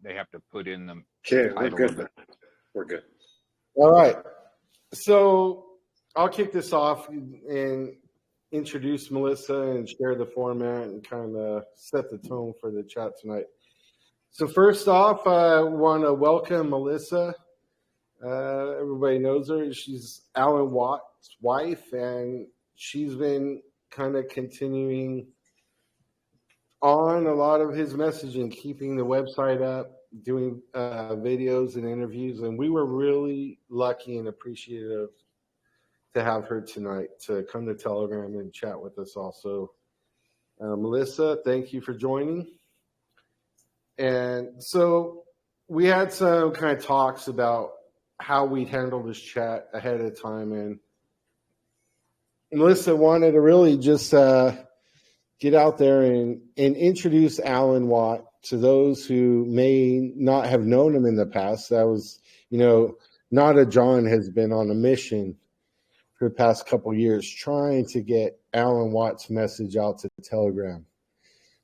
they have to put in the Okay, we're title good. of it. We're good. All right. So I'll kick this off and introduce Melissa and share the format and kind of set the tone for the chat tonight. So first off, I want to welcome Melissa. Everybody knows her. She's Alan Watt's wife, and she's been kind of continuing on a lot of his messaging, keeping the website up, doing videos and interviews. And we were really lucky and appreciative to have her tonight to come to Telegram and chat with us also. Melissa, thank you for joining. And so we had some kind of talks about how we'd handle this chat ahead of time. And Melissa wanted to really just get out there and introduce Alan Watt to those who may not have known him in the past. That was, Nada John has been on a mission for the past couple of years trying to get Alan Watt's message out to Telegram.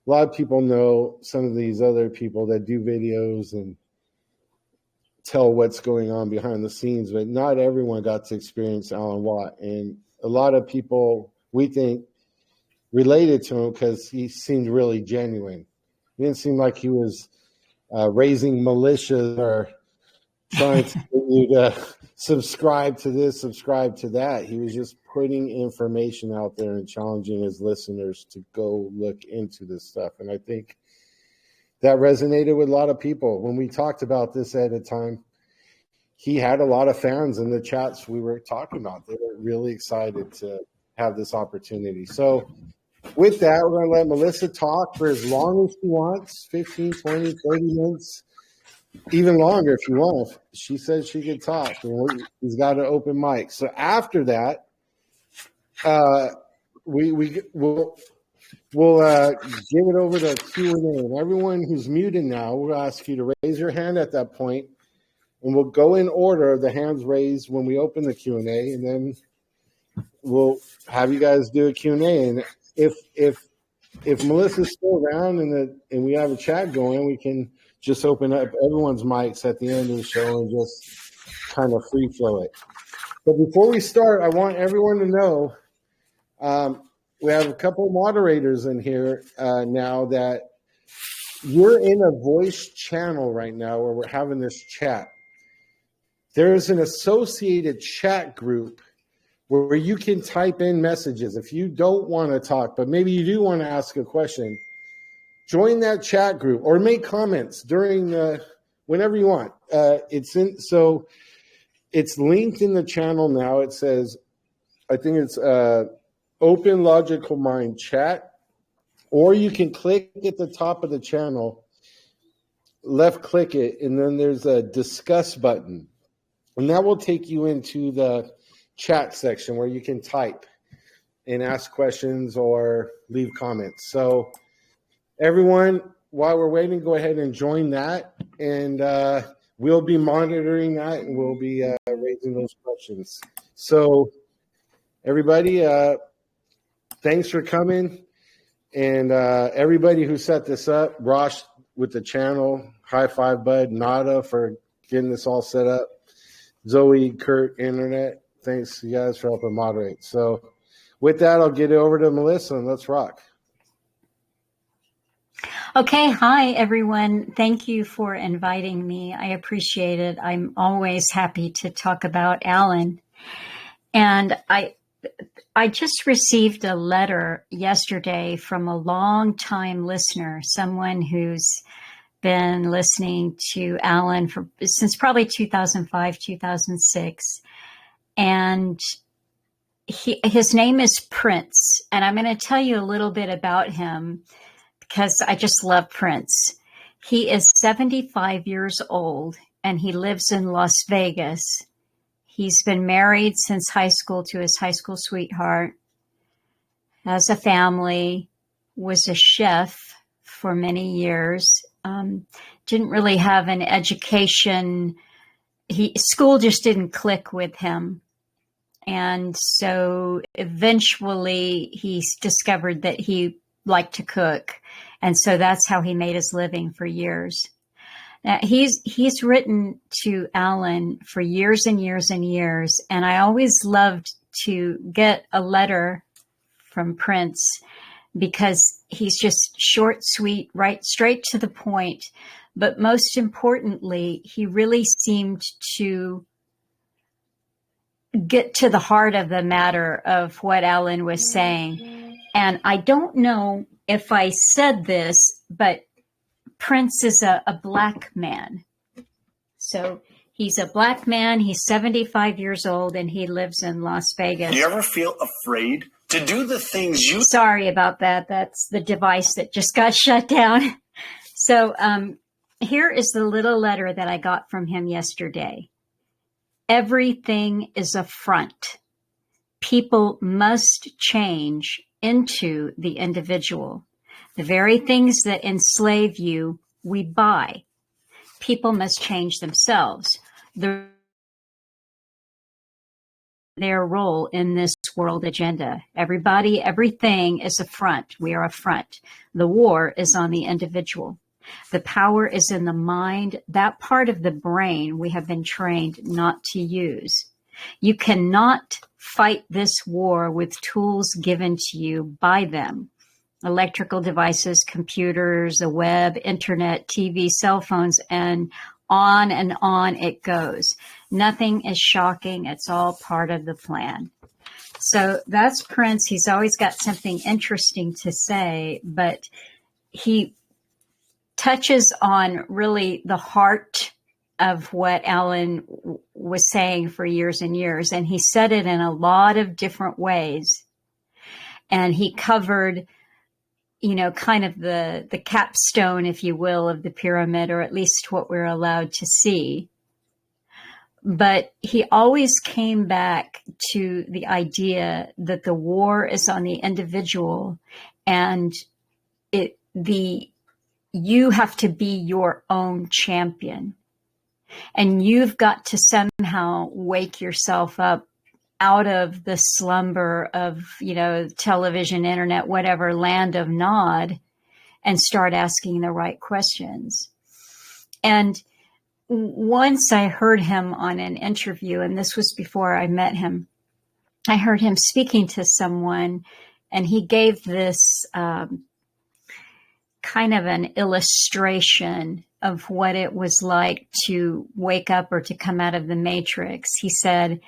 A lot of people know some of these other people that do videos and tell what's going on behind the scenes, but not everyone got to experience Alan Watt. And a lot of people, we think, related to him because he seemed really genuine. He didn't seem like he was raising militias or trying to get you to subscribe to this, subscribe to that. He was just putting information out there and challenging his listeners to go look into this stuff. And I think that resonated with a lot of people. When we talked about this at a time, he had a lot of fans in the chats we were talking about. They were really excited to have this opportunity. So with that, we're going to let Melissa talk for as long as she wants, 15, 20, 30 minutes, even longer if you want. She said she could talk. He's got an open mic. So after that, we'll give it over to Q&A. And everyone who's muted now, we'll ask you to raise your hand at that point, and we'll go in order of the hands raised when we open the Q&A, and then we'll have you guys do a Q&A. And if Melissa's still around and we have a chat going, we can just open up everyone's mics at the end of the show and just kind of free flow it. But before we start, I want everyone to know we have a couple of moderators in here now that you're in a voice channel right now where we're having this chat. There's an associated chat group where you can type in messages. If you don't want to talk, but maybe you do want to ask a question, join that chat group or make comments during whenever you want. So it's linked in the channel now. It says, I think it's Open Logical Mind Chat, or you can click at the top of the channel, left click it, and then there's a discuss button. And that will take you into the chat section where you can type and ask questions or leave comments. So everyone, while we're waiting, go ahead and join that. And we'll be monitoring that and we'll be raising those questions. So everybody, thanks for coming. And everybody who set this up, Rosh with the channel, high five, bud, Nada for getting this all set up, Zoe, Kurt, Internet, thanks you guys for helping moderate. So with that, I'll get it over to Melissa and let's rock. Okay. Hi, everyone. Thank you for inviting me. I appreciate it. I'm always happy to talk about Alan. And I just received a letter yesterday from a longtime listener, someone who's been listening to Alan since probably 2005, 2006. And his name is Prince. And I'm going to tell you a little bit about him because I just love Prince. He is 75 years old and he lives in Las Vegas. He's been married since high school to his high school sweetheart, has a family, was a chef for many years, didn't really have an education. School just didn't click with him. And so eventually he discovered that he liked to cook. And so that's how he made his living for years. He's written to Alan for years and years and years, and I always loved to get a letter from Prince because he's just short, sweet, right, straight to the point. But most importantly, he really seemed to get to the heart of the matter of what Alan was saying. And I don't know if I said this, but Prince is a black man. So he's a black man. He's 75 years old and he lives in Las Vegas. Do you ever feel afraid to do the things you... Sorry about that. That's the device that just got shut down. So here is the little letter that I got from him yesterday. Everything is a front. People must change into the individual. The very things that enslave you, we buy. People must change themselves. Their role in this world agenda. Everybody, everything is a front. We are a front. The war is on the individual. The power is in the mind, that part of the brain we have been trained not to use. You cannot fight this war with tools given to you by them. Electrical devices, computers, the web, internet, TV, cell phones, and on it goes. Nothing is shocking. It's all part of the plan. So that's Prince. He's always got something interesting to say, but he touches on really the heart of what Alan was saying for years and years. And he said it in a lot of different ways. And he covered, kind of the capstone, if you will, of the pyramid, or at least what we're allowed to see. But he always came back to the idea that the war is on the individual and you have to be your own champion. And you've got to somehow wake yourself up out of the slumber of, television, internet, whatever, land of Nod, and start asking the right questions. And once I heard him on an interview, and this was before I met him, I heard him speaking to someone, and he gave this kind of an illustration of what it was like to wake up or to come out of the matrix. He said,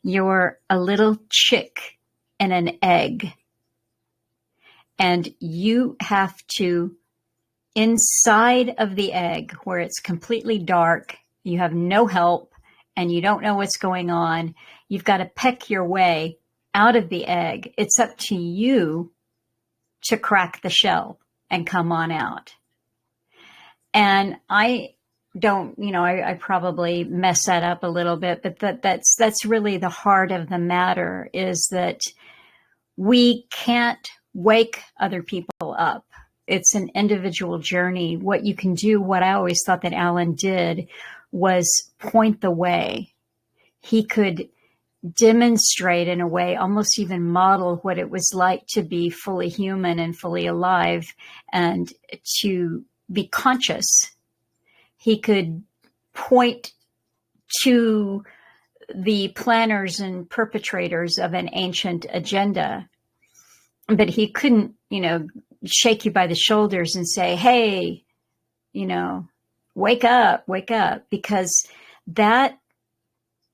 you're a little chick in an egg, and you have to, inside of the egg where it's completely dark, you have no help and you don't know what's going on, you've got to peck your way out of the egg. It's up to you to crack the shell and come on out. And I don't, I probably mess that up a little bit, but that's really the heart of the matter, is that we can't wake other people up. It's an individual journey. What you can do, what I always thought that Alan did, was point the way. He could demonstrate in a way, almost even model what it was like to be fully human and fully alive and to be conscious. He could point to the planners and perpetrators of an ancient agenda, but he couldn't, shake you by the shoulders and say, hey, wake up, because that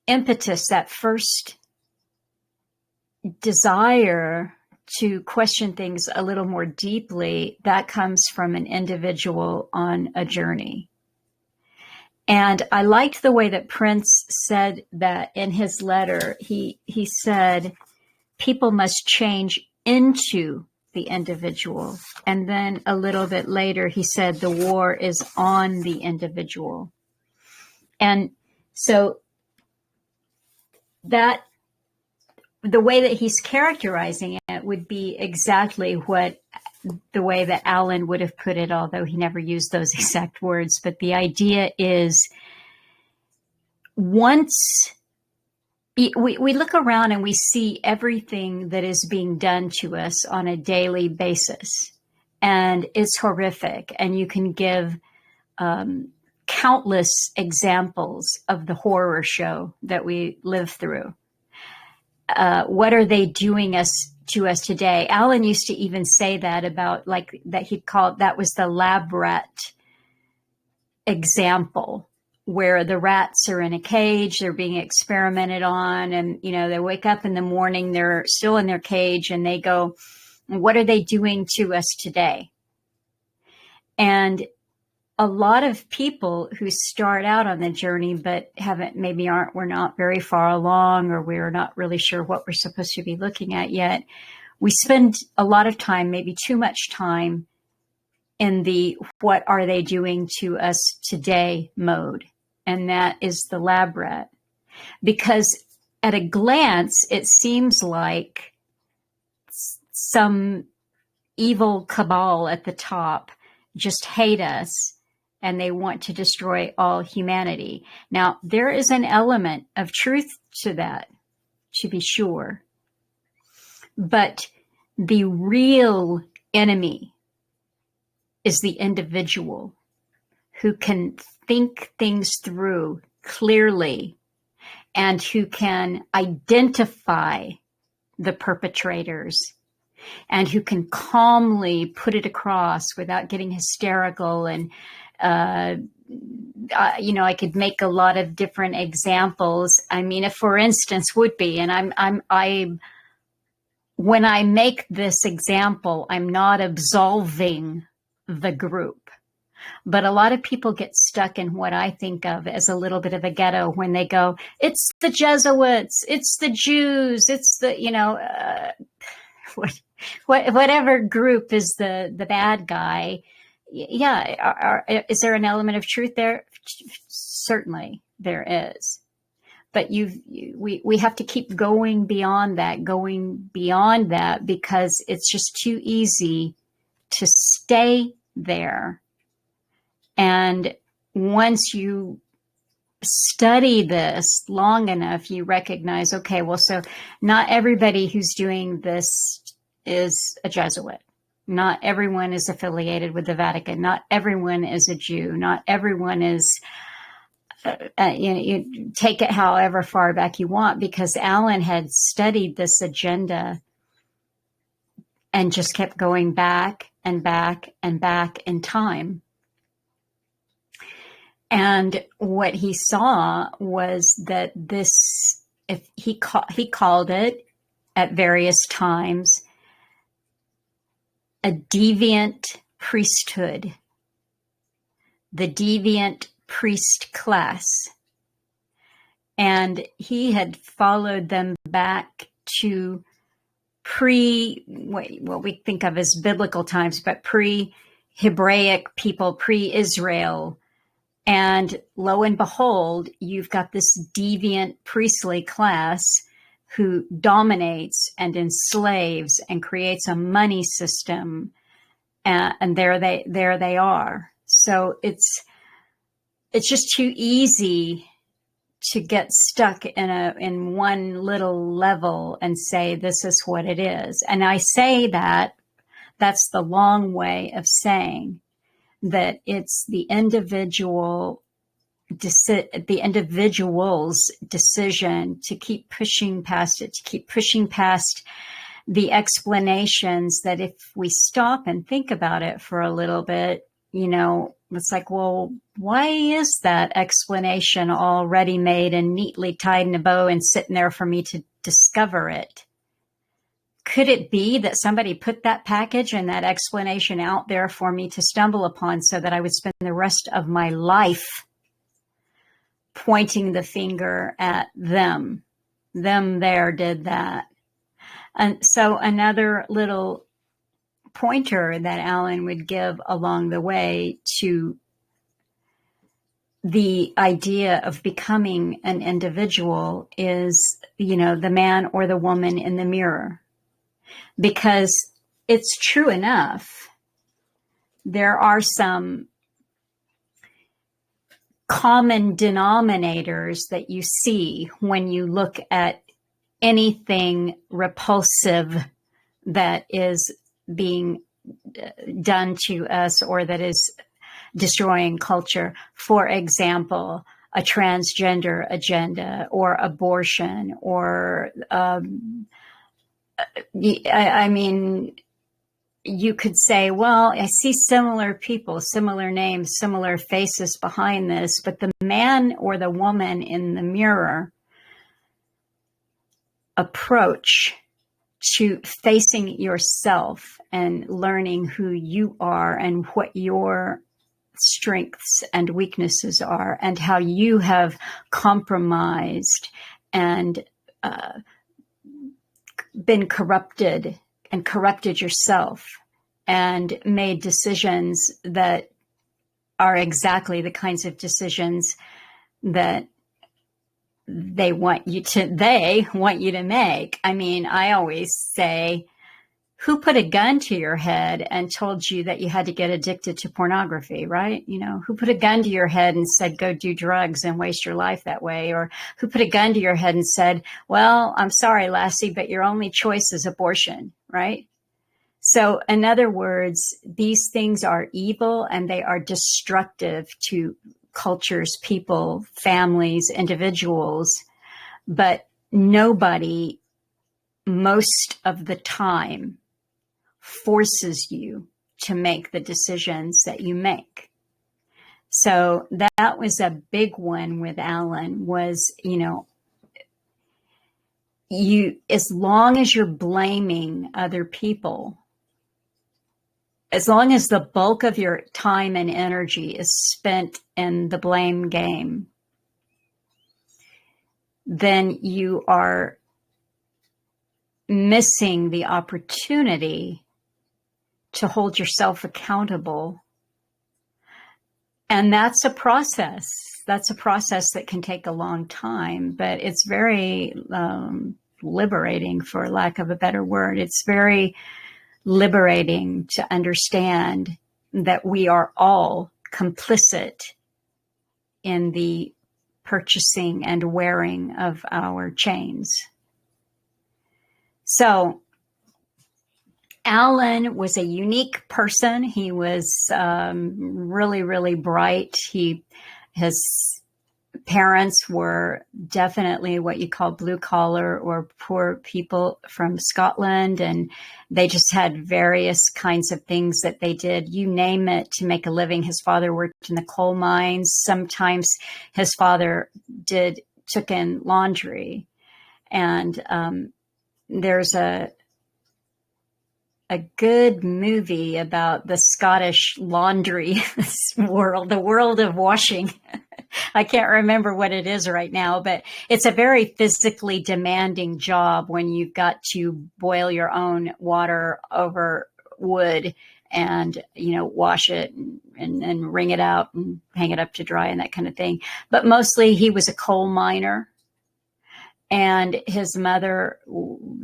impetus, that first desire to question things a little more deeply, that comes from an individual on a journey. And I liked the way that Prince said that in his letter. He said, people must change into the individual. And then a little bit later, he said, the war is on the individual. And so that the way that he's characterizing it would be exactly the way that Alan would have put it, although he never used those exact words. But the idea is, once we look around and we see everything that is being done to us on a daily basis, and it's horrific. And you can give countless examples of the horror show that we live through. What are they doing to us today? Alan used to even say that about like that he called that was the lab rat example, where the rats are in a cage, they're being experimented on, and they wake up in the morning, they're still in their cage, and they go, what are they doing to us today? And a lot of people who start out on the journey but we're not very far along, or we're not really sure what we're supposed to be looking at yet, we spend a lot of time, maybe too much time, in the what are they doing to us today mode. And that is the lab rat. Because at a glance, it seems like some evil cabal at the top just hate us and they want to destroy all humanity. Now, there is an element of truth to that, to be sure. But the real enemy is the individual who can think things through clearly and who can identify the perpetrators and who can calmly put it across without getting hysterical. And, I could make a lot of different examples. I mean, if, for instance, would be, and when I make this example, I'm not absolving the group. But a lot of people get stuck in what I think of as a little bit of a ghetto when they go, it's the Jesuits, it's the Jews, it's the, whatever group is the bad guy. Yeah. Is there an element of truth there? Certainly there is. But we have to keep going beyond that, because it's just too easy to stay there. And once you study this long enough, you recognize, okay, well, so not everybody who's doing this is a Jesuit. Not everyone is affiliated with the Vatican. Not everyone is a Jew. Not everyone is, you take it however far back you want, because Alan had studied this agenda and just kept going back and back and back in time. And what he saw was that this, if he called it at various times, a deviant priesthood, the deviant priest class. And he had followed them back to what we think of as biblical times, but pre-Hebraic people, pre-Israel. And lo and behold, you've got this deviant priestly class who dominates and enslaves and creates a money system. And there they are. So it's just too easy to get stuck in one little level and say, this is what it is. And I say that's the long way of saying that it's the individual's decision to keep pushing past it, to keep pushing past the explanations that if we stop and think about it for a little bit, it's like, well, why is that explanation all ready-made and neatly tied in a bow and sitting there for me to discover it? Could it be that somebody put that package and that explanation out there for me to stumble upon so that I would spend the rest of my life pointing the finger at them? Them there did that. And so another little pointer that Alan would give along the way to the idea of becoming an individual is, the man or the woman in the mirror. Because it's true enough, there are some common denominators that you see when you look at anything repulsive that is being done to us, or that is destroying culture. For example, a transgender agenda or abortion or, I mean, you could say, well, I see similar people, similar names, similar faces behind this, but the man or the woman in the mirror approach to facing yourself and learning who you are and what your strengths and weaknesses are and how you have compromised and been corrupted and corrupted yourself and made decisions that are exactly the kinds of decisions that they want you to make. I mean, I always say, who put a gun to your head and told you that you had to get addicted to pornography, right? You know, who put a gun to your head and said, go do drugs and waste your life that way? Or who put a gun to your head and said, well, I'm sorry, Lassie, but your only choice is abortion, right? So in other words, these things are evil and they are destructive to cultures, people, families, individuals, but nobody most of the time forces you to make the decisions that you make. So that was a big one with Alan was, you know, as long as you're blaming other people, as long as the bulk of your time and energy is spent in the blame game, then you are missing the opportunity to hold yourself accountable. And that's a process. That's a process that can take a long time, but it's very liberating, for lack of a better word. It's very liberating to understand that we are all complicit in the purchasing and wearing of our chains. So Alan was a unique person. He was really, really bright. His parents were definitely what you call blue collar or poor people from Scotland, and they just had various kinds of things that they did, you name it, to make a living. His father worked in the coal mines. Sometimes his father took in laundry, and there's a good movie about the Scottish laundry world, the world of washing. I can't remember what it is right now, but it's a very physically demanding job when you've got to boil your own water over wood and, you know, wash it and wring it out and hang it up to dry and that kind of thing. But mostly he was a coal miner. And his mother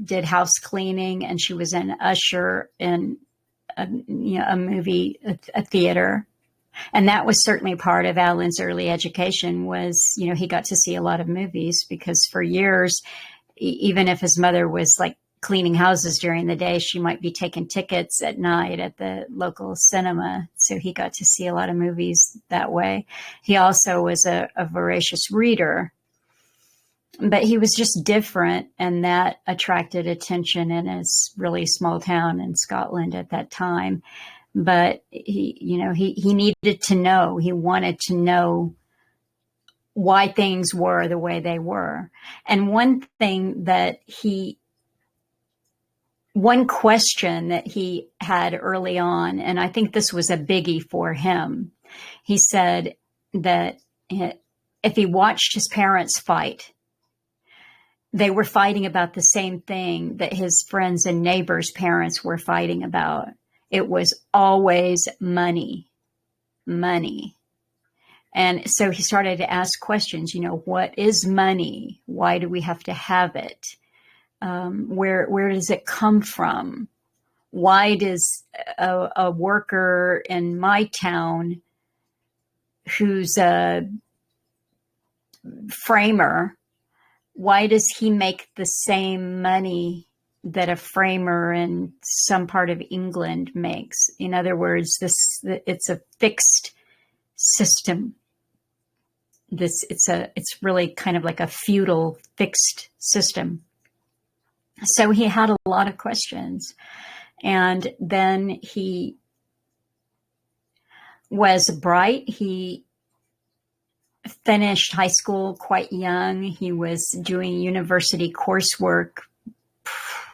did house cleaning, and she was an usher in a movie, a theater. And that was certainly part of Alan's early education was, you know, he got to see a lot of movies because for years, even if his mother was like cleaning houses during the day, she might be taking tickets at night at the local cinema. So he got to see a lot of movies that way. He also was a voracious reader. But he was just different, and that attracted attention in his really small town in Scotland at that time. But he needed to know. He wanted to know why things were the way they were. And one question that he had early on, and I think this was a biggie for him, he said that if he watched his parents fight, they were fighting about the same thing that his friends and neighbors' parents were fighting about. It was always money. And so he started to ask questions, you know, what is money? Why do we have to have it? Where does it come from? Why does a worker in my town who's a framer, why does he make the same money that a framer in some part of England makes? In other words, it's a fixed system. It's really kind of like a feudal fixed system. So he had a lot of questions. And then he was bright. He finished high school quite young. He was doing university coursework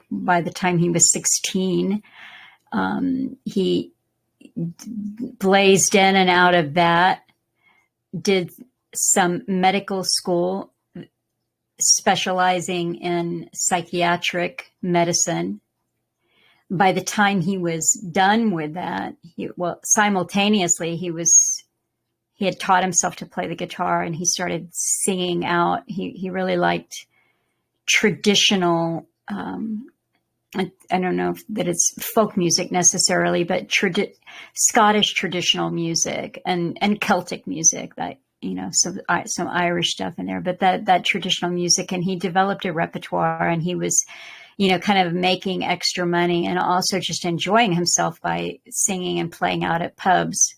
by the time he was 16. He blazed in and out of that, did some medical school specializing in psychiatric medicine. By the time he was done with that, simultaneously he had taught himself to play the guitar, and he started singing out. He really liked traditional, I don't know that it's folk music necessarily, but Scottish traditional music and Celtic music, that, some Irish stuff in there, but that traditional music. And he developed a repertoire, and he was, kind of making extra money and also just enjoying himself by singing and playing out at pubs.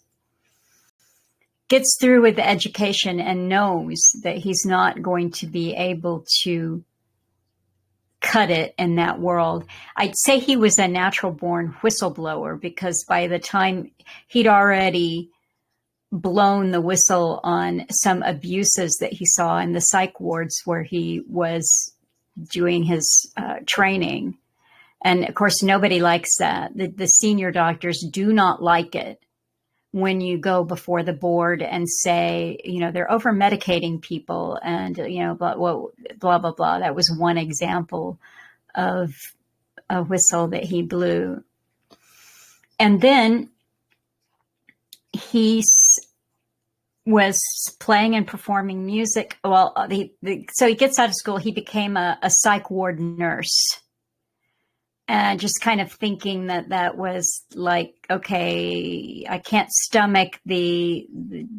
Gets through with the education and knows that he's not going to be able to cut it in that world. I'd say he was a natural born whistleblower, because by the time he'd already blown the whistle on some abuses that he saw in the psych wards where he was doing his training. And of course, nobody likes that. The senior doctors do not like it when you go before the board and say, they're over medicating people and, blah, blah, blah. That was one example of a whistle that he blew. And then he was playing and performing music. Well, so he gets out of school, he became a psych ward nurse. And just kind of thinking that was like, okay, I can't stomach the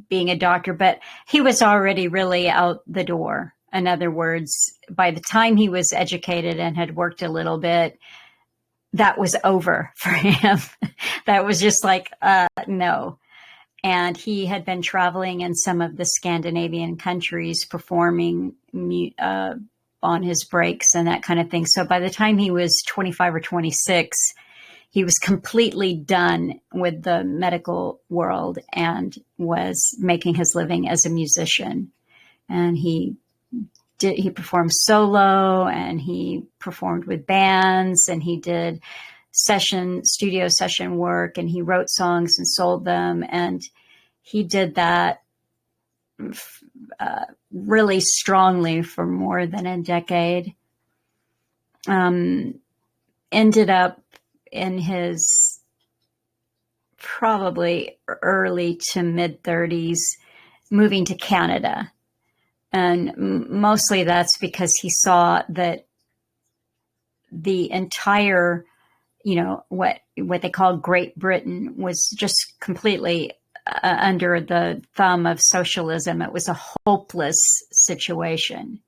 being a doctor, but he was already really out the door. In other words, by the time he was educated and had worked a little bit, that was over for him. That was just like, no. And he had been traveling in some of the Scandinavian countries performing on his breaks and that kind of thing. So by the time he was 25 or 26, he was completely done with the medical world and was making his living as a musician. And he performed solo, and he performed with bands, and he did studio session work, and he wrote songs and sold them. And he did that really strongly for more than a decade. Ended up in his probably early to mid 30s moving to Canada. And mostly that's because he saw that the entire, what they call Great Britain was just completely under the thumb of socialism. It was a hopeless situation.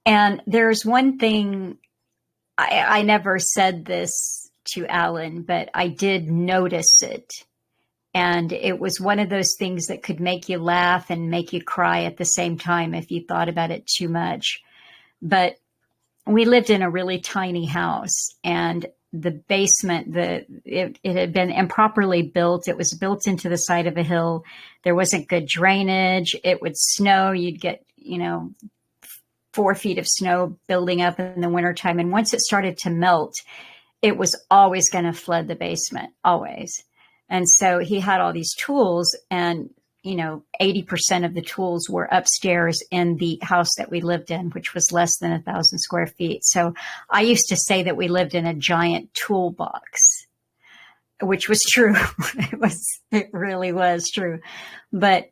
And there's one thing, I never said this to Alan, but I did notice it. And it was one of those things that could make you laugh and make you cry at the same time if you thought about it too much. But we lived in a really tiny house, and the basement, it had been improperly built. It was built into the side of a hill. There wasn't good drainage. It would snow. You'd get, 4 feet of snow building up in the wintertime. And once it started to melt, it was always going to flood the basement, always. And so he had all these tools, and 80% of the tools were upstairs in the house that we lived in, which was less than 1,000 square feet. So I used to say that we lived in a giant toolbox, which was true. It really was true. But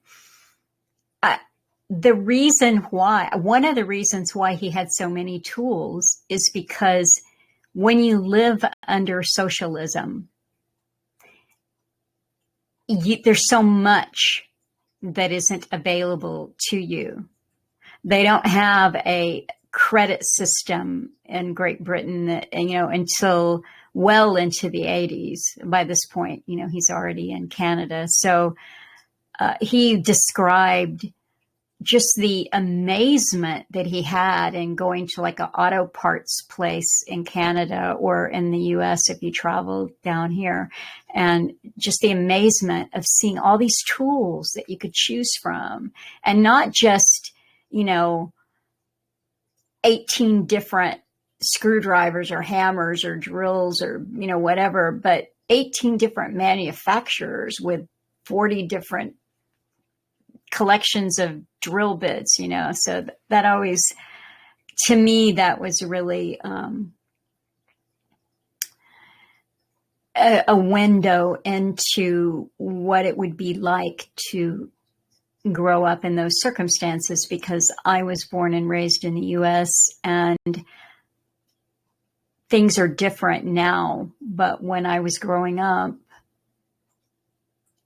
one of the reasons why he had so many tools is because when you live under socialism, there's so much that isn't available to you. They don't have a credit system in Great Britain that, until well into the 80s. By this point, he's already in Canada. So he described just the amazement that he had in going to like an auto parts place in Canada or in the US if you travel down here, and just the amazement of seeing all these tools that you could choose from, and not just, 18 different screwdrivers or hammers or drills or, whatever, but 18 different manufacturers with 40 different collections of drill bits, so that always, to me, that was really a window into what it would be like to grow up in those circumstances, because I was born and raised in the US and things are different now. But when I was growing up,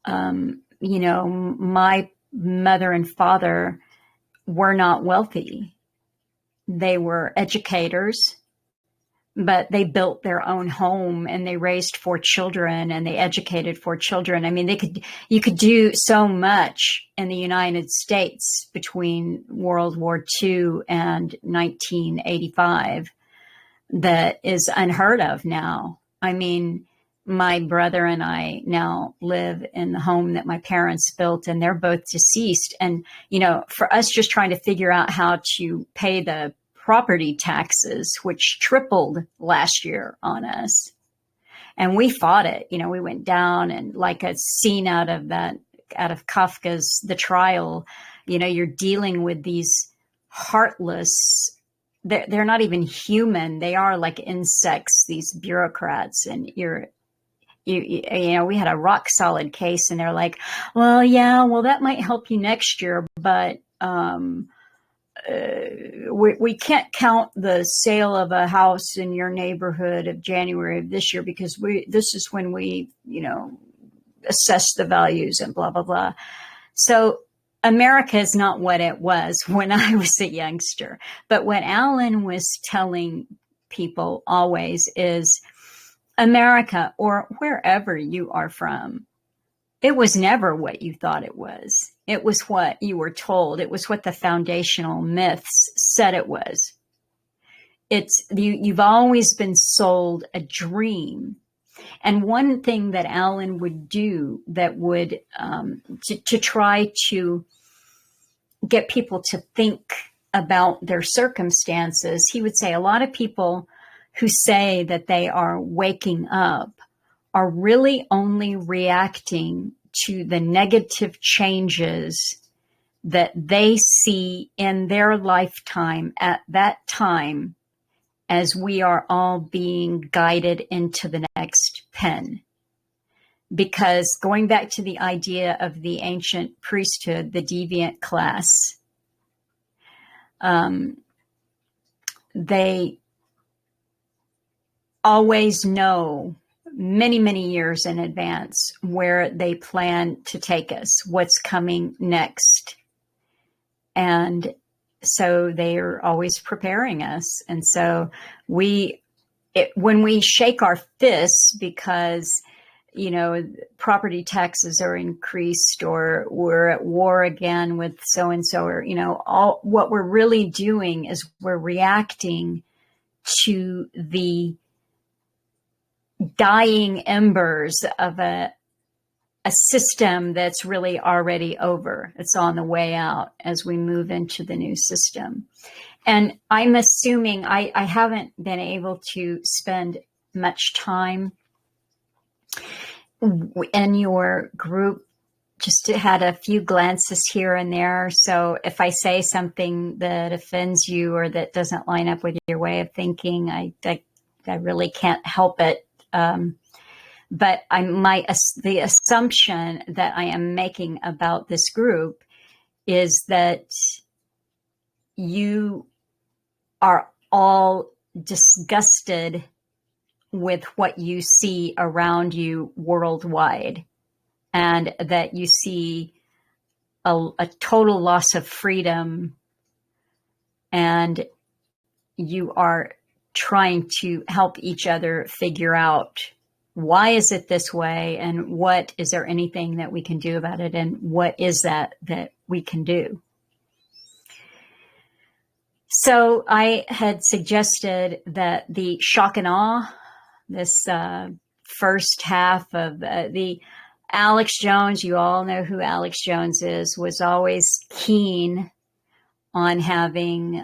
my mother and father were not wealthy. They were educators, but they built their own home and they raised 4 children and they educated 4 children. I mean, you could do so much in the United States between World War II and 1985 that is unheard of now. I mean, my brother and I now live in the home that my parents built, and they're both deceased. And, for us just trying to figure out how to pay the property taxes, which tripled last year on us. And we fought it. We went down, and like a scene out of Kafka's The Trial, you're dealing with these heartless, they're not even human. They are like insects, these bureaucrats. And we had a rock solid case, and they're like, well, that might help you next year, but we can't count the sale of a house in your neighborhood of January of this year because this is when we, assess the values and blah, blah, blah. So America is not what it was when I was a youngster. But what Alan was telling people always is, America, or wherever you are from, it was never what you thought it was. It was what you were told. It was what the foundational myths said it was. You've always been sold a dream. And one thing that Alan would do that would, to try to get people to think about their circumstances, he would say a lot of people who say that they are waking up are really only reacting to the negative changes that they see in their lifetime at that time, as we are all being guided into the next pen. Because going back to the idea of the ancient priesthood, the deviant class, they always know many, many years in advance where they plan to take us, what's coming next. And so they are always preparing us. And so when we shake our fists because, property taxes are increased, or we're at war again with so-and-so, or, all what we're really doing is we're reacting to the dying embers of a system that's really already over. It's on the way out as we move into the new system. And I'm assuming I haven't been able to spend much time in your group, just had a few glances here and there. So if I say something that offends you or that doesn't line up with your way of thinking, I really can't help it. But the assumption that I am making about this group is that you are all disgusted with what you see around you worldwide, and that you see a total loss of freedom, and you are trying to help each other figure out why is it this way, and what is there anything that we can do about it, and what is that we can do. So I had suggested that the shock and awe, this first half of the Alex Jones, you all know who Alex Jones is, was always keen on having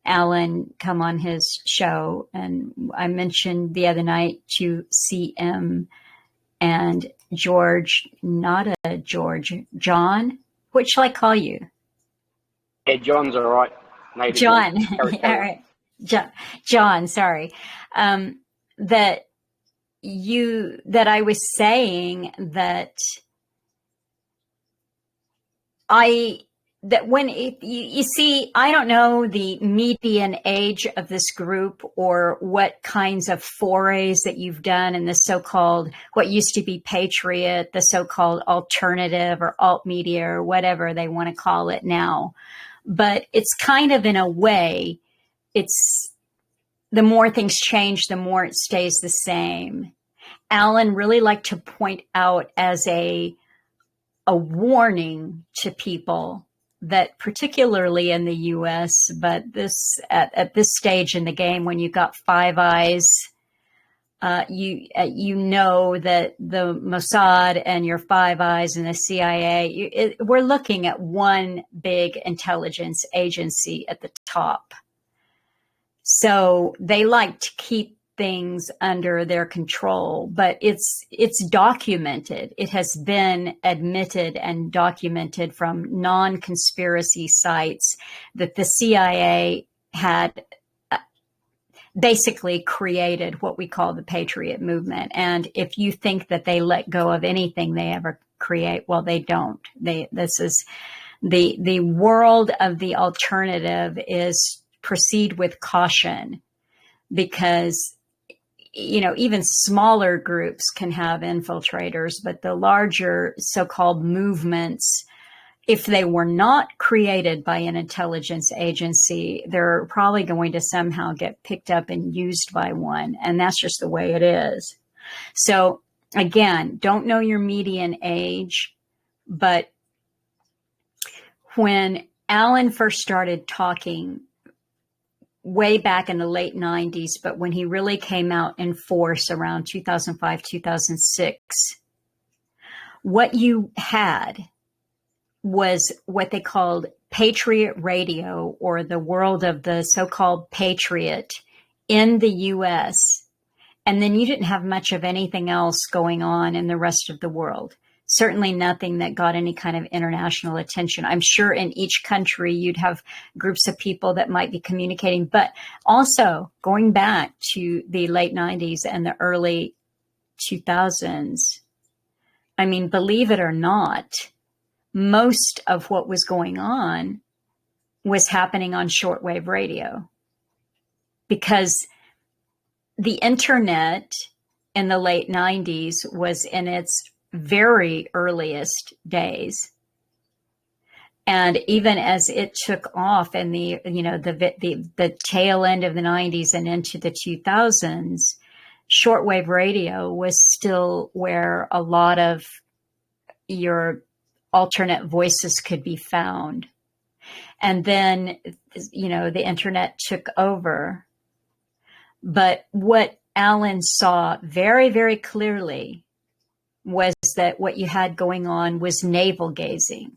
Alan come on his show. And I mentioned the other night to CM and George, not a George, John. What shall I call you? Yeah, John's all right. Maybe John. All right. John, sorry. That I was saying that when you see, I don't know the median age of this group or what kinds of forays that you've done in the so-called, what used to be Patriot, the so-called alternative or alt media or whatever they want to call it now. But it's kind of, in a way, it's the more things change, the more it stays the same. Alan really liked to point out as a warning to people that, particularly in the U.S., but this at this stage in the game, when you've got Five Eyes, you know that the Mossad and your Five Eyes and the CIA, we're looking at one big intelligence agency at the top. So they like to keep things under their control, but it's documented. It has been admitted and documented from non-conspiracy sites that the CIA had basically created what we call the Patriot movement. And if you think that they let go of anything they ever create, well, they don't. This is the world of the alternative is proceed with caution, because, you know, even smaller groups can have infiltrators, but the larger so-called movements, if they were not created by an intelligence agency, they're probably going to somehow get picked up and used by one. And that's just the way it is. So again, don't know your median age, but when Alan first started talking way back in the late 90s, but when he really came out in force around 2005, 2006, what you had was what they called Patriot Radio, or the world of the so-called Patriot in the US. And then you didn't have much of anything else going on in the rest of the world. Certainly nothing that got any kind of international attention. I'm sure in each country you'd have groups of people that might be communicating, but also going back to the late 90s and the early 2000s, I mean, believe it or not, most of what was going on was happening on shortwave radio, because the internet in the late 90s was in its very earliest days. And even as it took off in the, you know, the tail end of the 90s and into the 2000s, shortwave radio was still where a lot of your alternate voices could be found. And then, you know, the internet took over. But what Alan saw very, very clearly was that what you had going on was navel gazing.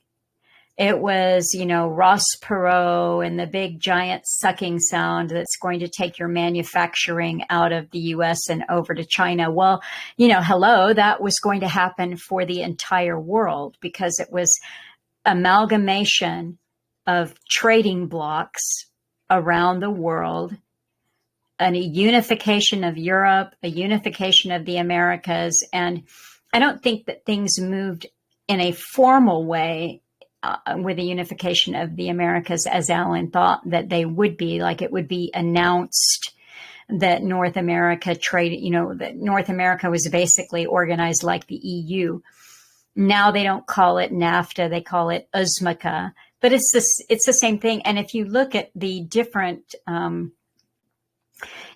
It was, you know, Ross Perot and the big giant sucking sound that's going to take your manufacturing out of the US and over to China. Well, you know, hello, that was going to happen for the entire world, because it was amalgamation of trading blocks around the world, and a unification of Europe, a unification of the Americas. And I don't think that things moved in a formal way with the unification of the Americas as Alan thought that they would be. Like, it would be announced that North America trade, you know, that North America was basically organized like the EU. Now they don't call it NAFTA, they call it USMCA, but it's the same thing. And if you look at the different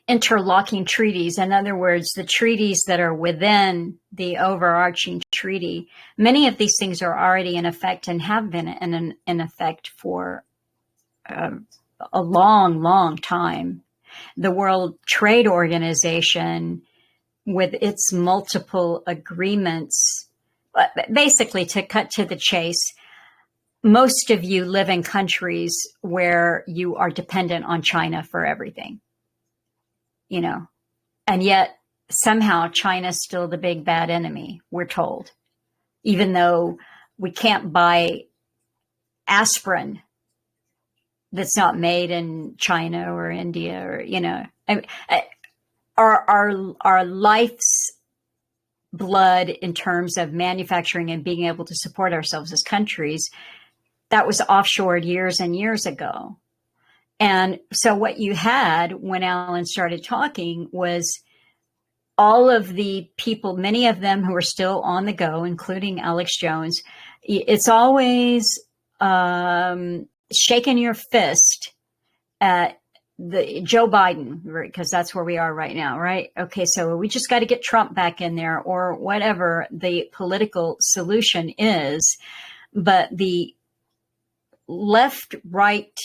interlocking treaties. In other words, the treaties that are within the overarching treaty, many of these things are already in effect and have been in effect for a long, long time. The World Trade Organization, with its multiple agreements, basically, to cut to the chase, most of you live in countries where you are dependent on China for everything, you know, and yet somehow China's still the big bad enemy, we're told, even though we can't buy aspirin that's not made in China or India or, you know, our life's blood in terms of manufacturing and being able to support ourselves as countries, that was offshored years and years ago. And so what you had when Alan started talking was all of the people, many of them who are still on the go, including Alex Jones. It's always shaking your fist at the Joe Biden, because that's where we are right now, right? Okay, so we just got to get Trump back in there, or whatever the political solution is. But the left-right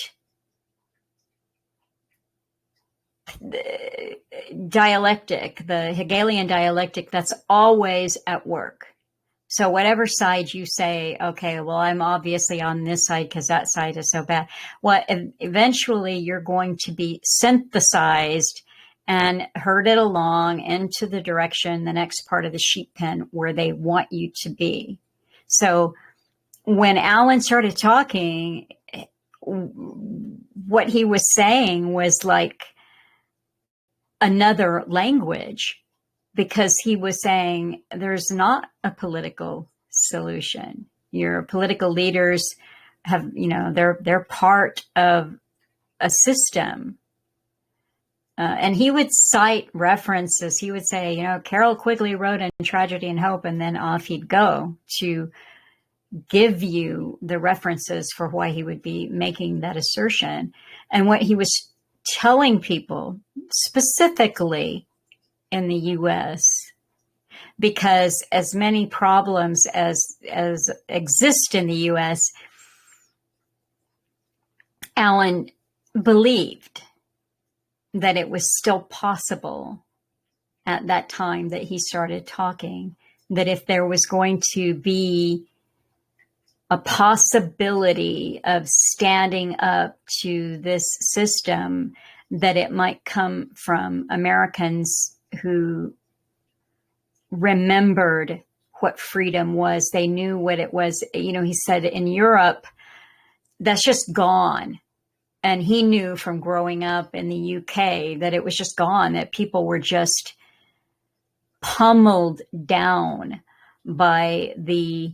dialectic, the Hegelian dialectic, that's always at work. So whatever side you say, okay, well, I'm obviously on this side because that side is so bad. Well, eventually you're going to be synthesized and herded along into the direction, the next part of the sheep pen where they want you to be. So when Alan started talking, what he was saying was like another language, because he was saying there's not a political solution. Your political leaders have, you know, they're part of a system. And he would cite references. He would say, you know, Carroll Quigley wrote in Tragedy and Hope, and then off he'd go to give you the references for why he would be making that assertion. And what he was telling people specifically in the U.S., because as many problems as exist in the U.S., Alan believed that it was still possible at that time that he started talking, that if there was going to be a possibility of standing up to this system, that it might come from Americans who remembered what freedom was. They knew what it was. You know, he said in Europe, that's just gone. And he knew from growing up in the UK that it was just gone, that people were just pummeled down by the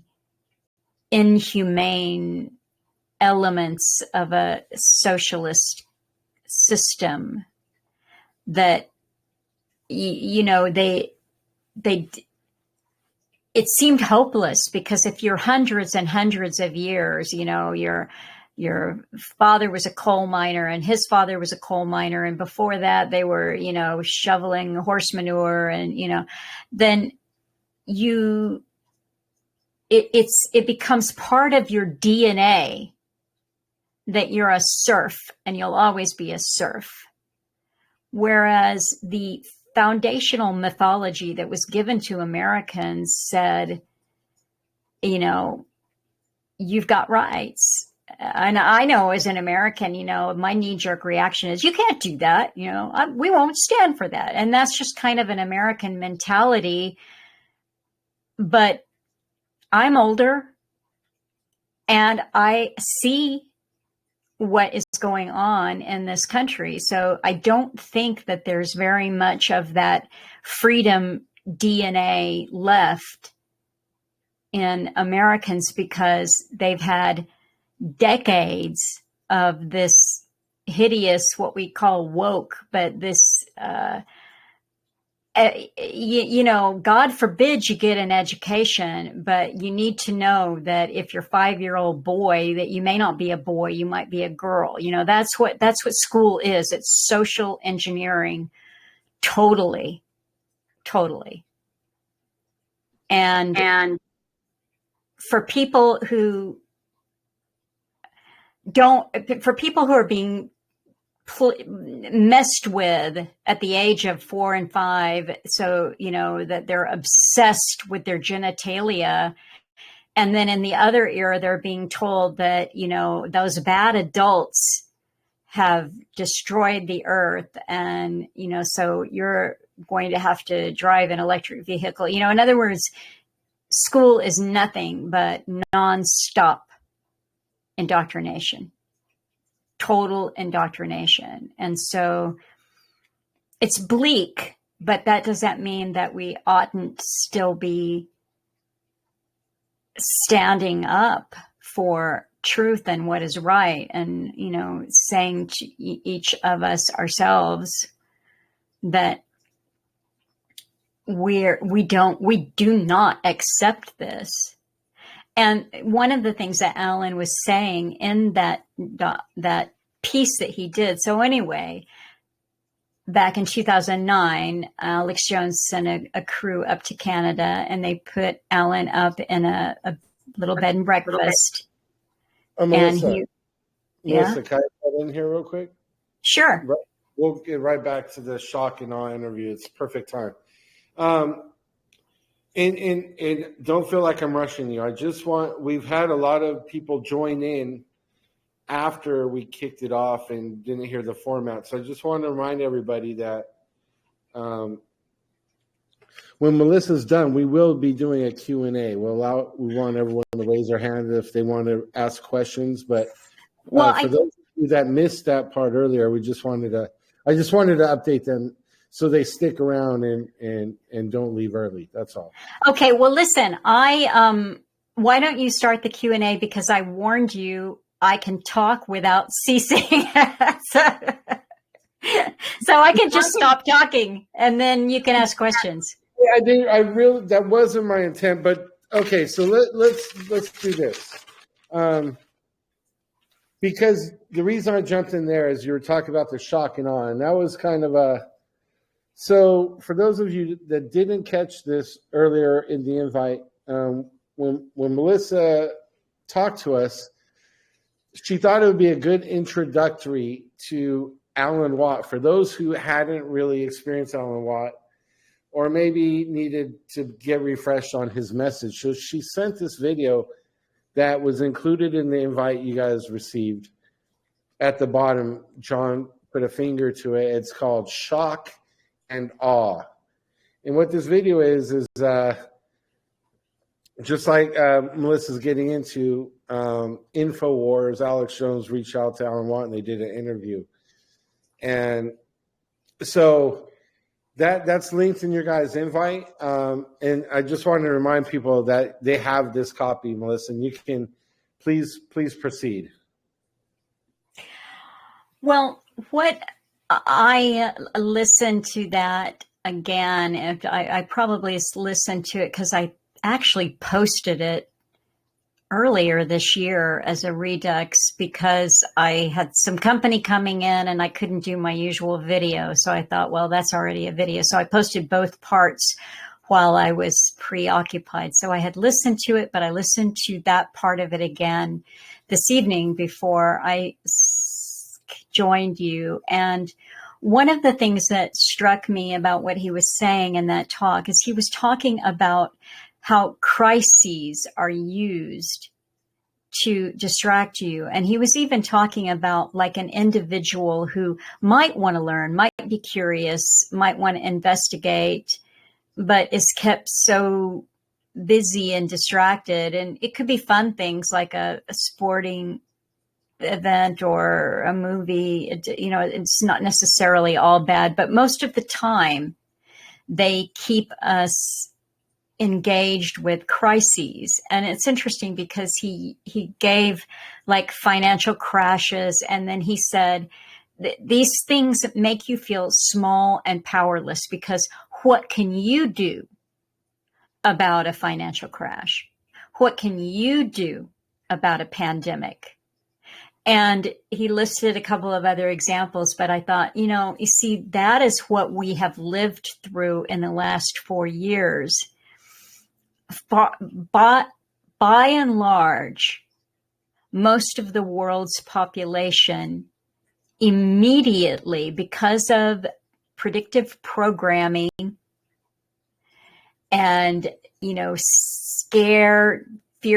inhumane elements of a socialist system, that, you know, it seemed hopeless, because if you're hundreds and hundreds of years, you know, your father was a coal miner and his father was a coal miner, and before that they were, you know, shoveling horse manure, and, you know, then it becomes part of your DNA that you're a serf and you'll always be a serf. Whereas the foundational mythology that was given to Americans said, you know, you've got rights. And I know as an American, you know, my knee-jerk reaction is, you can't do that. You know, we won't stand for that. And that's just kind of an American mentality. But I'm older and I see what is going on in this country. So I don't think that there's very much of that freedom DNA left in Americans, because they've had decades of this hideous, what we call woke, but this you know, God forbid you get an education, but you need to know that if you're 5-year-old boy, that you may not be a boy, you might be a girl. You know, that's what school is. It's social engineering, totally, totally. And for people who are being messed with at the age of 4 and 5, so you know that they're obsessed with their genitalia, and then in the other ear they're being told that, you know, those bad adults have destroyed the earth, and you know, so you're going to have to drive an electric vehicle. You know, in other words, school is nothing but nonstop indoctrination. Total indoctrination. And so it's bleak, but that doesn't mean that we oughtn't still be standing up for truth and what is right, and, you know, saying to each of us ourselves that we do not accept this. And one of the things that Alan was saying in that piece that he did. So anyway, back in 2009, Alex Jones sent a crew up to Canada, and they put Alan up in a little bed and breakfast. Melissa, yeah, can I get in here real quick? Sure. We'll get right back to the shock and awe interview. It's perfect time. And don't feel like I'm rushing you. We've had a lot of people join in after we kicked it off and didn't hear the format. So I just want to remind everybody that when Melissa's done, we will be doing a Q&A. We want everyone to raise their hand if they want to ask questions. But for those of you that missed that part earlier, I just wanted to update them so they stick around and don't leave early. That's all. Okay. Well, listen, why don't you start the Q&A, because I warned you I can talk without ceasing. So I can just stop talking and then you can ask questions. Yeah, that wasn't my intent, but okay. So let's do this. Because the reason I jumped in there is you were talking about the shock and awe, and that was kind of so for those of you that didn't catch this earlier in the invite, when Melissa talked to us, she thought it would be a good introductory to Alan Watt for those who hadn't really experienced Alan Watt or maybe needed to get refreshed on his message. So she sent this video that was included in the invite you guys received. At the bottom, John put a finger to it. It's called Shock and Awe. And what this video is just like Melissa's getting into, InfoWars, Alex Jones reached out to Alan Watt and they did an interview. And so that's linked in your guys' invite. And I just wanted to remind people that they have this copy, Melissa, and you can please proceed. Well, what I listened to that again, and I probably listened to it because I actually posted it earlier this year as a Redux because I had some company coming in and I couldn't do my usual video. So I thought, well, that's already a video. So I posted both parts while I was preoccupied. So I had listened to it, but I listened to that part of it again this evening before I joined you. And one of the things that struck me about what he was saying in that talk is he was talking about how crises are used to distract you. And he was even talking about like an individual who might want to learn, might be curious, might want to investigate, but is kept so busy and distracted. And it could be fun things like a sporting event or a movie. You know, it's not necessarily all bad, but most of the time they keep us engaged with crises. And it's interesting because he gave like financial crashes, and then he said these things make you feel small and powerless because what can you do about a financial crash? What can you do about a pandemic? And he listed a couple of other examples, but I thought, you see, that is what we have lived through in the last 4 years. By and large, most of the world's population immediately, because of predictive programming and, fear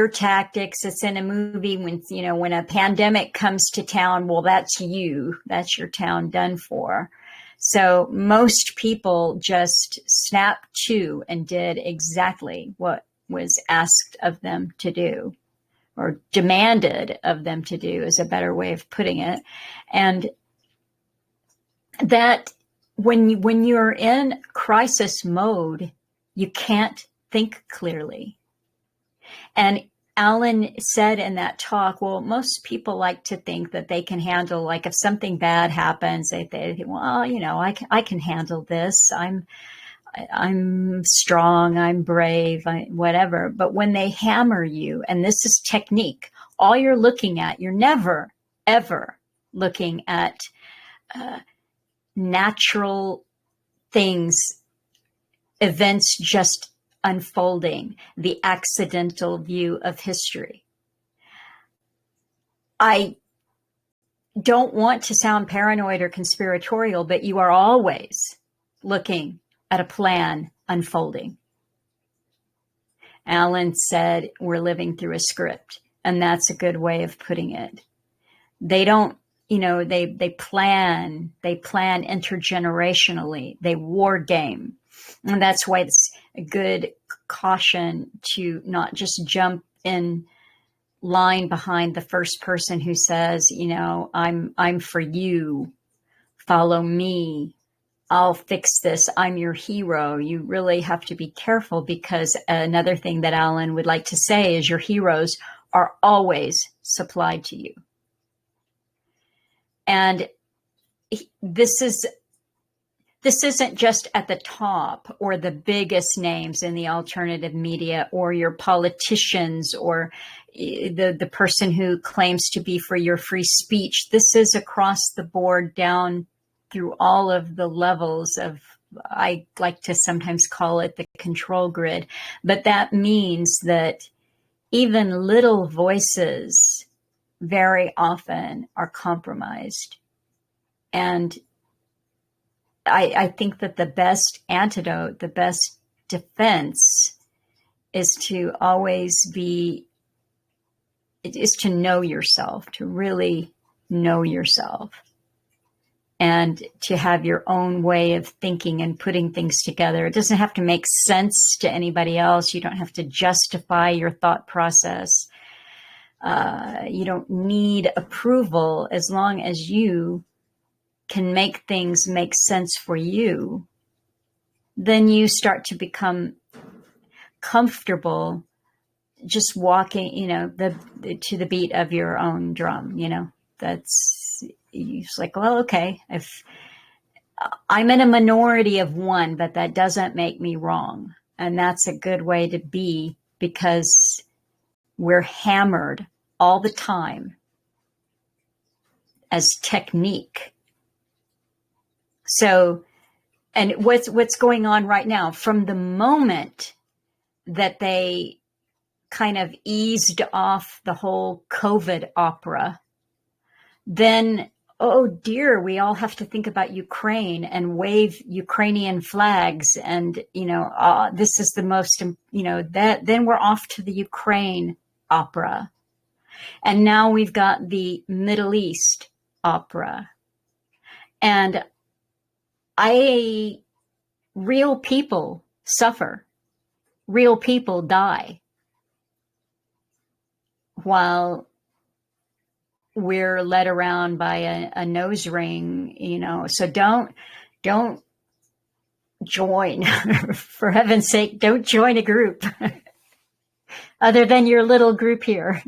tactics. It's in a movie when a pandemic comes to town, well, that's your town done for. So most people just snapped to and did exactly what was asked of them to do, or demanded of them to do is a better way of putting it. And that when you're in crisis mode, you can't think clearly. And Alan said in that talk, well, most people like to think that they can handle, like if something bad happens, they think, well, I can handle this. I'm strong, I'm brave, whatever. But when they hammer you, and this is technique, all you're looking at, you're never, ever looking at natural things, events just unfolding, the accidental view of history. I don't want to sound paranoid or conspiratorial, but you are always looking at a plan unfolding. Alan said we're living through a script, and that's a good way of putting it. They don't, they plan intergenerationally, they war game. And that's why it's a good caution to not just jump in line behind the first person who says, I'm for you, follow me, I'll fix this, I'm your hero. You really have to be careful, because another thing that Alan would like to say is your heroes are always supplied to you. And this isn't just at the top or the biggest names in the alternative media or your politicians or the person who claims to be for your free speech. This is across the board down through all of the levels of, I like to sometimes call it the control grid. But that means that even little voices very often are compromised. And I think that the best antidote, the best defense is to know yourself, to really know yourself, and to have your own way of thinking and putting things together. It doesn't have to make sense to anybody else. You don't have to justify your thought process. You don't need approval, as long as you can make things make sense for you. Then you start to become comfortable just walking, to the beat of your own drum. That's, it's like, well, okay, if I'm in a minority of one, but that doesn't make me wrong. And that's a good way to be, because we're hammered all the time as technique. So, and what's going on right now, from the moment that they kind of eased off the whole COVID opera, then, oh dear, we all have to think about Ukraine and wave Ukrainian flags. And, this is the most, then we're off to the Ukraine opera. And now we've got the Middle East opera. And real people suffer. Real people die while we're led around by a nose ring, So don't join, for heaven's sake, don't join a group other than your little group here.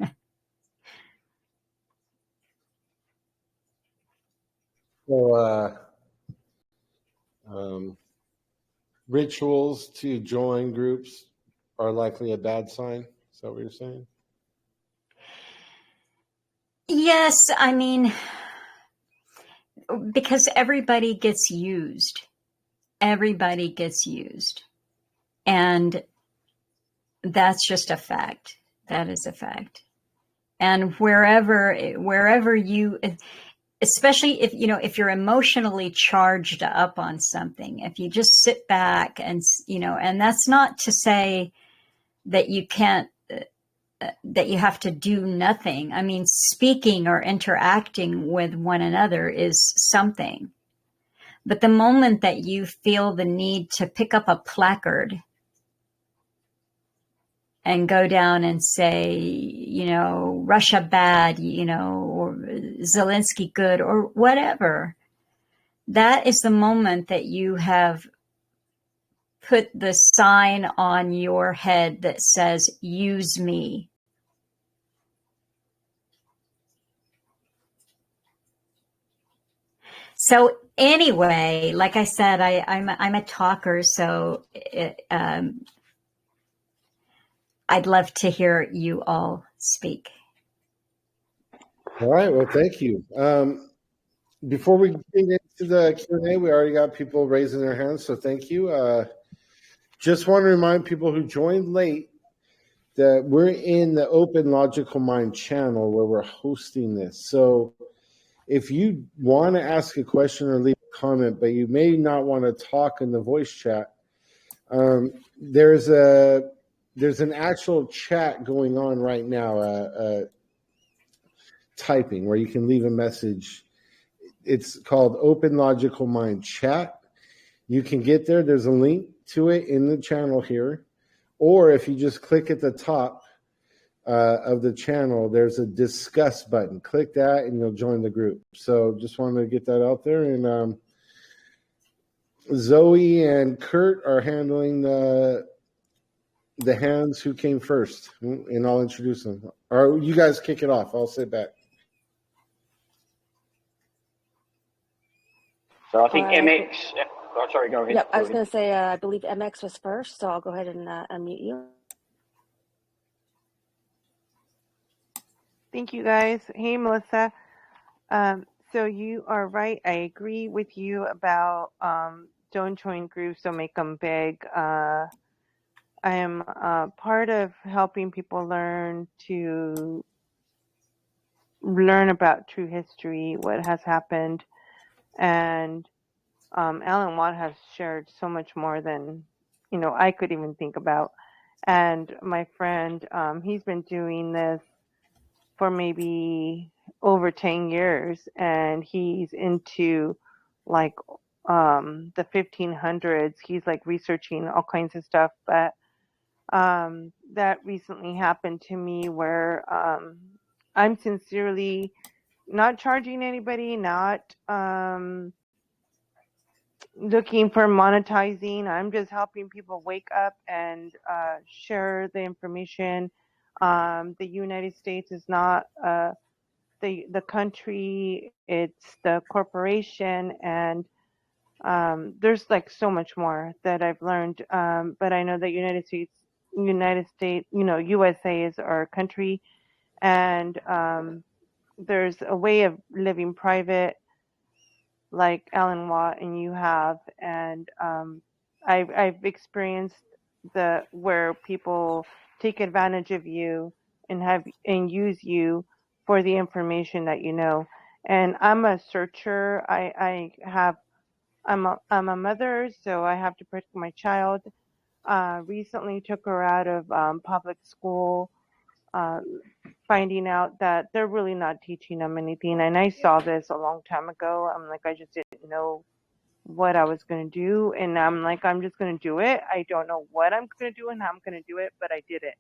So, rituals to join groups are likely a bad sign? Is that what you're saying? Yes, I mean, because everybody gets used. Everybody gets used. And that's just a fact. That is a fact. And wherever you, especially if you're emotionally charged up on something, if you just sit back and, and that's not to say that you can't, that you have to do nothing. I mean, speaking or interacting with one another is something. But the moment that you feel the need to pick up a placard and go down and say, Russia bad, or Zelensky good, or whatever, that is the moment that you have put the sign on your head that says, use me. So anyway, like I said, I'm a talker, so I'd love to hear you all speak. All right. Well, thank you. Before we get into the Q&A, we already got people raising their hands, so thank you. Just want to remind people who joined late that we're in the Open Logical Mind channel where we're hosting this. So if you want to ask a question or leave a comment, but you may not want to talk in the voice chat, there's an actual chat going on right now, typing, where you can leave a message. It's called Open Logical Mind Chat. You can get there. There's a link to it in the channel here. Or if you just click at the top of the channel, there's a discuss button. Click that and you'll join the group. So just wanted to get that out there. And Zoe and Kurt are handling the hands who came first, and I'll introduce them. Or you guys kick it off. I'll sit back. So I think MX. Oh, sorry, go ahead. Yep, I was going to say, I believe MX was first, so I'll go ahead and unmute you. Thank you, guys. Hey, Melissa. So you are right. I agree with you about don't join groups, don't make them big. I am part of helping people learn about true history, what has happened, and Alan Watt has shared so much more than I could even think about. And my friend, he's been doing this for maybe over 10 years, and he's into like the 1500s. He's like researching all kinds of stuff, but that recently happened to me where I'm sincerely not charging anybody, not looking for monetizing. I'm just helping people wake up and share the information. The United States is not the country, it's the corporation, and there's like so much more that I've learned. But I know that United States, USA is our country, and there's a way of living private like Alan Watt and you have, and I've experienced where people take advantage of you and use you for the information that you know. And I'm a searcher. I'm a mother, so I have to protect my child. Recently took her out of public school, finding out that they're really not teaching them anything. And I saw this a long time ago. I'm like, I just didn't know what I was going to do. And I'm like, I'm just going to do it. I don't know what I'm going to do and how I'm going to do it, but I did it.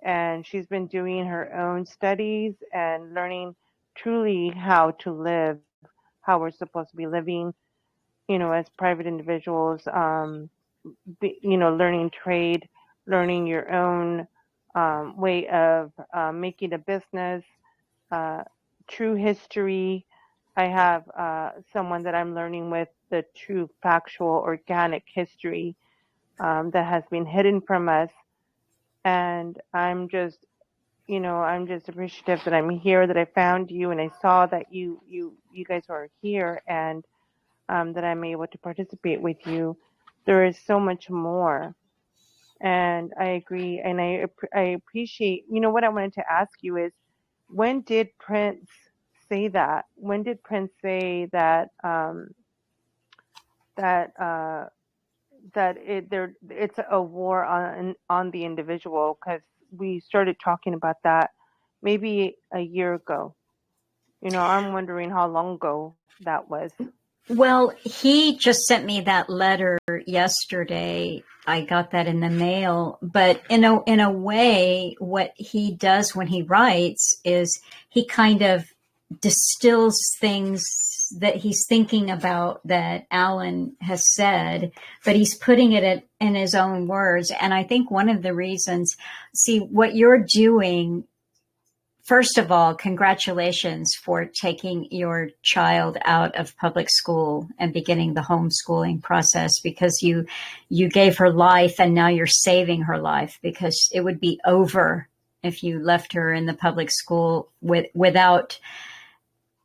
And she's been doing her own studies and learning truly how to live, how we're supposed to be living, as private individuals, learning trade, learning your own way of making a business, true history. I have someone that I'm learning with the true factual organic history that has been hidden from us. And I'm just, I'm just appreciative that I'm here, that I found you, and I saw that you guys are here, and that I'm able to participate with you. There is so much more, and I agree, and I appreciate. What I wanted to ask you is, when did Prince say that? When did Prince say that that it's a war on the individual? Because we started talking about that maybe a year ago. I'm wondering how long ago that was. Well, he just sent me that letter yesterday. I got that in the mail. But in a way, what he does when he writes is he kind of distills things that he's thinking about that Alan has said, but he's putting it in his own words. And I think one of the reasons, see, what you're doing, first of all, congratulations for taking your child out of public school and beginning the homeschooling process, because you gave her life and now you're saving her life, because it would be over if you left her in the public school without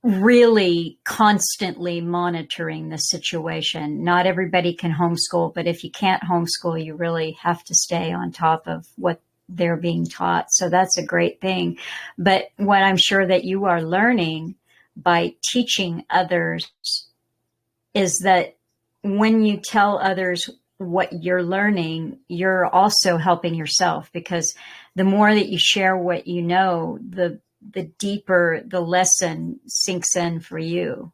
really constantly monitoring the situation. Not everybody can homeschool, but if you can't homeschool, you really have to stay on top of what they're being taught. So that's a great thing. But what I'm sure that you are learning by teaching others is that when you tell others what you're learning, you're also helping yourself, because the more that you share what you know, the deeper the lesson sinks in for you.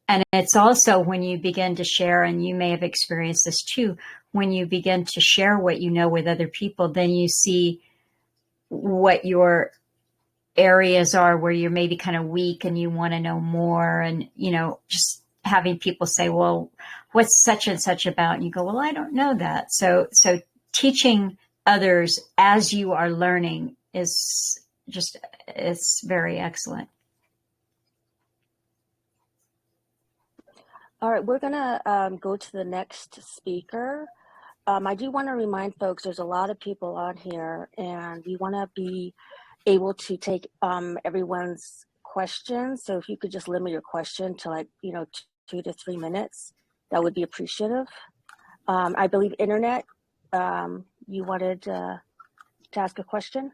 And it's also when you begin to share, and you may have experienced this too, when you begin to share what you know with other people, then you see what your areas are where you're maybe kind of weak and you want to know more. And, just having people say, well, what's such and such about? And you go, well, I don't know that. So teaching others as you are learning is just, it's very excellent. All right, we're gonna go to the next speaker. I do want to remind folks there's a lot of people on here, and we want to be able to take everyone's questions. So if you could just limit your question to 2 to 3 minutes, that would be appreciative. I believe Internet, you wanted to ask a question?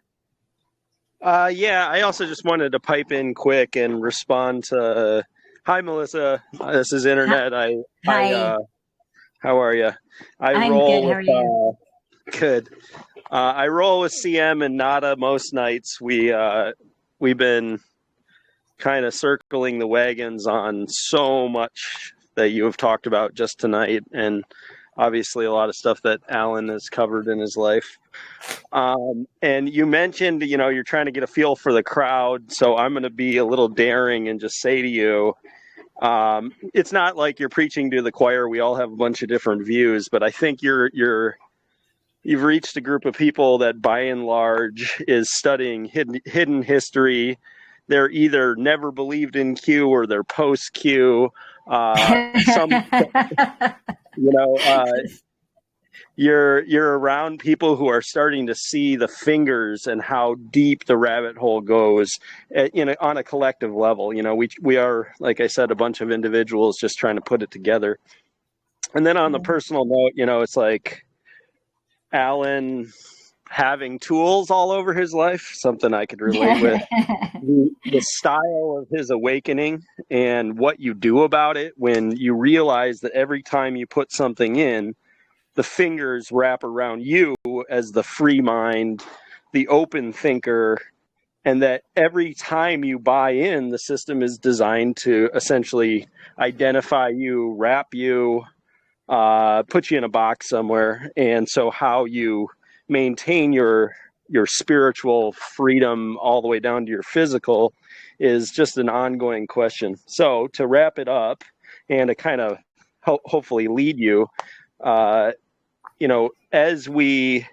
Yeah, I also just wanted to pipe in quick and respond to. Hi, Melissa. This is Internet. Hi. How are you? I'm good. How are you? Good. I roll with CM and Nada most nights. We've been kind of circling the wagons on so much that you have talked about just tonight, and obviously a lot of stuff that Alan has covered in his life. And you mentioned, you're trying to get a feel for the crowd. So I'm going to be a little daring and just say to you, it's not like you're preaching to the choir. We all have a bunch of different views, but I think you've reached a group of people that by and large is studying hidden history. They're either never believed in Q or they're post Q. You're around people who are starting to see the fingers and how deep the rabbit hole goes on a collective level. We are, like I said, a bunch of individuals just trying to put it together. And then on the personal note, it's like Alan having tools all over his life, something I could relate with. The style of his awakening and what you do about it when you realize that every time you put something in, the fingers wrap around you as the free mind, the open thinker, and that every time you buy in, the system is designed to essentially identify you, wrap you, put you in a box somewhere. And so how you maintain your spiritual freedom all the way down to your physical is just an ongoing question. So to wrap it up and to kind of hopefully lead you, as we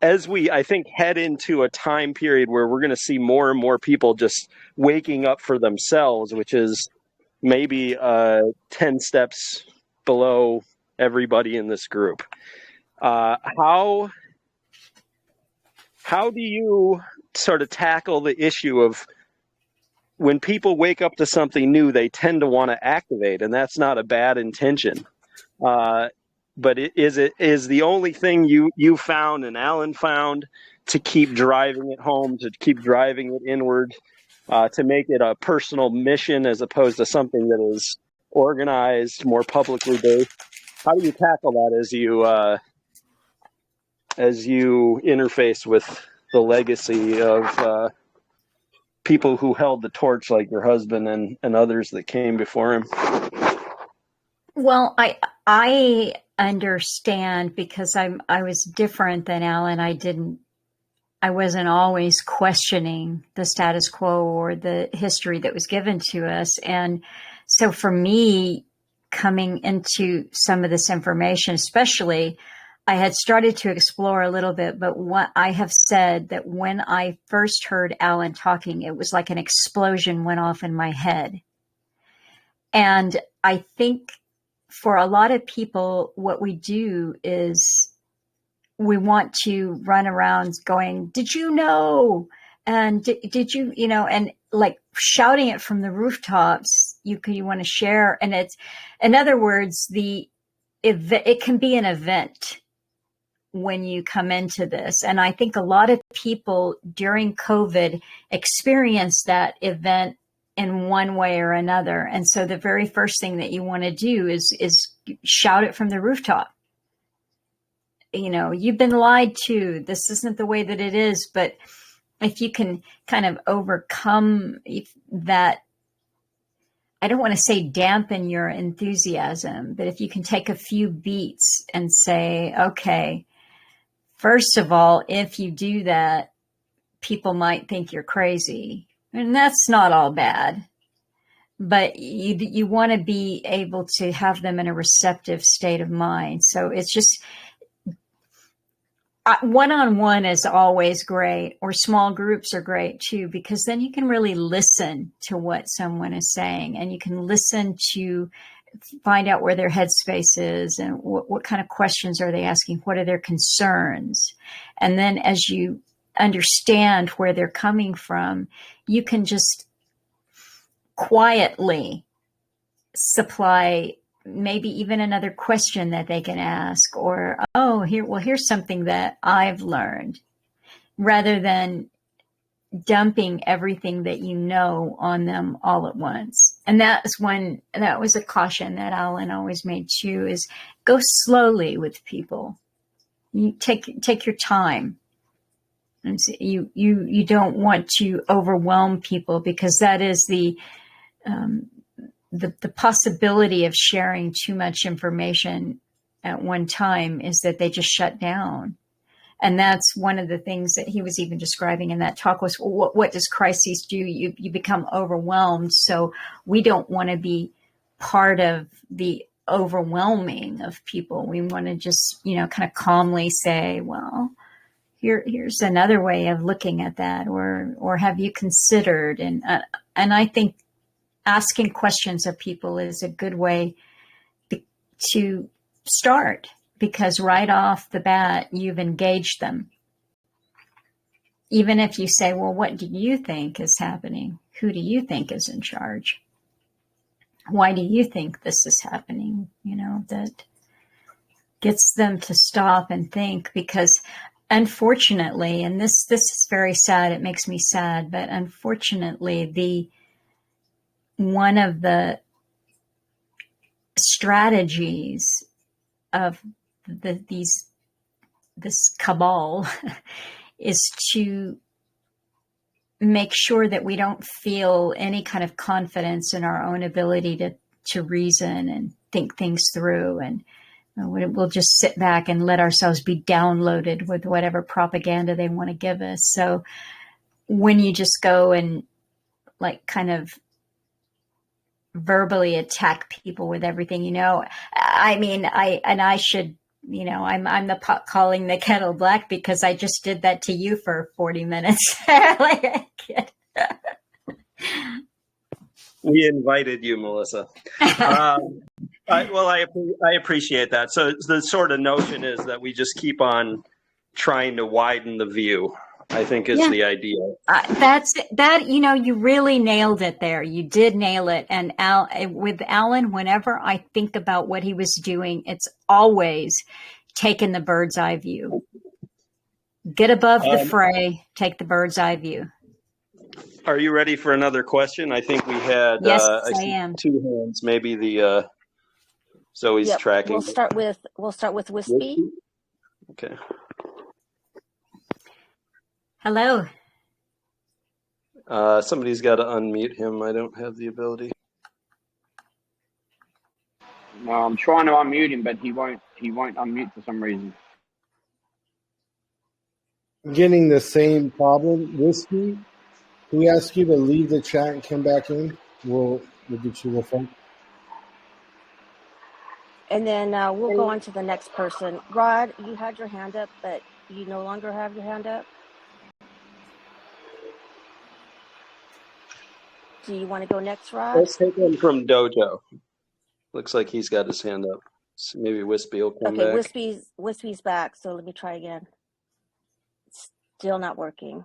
I think head into a time period where we're going to see more and more people just waking up for themselves, which is maybe 10 steps below everybody in this group. How do you sort of tackle the issue of when people wake up to something new, they tend to want to activate, and that's not a bad intention. But is the only thing you found and Alan found to keep driving it home, to keep driving it inward, to make it a personal mission as opposed to something that is organized, more publicly based? How do you tackle that as you interface with the legacy of people who held the torch, like your husband and others that came before him? Well, I understand, because I was different than Alan. I wasn't always questioning the status quo or the history that was given to us. And so for me, coming into some of this information, especially, I had started to explore a little bit, but what I have said that when I first heard Alan talking, it was like an explosion went off in my head. And I think for a lot of people, what we do is we want to run around going, did you know? And did you, and like shouting it from the rooftops, you want to share. And it's, in other words, it can be an event when you come into this. And I think a lot of people during COVID experienced that event in one way or another. And so the very first thing that you want to do is shout it from the rooftop. You've been lied to. This isn't the way that it is. But if you can kind of overcome that, I don't want to say dampen your enthusiasm, but if you can take a few beats and say, okay, first of all, if you do that, people might think you're crazy. And that's not all bad. But you want to be able to have them in a receptive state of mind. So it's just one-on-one is always great, or small groups are great too, because then you can really listen to what someone is saying, and you can listen to find out where their headspace is and what kind of questions are they asking, what are their concerns. And then as you understand where they're coming from, you can just quietly supply maybe even another question that they can ask, or, here's something that I've learned, rather than dumping everything that you know on them all at once. And that was a caution that Alan always made too, is go slowly with people. You take your time. And you don't want to overwhelm people, because that is the possibility of sharing too much information at one time, is that they just shut down. And that's one of the things that he was even describing in that talk was, what does crises do? You become overwhelmed. So we don't want to be part of the overwhelming of people. We want to just, kind of calmly say, well, here's another way of looking at that, or have you considered? And I think asking questions of people is a good way to start, because right off the bat, you've engaged them. Even if you say, well, what do you think is happening? Who do you think is in charge? Why do you think this is happening? That gets them to stop and think, because unfortunately, and this is very sad, it makes me sad, but unfortunately, one of the strategies of this cabal is to make sure that we don't feel any kind of confidence in our own ability to reason and think things through, and we'll just sit back and let ourselves be downloaded with whatever propaganda they want to give us. So when you just go and kind of verbally attack people with everything, I should, I'm the pot calling the kettle black, because I just did that to you for 40 minutes. Like a kid. We invited you, Melissa. I appreciate that. So the sort of notion is that we just keep on trying to widen the view, I think is the idea. That's that, you really nailed it there. You did nail it. And with Alan, whenever I think about what he was doing, it's always taking the bird's eye view. Get above the fray, take the bird's eye view. Are you ready for another question? I think we had yes, I am. 2 hands. Maybe the Zoe's tracking. We'll start with Wispy. Okay. Hello. Somebody's got to unmute him. I don't have the ability. No, I'm trying to unmute him, but he won't unmute for some reason. Getting the same problem. Whiskey, can we ask you to leave the chat and come back in? We'll get you the phone. And then we'll go on to the next person. Rod, you had your hand up, but you no longer have your hand up. Do you want to go next, Rod? Let's take one from Dojo. Looks like he's got his hand up. So maybe Wispy will come back. Wispy's back, so let me try again. Still not working.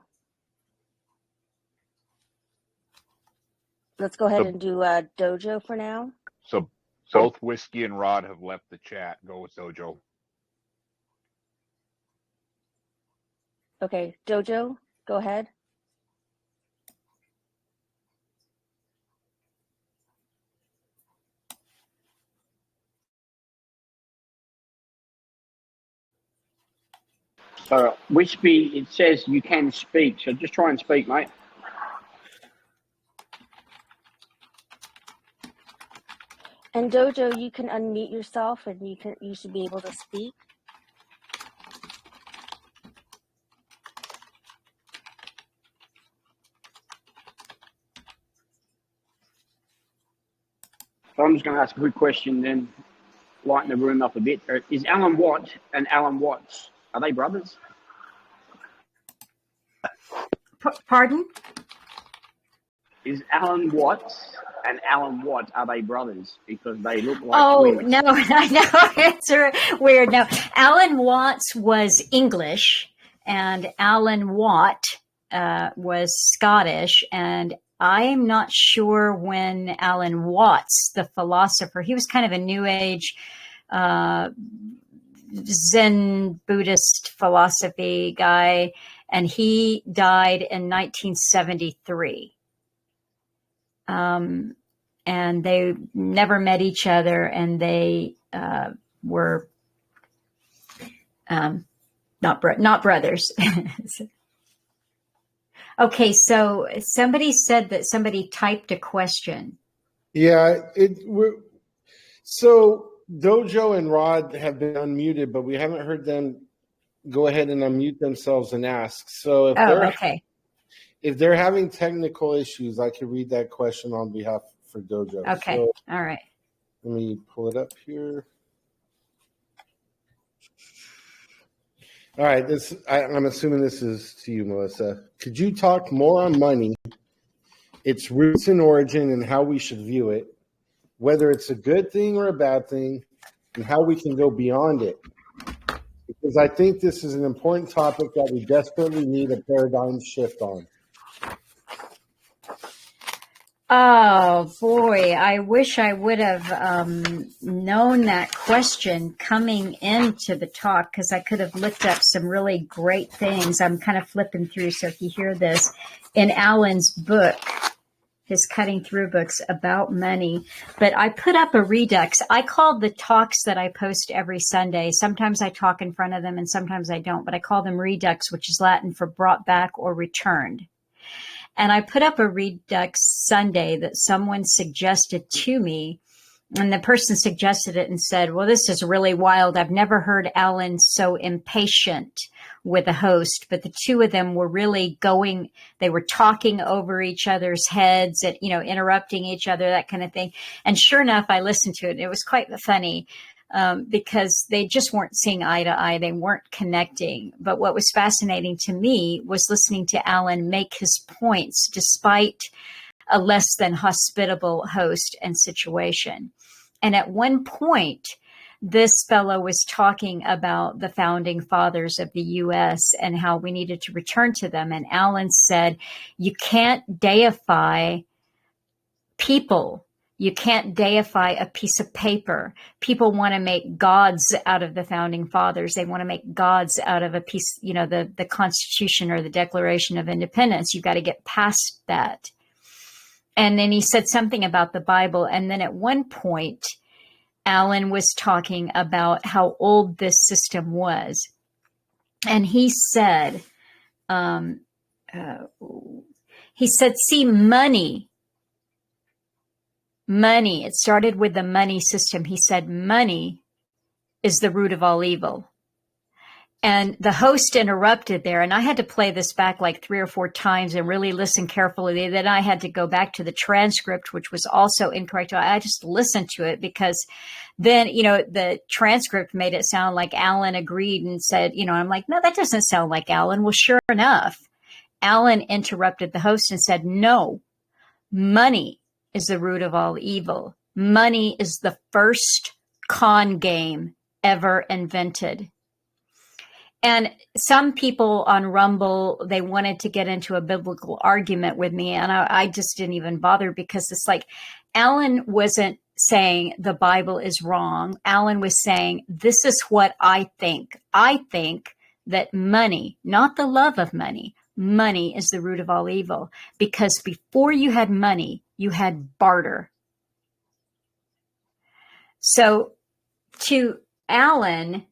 Let's go ahead and do Dojo for now. So both Whiskey and Rod have left the chat. Go with Dojo. Okay, Dojo, go ahead. So, Wispy, it says you can speak. So just try and speak, mate. And Dojo, you can unmute yourself, and you should be able to speak. So I'm just going to ask a quick question, then lighten the room up a bit. Is Alan Watt and Alan Watts, are they brothers? Pardon? Is Alan Watts and Alan Watt, are they brothers? Because they look like twins. No, I know. It's weird. No, Alan Watts was English and Alan Watt was Scottish. And I'm not sure when Alan Watts, the philosopher, he was kind of a New Age Zen Buddhist philosophy guy, and he died in 1973. And they never met each other, and they were not brothers. Okay, so somebody said that somebody typed a question. Yeah, so Dojo and Rod have been unmuted, but we haven't heard them go ahead and unmute themselves and ask. So if they're having technical issues, I could read that question on behalf for Dojo. Okay, so, all right. Let me pull it up here. All right, I'm assuming this is to you, Melissa. Could you talk more on money, its roots and origin, and how we should view it, whether it's a good thing or a bad thing, and how we can go beyond it? Because I think this is an important topic that we desperately need a paradigm shift on. Oh, boy, I wish I would have known that question coming into the talk, because I could have looked up some really great things. I'm kind of flipping through, so if you hear this, in Alan's book, his Cutting Through books about money. But I put up a redux. I call the talks that I post every Sunday. Sometimes I talk in front of them and sometimes I don't, but I call them redux, which is Latin for brought back or returned. And I put up a Redux Sunday that someone suggested to me, and the person suggested it and said, well, this is really wild. I've never heard Alan so impatient with a host, but the two of them were really they were talking over each other's heads and, interrupting each other, that kind of thing. And sure enough, I listened to it. It was quite funny. Because they just weren't seeing eye to eye. They weren't connecting. But what was fascinating to me was listening to Alan make his points despite a less than hospitable host and situation. And at one point, this fellow was talking about the founding fathers of the U.S. and how we needed to return to them. And Alan said, you can't deify people. You can't deify a piece of paper. People want to make gods out of the founding fathers. They want to make gods out of a piece, the Constitution or the Declaration of Independence. You've got to get past that. And then he said something about the Bible. And then at one point, Alan was talking about how old this system was. And he said, see, money, it started with the money system. He said, money is the root of all evil. And the host interrupted there, and I had to play this back like 3 or 4 times and really listen carefully. Then I had to go back to the transcript, which was also incorrect. I just listened to it because then, the transcript made it sound like Alan agreed and said, I'm like, no, that doesn't sound like Alan. Well, sure enough, Alan interrupted the host and said, no, money is the root of all evil. Money is the first con game ever invented. And some people on Rumble, they wanted to get into a biblical argument with me. And I just didn't even bother because it's like, Alan wasn't saying the Bible is wrong. Alan was saying, this is what I think. I think that money, not the love of money is the root of all evil. Because before you had money, you had barter. So to Alan,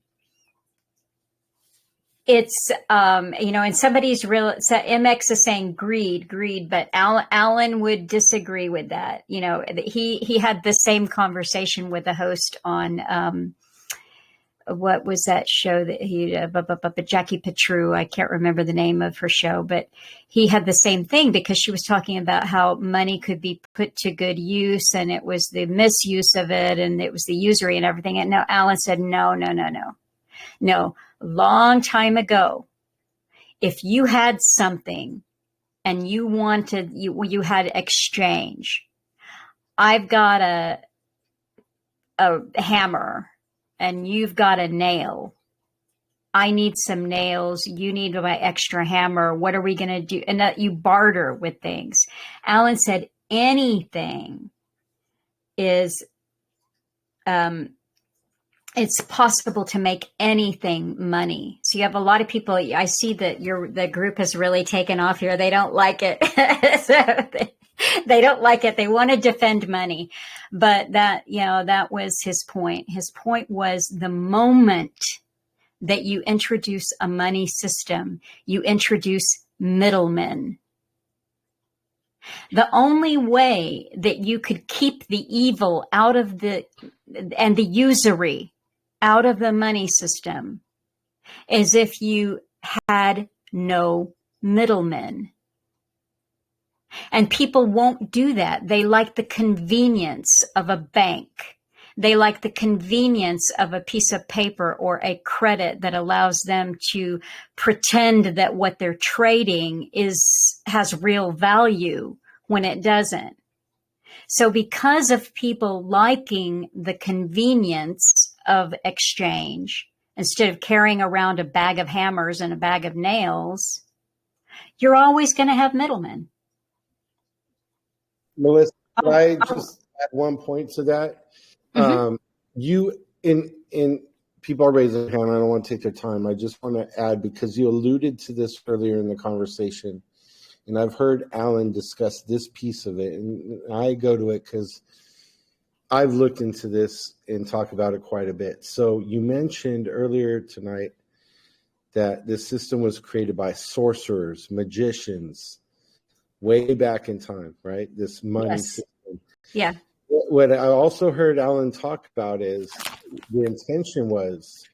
it's, and somebody's MX is saying greed, but Alan would disagree with that. He had the same conversation with the host on, what was that show that Jackie Petru, I can't remember the name of her show, but he had the same thing because she was talking about how money could be put to good use and it was the misuse of it and it was the usury and everything. And now Alan said, no. Long time ago, if you had something and you wanted, you had exchange, I've got a hammer and you've got a nail. I need some nails. You need my extra hammer. What are we going to do? And that you barter with things. Alan said anything is, it's possible to make anything money. So you have a lot of people. I see that the group has really taken off here. They don't like it. They don't like it. They want to defend money. But that was his point. His point was the moment that you introduce a money system, you introduce middlemen. The only way that you could keep the evil out of the usury out of the money system is if you had no middlemen. And people won't do that. They like the convenience of a bank. They like the convenience of a piece of paper or a credit that allows them to pretend that what they're trading has real value when it doesn't. So because of people liking the convenience of exchange, instead of carrying around a bag of hammers and a bag of nails, you're always going to have middlemen. Melissa, could I just add one point to that? Mm-hmm. You in people are raising their hand. I don't want to take their time. I just want to add, because you alluded to this earlier in the conversation, and I've heard Alan discuss this piece of it, and I go to it because I've looked into this and talk about it quite a bit. So you mentioned earlier tonight that this system was created by sorcerers, magicians, way back in time, right? This money system. Yeah. What I also heard Alan talk about is the intention was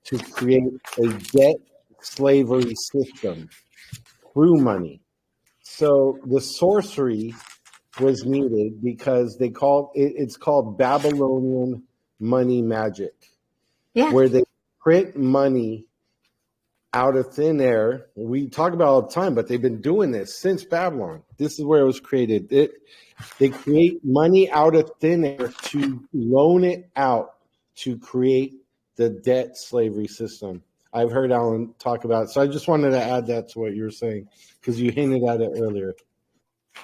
to create a debt slavery system through money. So the sorcery was needed because it's called Babylonian money magic, where they print money out of thin air. We talk about it all the time, but they've been doing this since Babylon. This is where it was created. They create money out of thin air to loan it out to create the debt slavery system. I've heard Alan talk about it. So I just wanted to add that to what you were saying because you hinted at it earlier.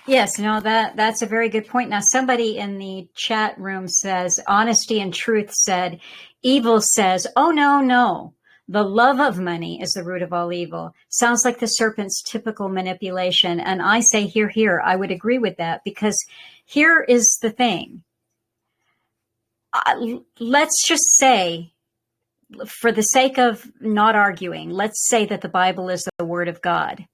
Yes, no, that's a very good point. Now, somebody in the chat room says, Honesty and Truth said, evil says, oh, no. The love of money is the root of all evil. Sounds like the serpent's typical manipulation. And I say, here. I would agree with that because here is the thing. Let's just say, for the sake of not arguing, let's say that the Bible is the word of God.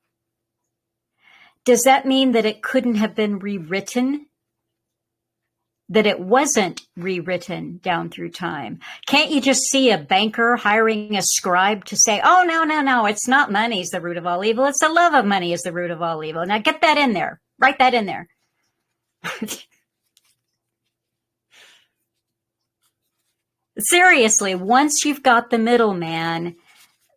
Does that mean that it couldn't have been rewritten? That it wasn't rewritten down through time? Can't you just see a banker hiring a scribe to say, oh, no, it's not money is the root of all evil. It's the love of money is the root of all evil. Now get that in there. Write that in there. Seriously, once you've got the middleman,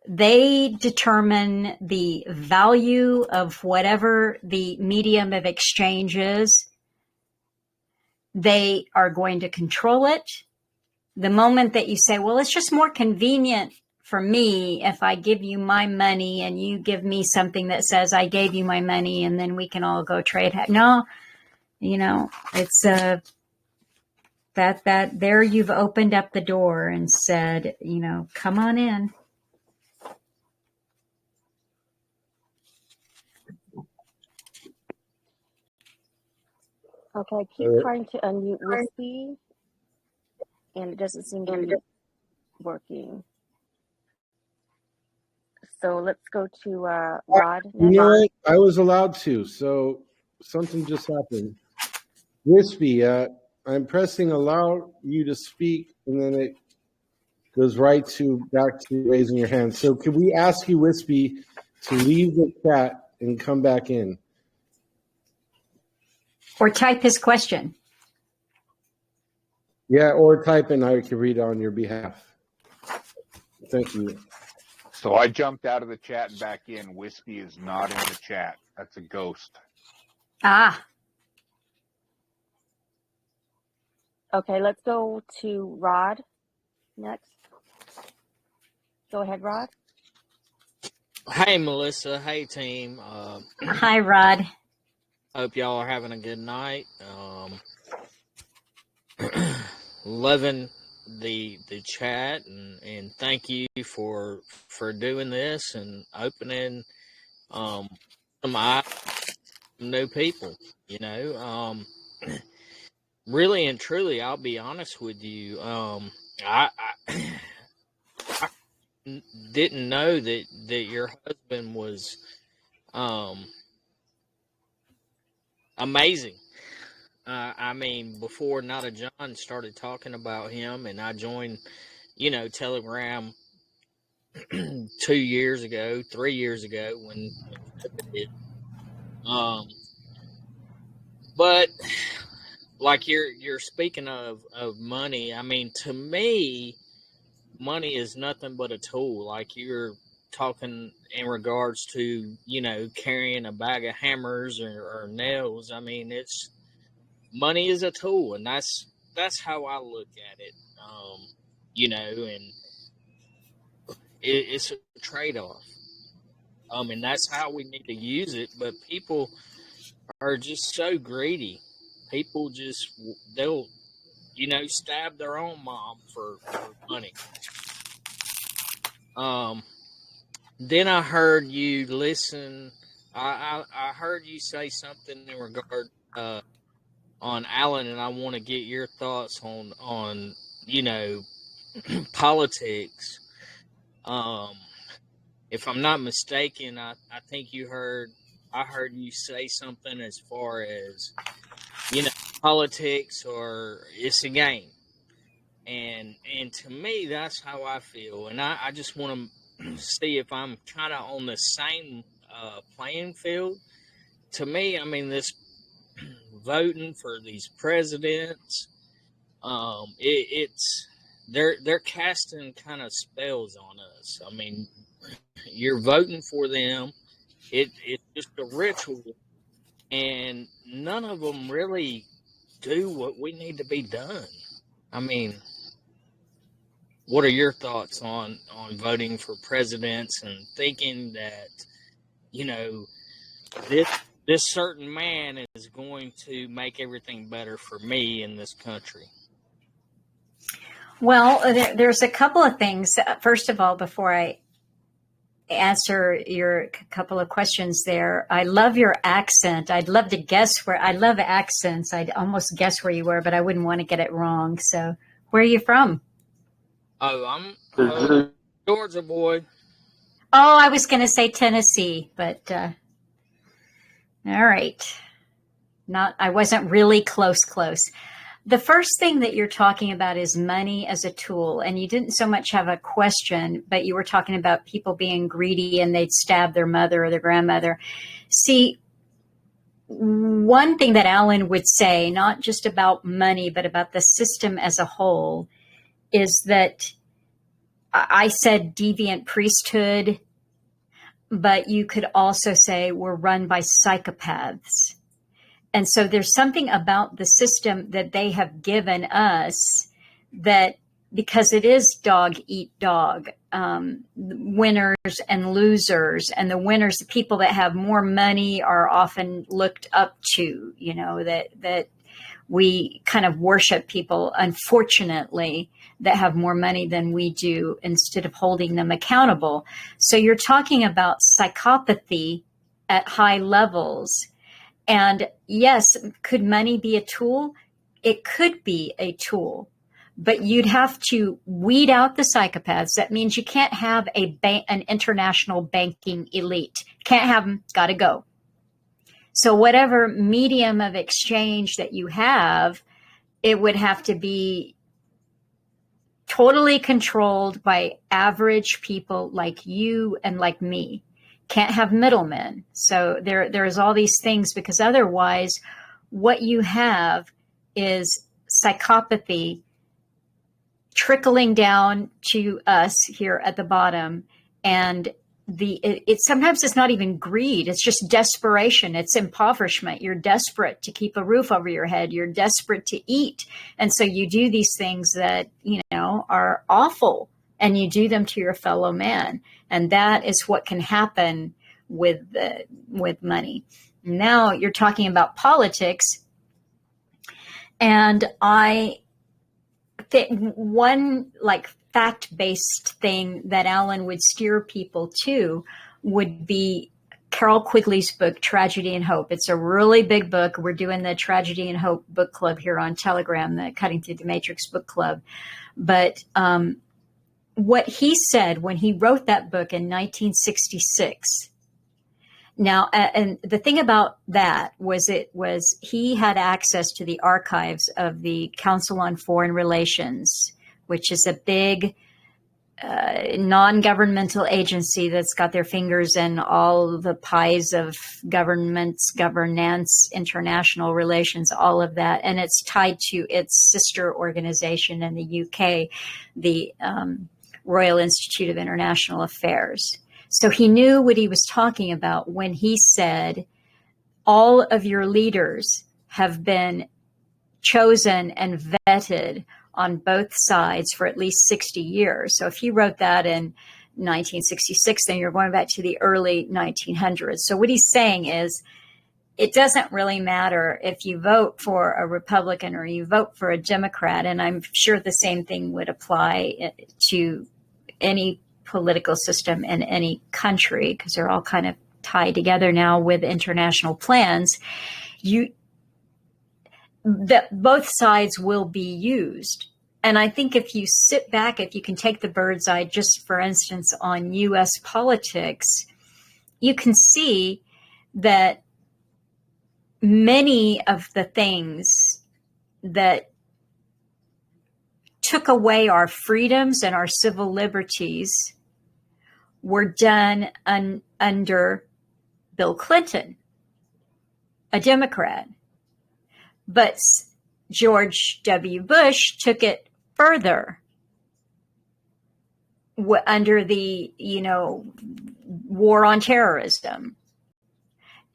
they determine the value of whatever the medium of exchange is. They are going to control it. The moment that you say, well, it's just more convenient for me if I give you my money and you give me something that says I gave you my money and then we can all go trade. No, it's that there you've opened up the door and said, come on in. Okay, I keep trying to unmute Wispy, and it doesn't seem to be working. So let's go to Rod. You know what? I was allowed to, so something just happened. Wispy, I'm pressing allow you to speak, and then it goes back to raising your hand. So could we ask you, Wispy, to leave the chat and come back in? Or type his question. Yeah, or type and I can read it on your behalf. Thank you. So I jumped out of the chat and back in. Whiskey is not in the chat. That's a ghost. Ah. Okay, let's go to Rod next. Go ahead, Rod. Hey, Melissa. Hey, team. Hi, Rod. Hope y'all are having a good night. Loving the chat and thank you for doing this and opening some eyes, some new people. Really and truly, I'll be honest with you. I didn't know that your husband was amazing. Before Nada John started talking about him, and I joined, Telegram 3 years ago when it did. But like you're speaking of money. To me, money is nothing but a tool. Like you're talking in regards to, carrying a bag of hammers or nails. It's money is a tool, and that's how I look at it. And it's a trade-off. And that's how we need to use it. But people are just so greedy. People they'll, stab their own mom for money. Then I heard you listen. I heard you say something in regard on Alan, and I want to get your thoughts on politics. If I'm not mistaken, I think I heard you say something as far as politics or it's a game, and to me that's how I feel, and I just want to see if I'm kind of on the same playing field. To me, this voting for these presidents, they're casting kind of spells on us. you're voting for them. It's just a ritual, and none of them really do what we need to be done. I mean, what are your thoughts on voting for presidents and thinking that, you know, this certain man is going to make everything better for me in this country? Well, there's a couple of things. First of all, before I answer your couple of questions there, I love your accent. I'd love to guess where. I love accents. I'd almost guess where you were, but I wouldn't want to get it wrong. So, where are you from? Oh, I'm a Georgia boy. Oh, I was going to say Tennessee, but all right. I wasn't really close. The first thing that you're talking about is money as a tool. And you didn't so much have a question, but you were talking about people being greedy and they'd stab their mother or their grandmother. See, one thing that Alan would say, not just about money, but about the system as a whole, is that I said deviant priesthood, but you could also say we're run by psychopaths. And so there's something about the system that they have given us that, because it is dog eat dog, winners and losers, and the winners, the people that have more money, are often looked up to, you know, that we kind of worship people, unfortunately, that have more money than we do, instead of holding them accountable. So you're talking about psychopathy at high levels. And yes, could money be a tool? It could be a tool, but you'd have to weed out the psychopaths. That means you can't have an international banking elite. Can't have them, got to go. So whatever medium of exchange that you have, it would have to be totally controlled by average people like you and like me. Can't have middlemen. So there's all these things, because otherwise what you have is psychopathy trickling down to us here at the bottom. And sometimes it's not even greed. It's just desperation. It's impoverishment. You're desperate to keep a roof over your head. You're desperate to eat. And so you do these things that, you know, are awful, and you do them to your fellow man. And that is what can happen with money. Now you're talking about politics. And I think one like fact-based thing that Alan would steer people to would be Carol Quigley's book, Tragedy and Hope. It's a really big book. We're doing the Tragedy and Hope book club here on Telegram, the Cutting Through the Matrix book club. But what he said when he wrote that book in 1966. Now, and the thing about that was he had access to the archives of the Council on Foreign Relations, which is a big non-governmental agency that's got their fingers in all the pies of governments, governance, international relations, all of that. And it's tied to its sister organization in the UK, the Royal Institute of International Affairs. So he knew what he was talking about when he said, all of your leaders have been chosen and vetted on both sides for at least 60 years. So if he wrote that in 1966, then you're going back to the early 1900s. So what he's saying is, it doesn't really matter if you vote for a Republican or you vote for a Democrat. And I'm sure the same thing would apply to any political system in any country, because they're all kind of tied together now with international plans. Both sides will be used. And I think if you sit back, if you can take the bird's eye, just for instance, on US politics, you can see that many of the things that took away our freedoms and our civil liberties were done under Bill Clinton, a Democrat. But George W. Bush took it further. under the, war on terrorism.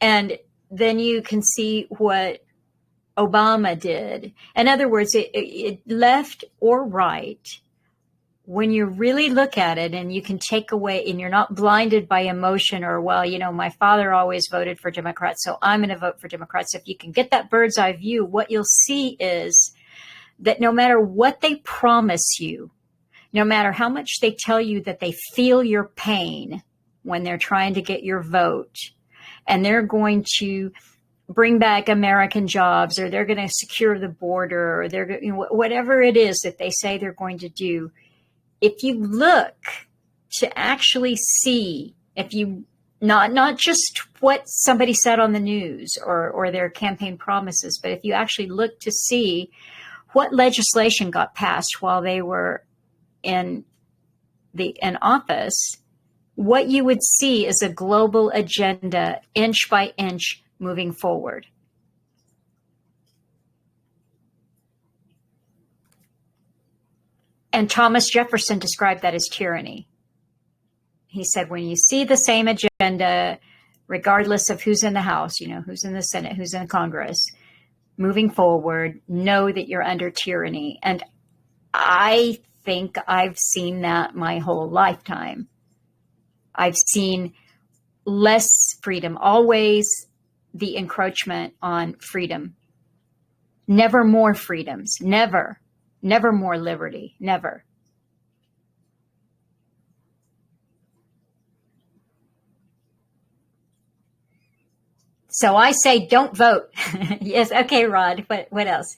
And then you can see what Obama did. In other words, it left or right, when you really look at it and you can take away, and you're not blinded by emotion or, well, my father always voted for Democrats, so I'm going to vote for Democrats. If you can get that bird's eye view, what you'll see is that no matter what they promise you, no matter how much they tell you that they feel your pain when they're trying to get your vote, and they're going to bring back American jobs, or they're going to secure the border, or they're whatever it is that they say they're going to do. If you look to actually see, if you not just what somebody said on the news or their campaign promises, but if you actually look to see what legislation got passed while they were in office, what you would see is a global agenda, inch by inch, moving forward. And Thomas Jefferson described that as tyranny. He said, when you see the same agenda, regardless of who's in the House, who's in the Senate, who's in Congress, moving forward, know that you're under tyranny. And I think I've seen that my whole lifetime. I've seen less freedom, always the encroachment on freedom. Never more freedoms, never more liberty, never. So I say don't vote. Yes, okay, Rod, what else?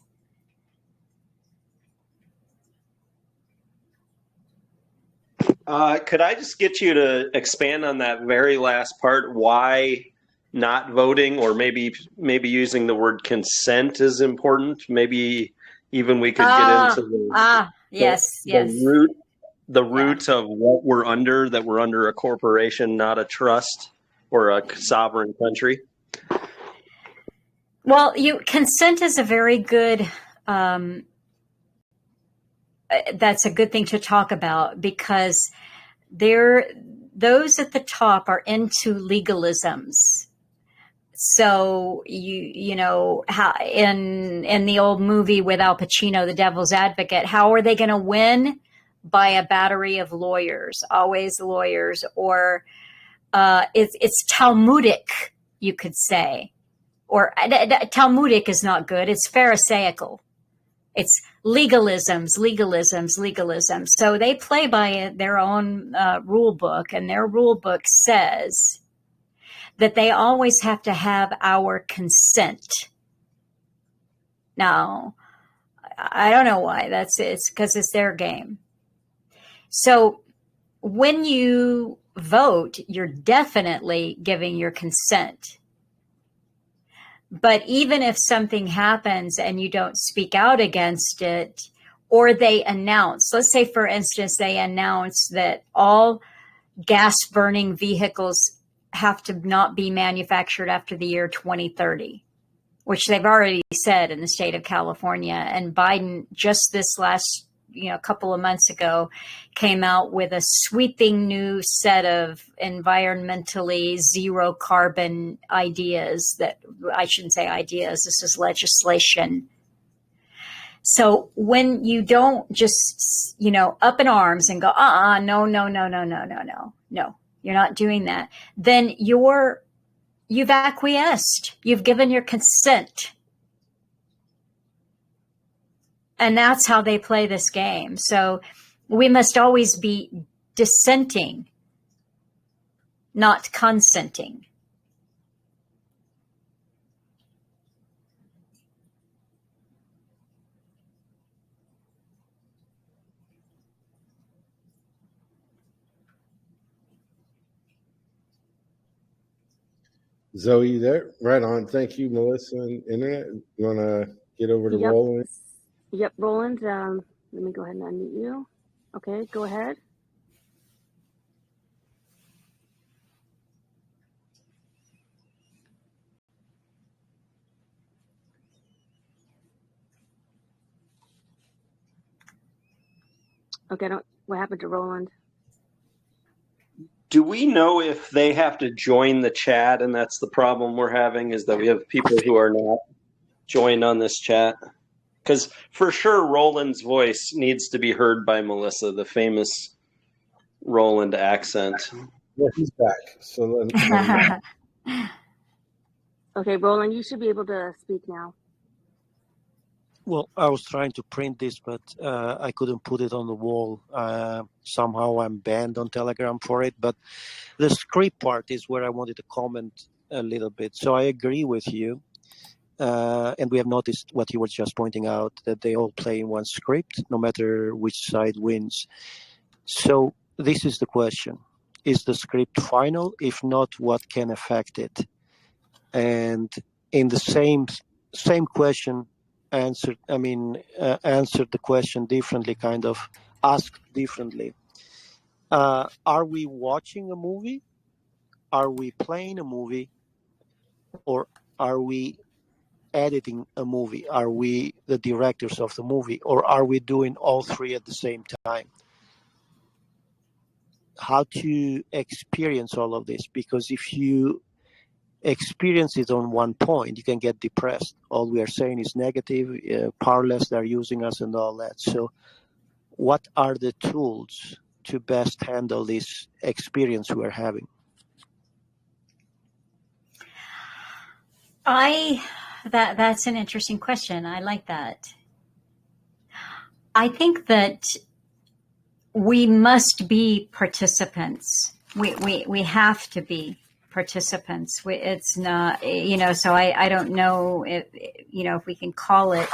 Could I just get you to expand on that very last part? Why not voting, or maybe using the word consent is important? Maybe even we could get into the root of what we're under, that we're under a corporation, not a trust or a sovereign country. Well, consent is a very good, that's a good thing to talk about, because those at the top are into legalisms. So how in the old movie with Al Pacino, The Devil's Advocate, how are they going to win? By a battery of lawyers, always lawyers, or it's Talmudic, you could say, or Talmudic is not good. It's Pharisaical. It's legalisms. So they play by their own rule book, and their rule book says that they always have to have our consent. Now, I don't know why. It's because it's their game. So when you vote, you're definitely giving your consent. But even if something happens and you don't speak out against it, or they announce, let's say, for instance, they announce that all gas burning vehicles have to not be manufactured after the year 2030, which they've already said in the state of California. And Biden just this last couple of months ago came out with a sweeping new set of environmentally zero carbon ideas. That I shouldn't say ideas, this is legislation. So when you don't just, up in arms and go, no, you're not doing that, then you've acquiesced, you've given your consent. And that's how they play this game. So we must always be dissenting, not consenting. Zoe, you there? Right on. Thank you, Melissa and Internet. You want to get over to Roland? Yep, Roland. Let me go ahead and unmute you. Okay, go ahead. Okay, what happened to Roland? Do we know if they have to join the chat, and that's the problem we're having, is that we have people who are not joined on this chat? Because for sure, Roland's voice needs to be heard by Melissa, the famous Roland accent. Yeah, he's back. So let Okay, Roland, you should be able to speak now. Well, I was trying to print this, but I couldn't put it on the wall. Somehow I'm banned on Telegram for it. But the script part is where I wanted to comment a little bit. So I agree with you. And we have noticed what you were just pointing out, that they all play in one script, no matter which side wins. So this is the question. Is the script final? If not, what can affect it? And in the same question, answered the question differently, kind of asked differently. Are we watching a movie? Are we playing a movie? Or are we editing a movie? Are we the directors of the movie? Or are we doing all three at the same time? How to experience all of this? Because if you experience it on one point, you can get depressed. All we are saying is negative, powerless, they're using us and all that. So what are the tools to best handle this experience we're having? That's an interesting question. I like that. I think that we must be participants. We have to be participants. It's not, so I don't know if, if we can call it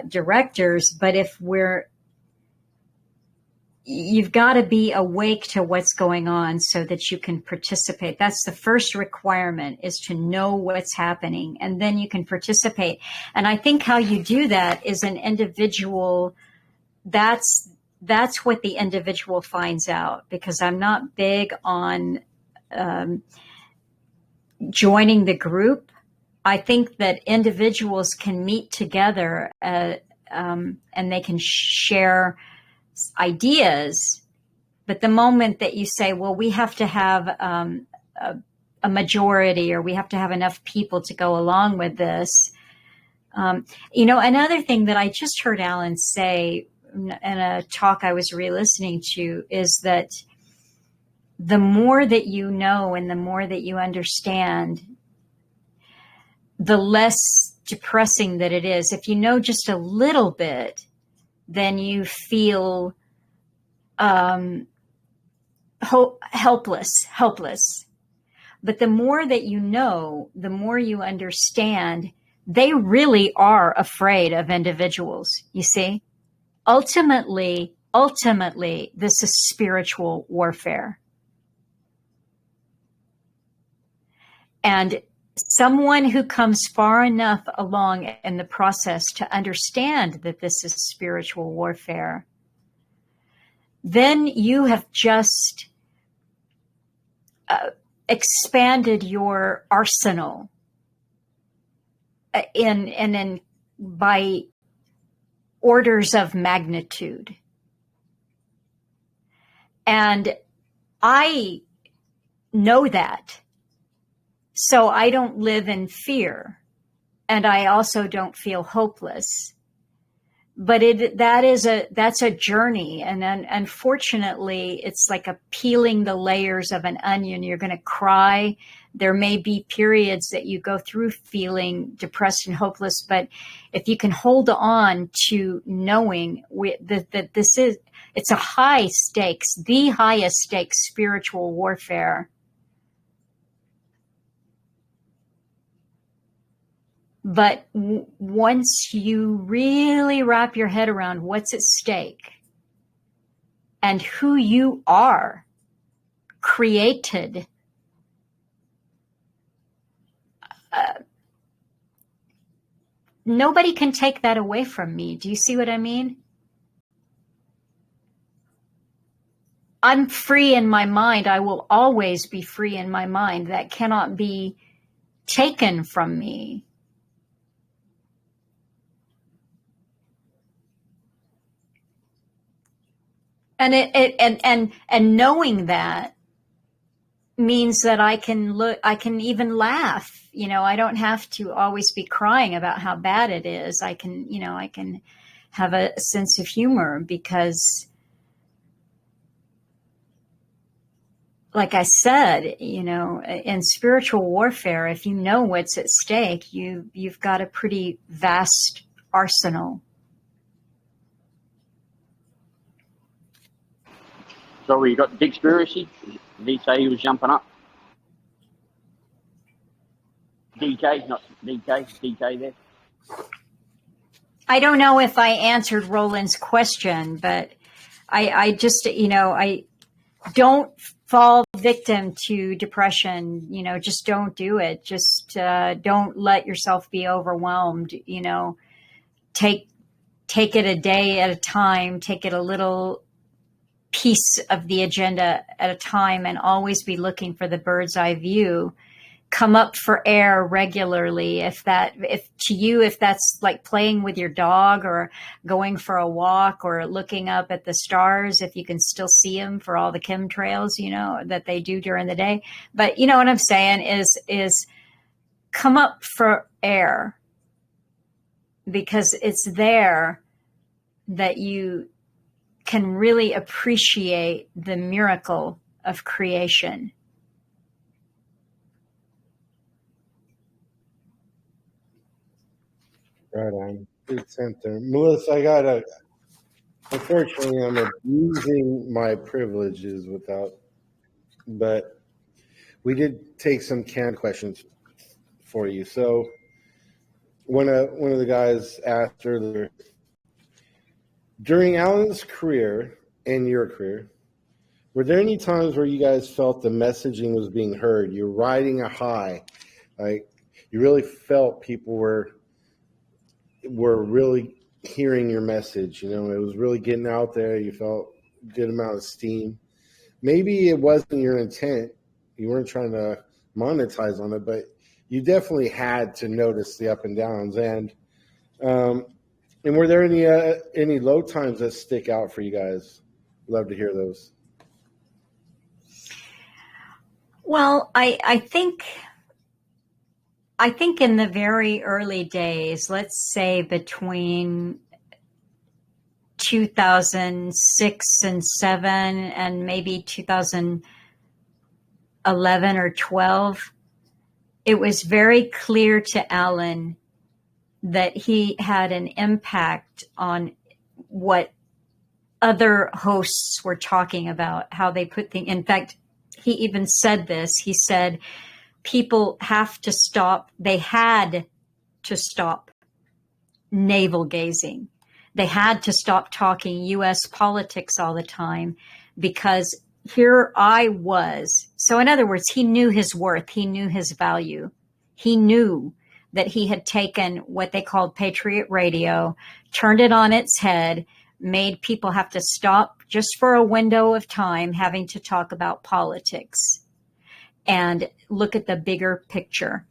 directors, but you've got to be awake to what's going on so that you can participate. That's the first requirement, is to know what's happening, and then you can participate. And I think how you do that is an individual. That's what the individual finds out, because I'm not big on joining the group. I think that individuals can meet together and they can share ideas. But the moment that you say, well, we have to have a majority, or we have to have enough people to go along with this. Another thing that I just heard Alan say in a talk I was re-listening to is that the more that you know and the more that you understand, the less depressing that it is. If you know just a little bit, then you feel helpless. But the more that you know, the more you understand, they really are afraid of individuals, you see? Ultimately, this is spiritual warfare. And someone who comes far enough along in the process to understand that this is spiritual warfare, then you have just expanded your arsenal by orders of magnitude. And I know that. So I don't live in fear, and I also don't feel hopeless. But that's a journey, and then unfortunately, it's like peeling the layers of an onion. You're going to cry. There may be periods that you go through feeling depressed and hopeless, but if you can hold on to knowing that it's a high stakes, the highest stakes spiritual warfare. But once you really wrap your head around what's at stake and who you are, created, nobody can take that away from me. Do you see what I mean? I'm free in my mind. I will always be free in my mind. That cannot be taken from me. And and knowing that, means that I can even laugh. I don't have to always be crying about how bad it is. I can have a sense of humor because, like I said, in spiritual warfare, if you know what's at stake, you've got a pretty vast arsenal. So you got Dickspiracy. Did he say he was jumping up? DK, not DK. DK there. I don't know if I answered Roland's question, but I just, I don't fall victim to depression. Just don't do it. Just don't let yourself be overwhelmed. Take it a day at a time. Take it a little piece of the agenda at a time, and always be looking for the bird's eye view. Come up for air regularly. If that's like playing with your dog or going for a walk or looking up at the stars, if you can still see them for all the chemtrails, that they do during the day. But what I'm saying is come up for air, because it's there that you can really appreciate the miracle of creation. Right on. Good center. Melissa, unfortunately, I'm abusing my privileges but we did take some canned questions for you. So one of the guys asked earlier, during Alan's career and your career, were there any times where you guys felt the messaging was being heard? You're riding a high, like you really felt people were really hearing your message. It was really getting out there. You felt a good amount of steam. Maybe it wasn't your intent. You weren't trying to monetize on it, but you definitely had to notice the up and downs. And were there any low times that stick out for you guys? Love to hear those. Well, I think in the very early days, let's say between 2006 and 7 and maybe 2011 or 12, it was very clear to Alan that he had an impact on what other hosts were talking about, how they put things. In fact, he even said this. He said, people have to stop. They had to stop navel gazing. They had to stop talking U.S. politics all the time, because here I was. So in other words, he knew his worth. He knew his value. He knew that he had taken what they called Patriot Radio, turned it on its head, made people have to stop just for a window of time having to talk about politics and look at the bigger picture.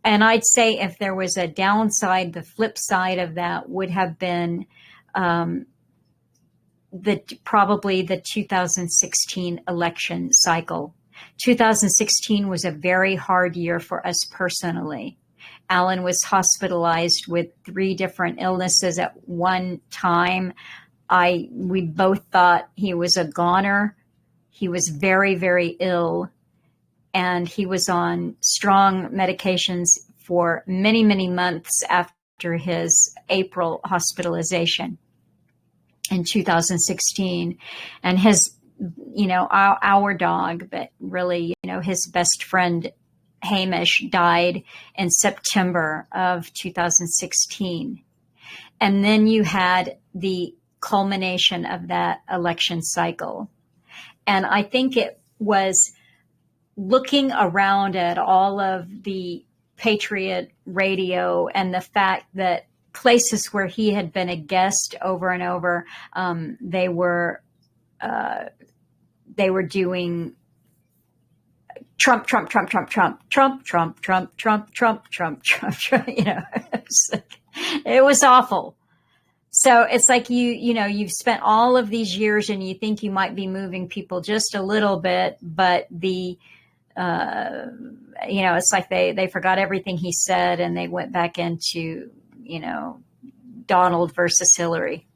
And I'd say if there was a downside, the flip side of that would have been probably the 2016 election cycle. 2016 was a very hard year for us personally. Alan was hospitalized with 3 different illnesses at one time. We both thought he was a goner. He was very, very ill, and he was on strong medications for many, many months after his April hospitalization in 2016. And his, our dog, but really, his best friend, Hamish, died in September of 2016. And then you had the culmination of that election cycle. And I think it was looking around at all of the Patriot Radio and the fact that places where he had been a guest over and over, they were doing Trump, Trump, Trump, Trump, Trump, Trump, Trump, Trump, Trump, Trump, Trump, Trump, Trump. It was awful. So it's like you've spent all of these years and you think you might be moving people just a little bit, but the it's like they forgot everything he said and they went back into, Donald versus Hillary.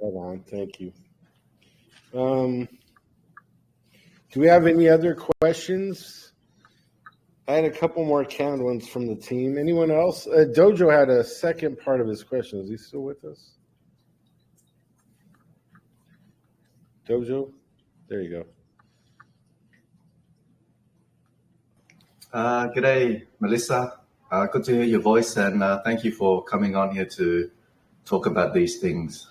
Hold on, thank you. Do we have any other questions? I had a couple more canned ones from the team. Anyone else? Dojo had a second part of his question. Is he still with us? Dojo? There you go. G'day, Melissa. Good to hear your voice, and thank you for coming on here to talk about these things.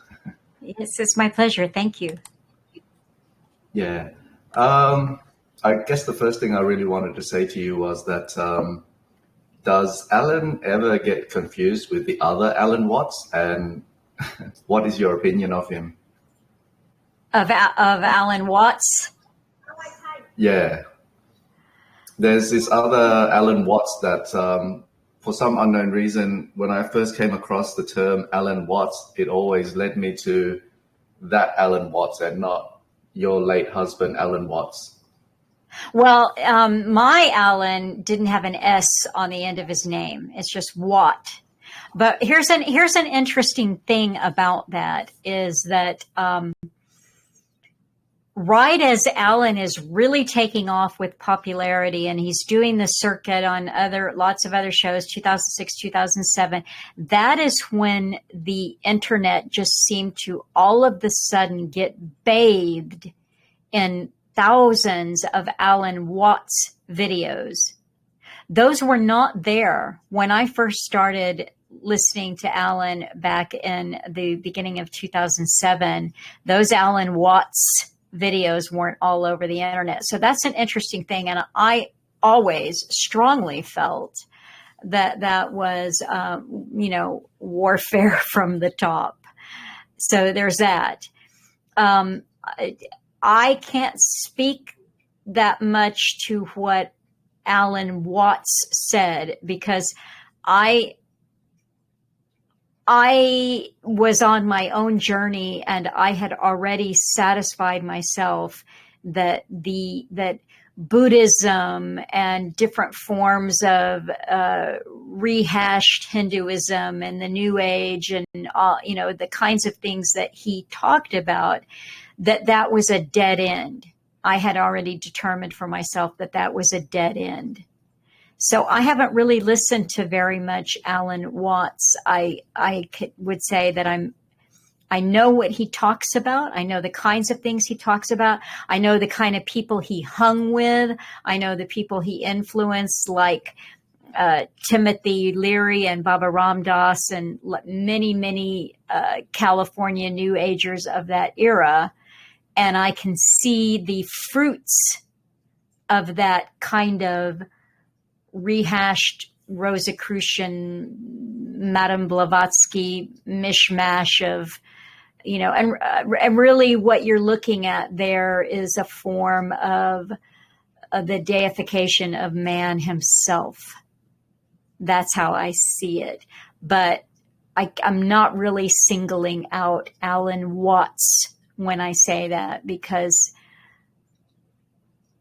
Yes, it's my pleasure. Thank you. Yeah. I guess the first thing I really wanted to say to you was that does Alan ever get confused with the other Alan Watts? And what is your opinion of him? Of Alan Watts? Yeah. There's this other Alan Watts that for some unknown reason, when I first came across the term Alan Watts, it always led me to that Alan Watts and not your late husband, Alan Watts. Well, my Alan didn't have an S on the end of his name. It's just Watt. But here's an interesting thing about that is that right as Alan is really taking off with popularity and he's doing the circuit on lots of other shows, 2006, 2007, that is when the internet just seemed to all of a sudden get bathed in thousands of Alan Watts videos. Those were not there when I first started listening to Alan back in the beginning of 2007. Those Alan Watts videos weren't all over the internet. So that's an interesting thing. And I always strongly felt that that was, warfare from the top. So there's that. I can't speak that much to what Alan Watts said because I was on my own journey and I had already satisfied myself that Buddhism and different forms of rehashed Hinduism and the New Age and the kinds of things that he talked about, that was a dead end. I had already determined for myself that was a dead end. So I haven't really listened to very much Alan Watts. I would say that I know what he talks about. I know the kinds of things he talks about. I know the kind of people he hung with. I know the people he influenced, like Timothy Leary and Baba Ram Dass and many, many California New Agers of that era. And I can see the fruits of that kind of rehashed Rosicrucian, Madame Blavatsky mishmash of, and really what you're looking at there is a form of the deification of man himself. That's how I see it. But I'm not really singling out Alan Watts when I say that, because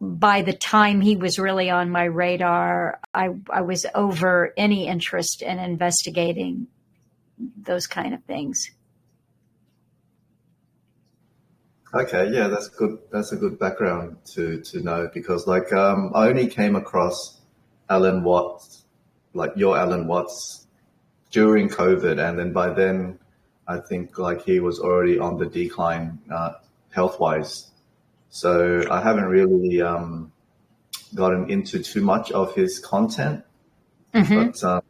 by the time he was really on my radar, I was over any interest in investigating those kind of things. Okay, yeah, that's good. That's a good background to know, because I only came across Alan Watts, like your Alan Watts, during COVID, and then by then I think he was already on the decline health-wise. So I haven't really gotten into too much of his content, but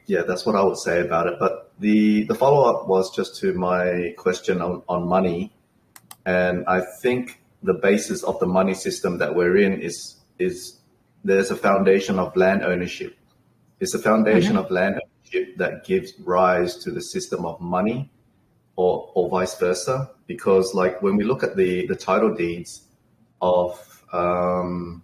yeah, that's what I would say about it. But the follow-up was just to my question on money, and I think the basis of the money system that we're in is there's a foundation of land ownership. It's a foundation of land ownership that gives rise to the system of money, or vice versa. Because when we look at the title deeds of the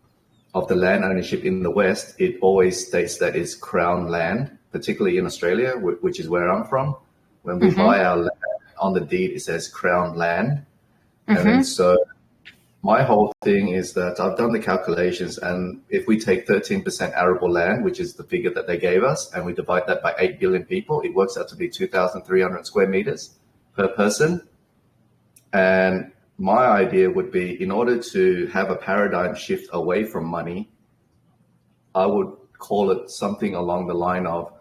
land ownership in the West, it always states that it's Crown land, particularly in Australia, which is where I'm from. When we Mm-hmm. buy our land, on the deed, it says Crown land. And then Mm-hmm. so my whole thing is that I've done the calculations, and if we take 13% arable land, which is the figure that they gave us, and we divide that by 8 billion people, it works out to be 2,300 square meters per person. And my idea would be, in order to have a paradigm shift away from money, I would call it something along the line of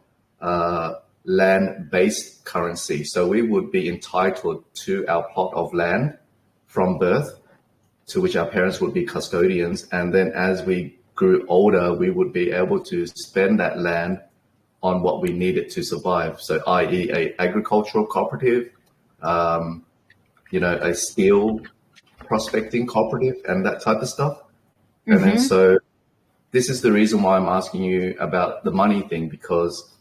land-based currency. So we would be entitled to our plot of land from birth, to which our parents would be custodians. And then as we grew older, we would be able to spend that land on what we needed to survive. So i.e. a agricultural cooperative, a steel prospecting cooperative and that type of stuff. And then Mm-hmm. so this is the reason why I'm asking you about the money thing, because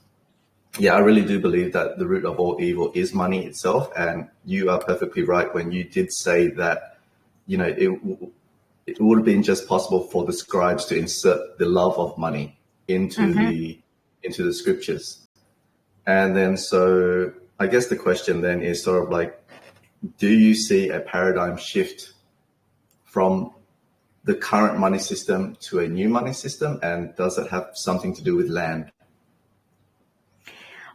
I really do believe that the root of all evil is money itself. And you are perfectly right when you did say that, it would have been just possible for the scribes to insert the love of money into Mm-hmm. the scriptures. And then so I guess the question then is sort of like, do you see a paradigm shift from the current money system to a new money system? And does it have something to do with land?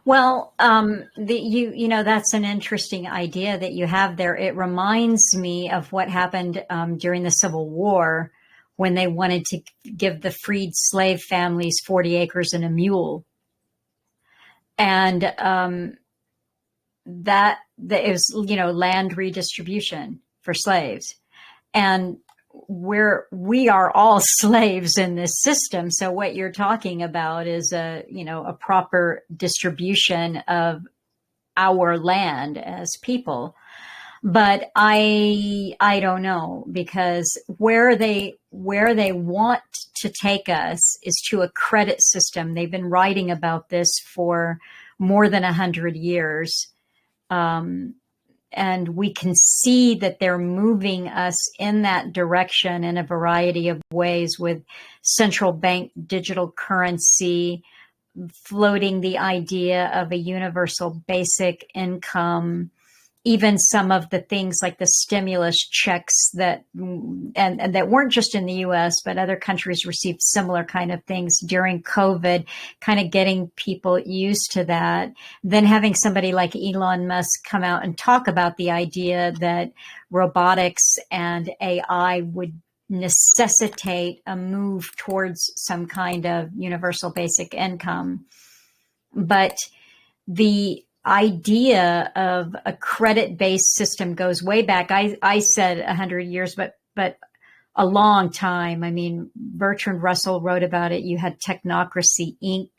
Well, that's an interesting idea that you have there. It reminds me of what happened during the Civil War, when they wanted to give the freed slave families 40 acres and a mule. And that it was, land redistribution for slaves. And we are all slaves in this system. So what you're talking about is a proper distribution of our land as people. But I don't know, because where they want to take us is to a credit system. They've been writing about this for more than 100 years. And we can see that they're moving us in that direction in a variety of ways, with central bank digital currency, floating the idea of a universal basic income, even some of the things like the stimulus checks that weren't just in the US, but other countries received similar kind of things during COVID, kind of getting people used to that. Then having somebody like Elon Musk come out and talk about the idea that robotics and AI would necessitate a move towards some kind of universal basic income. But the idea of a credit-based system goes way back. I said 100 years, but a long time. I mean, Bertrand Russell wrote about it. You had Technocracy Inc.,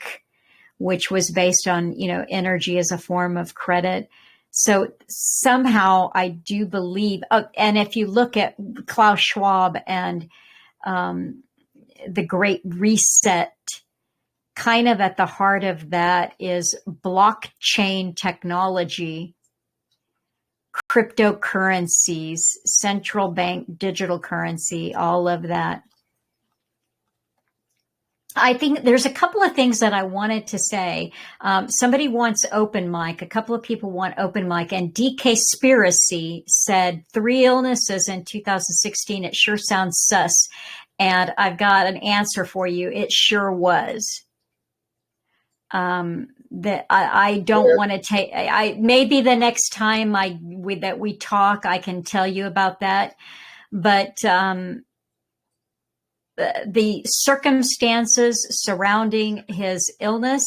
which was based on, energy as a form of credit. So somehow I do believe, and if you look at Klaus Schwab and the Great Reset, kind of at the heart of that is blockchain technology, cryptocurrencies, central bank digital currency, all of that. I think there's a couple of things that I wanted to say. Somebody wants open mic. A couple of people want open mic. And DK Spiracy said 3 illnesses in 2016. It sure sounds sus. And I've got an answer for you. It sure was. That I don't want to take. Maybe the next time that we talk, I can tell you about that. But the circumstances surrounding his illness,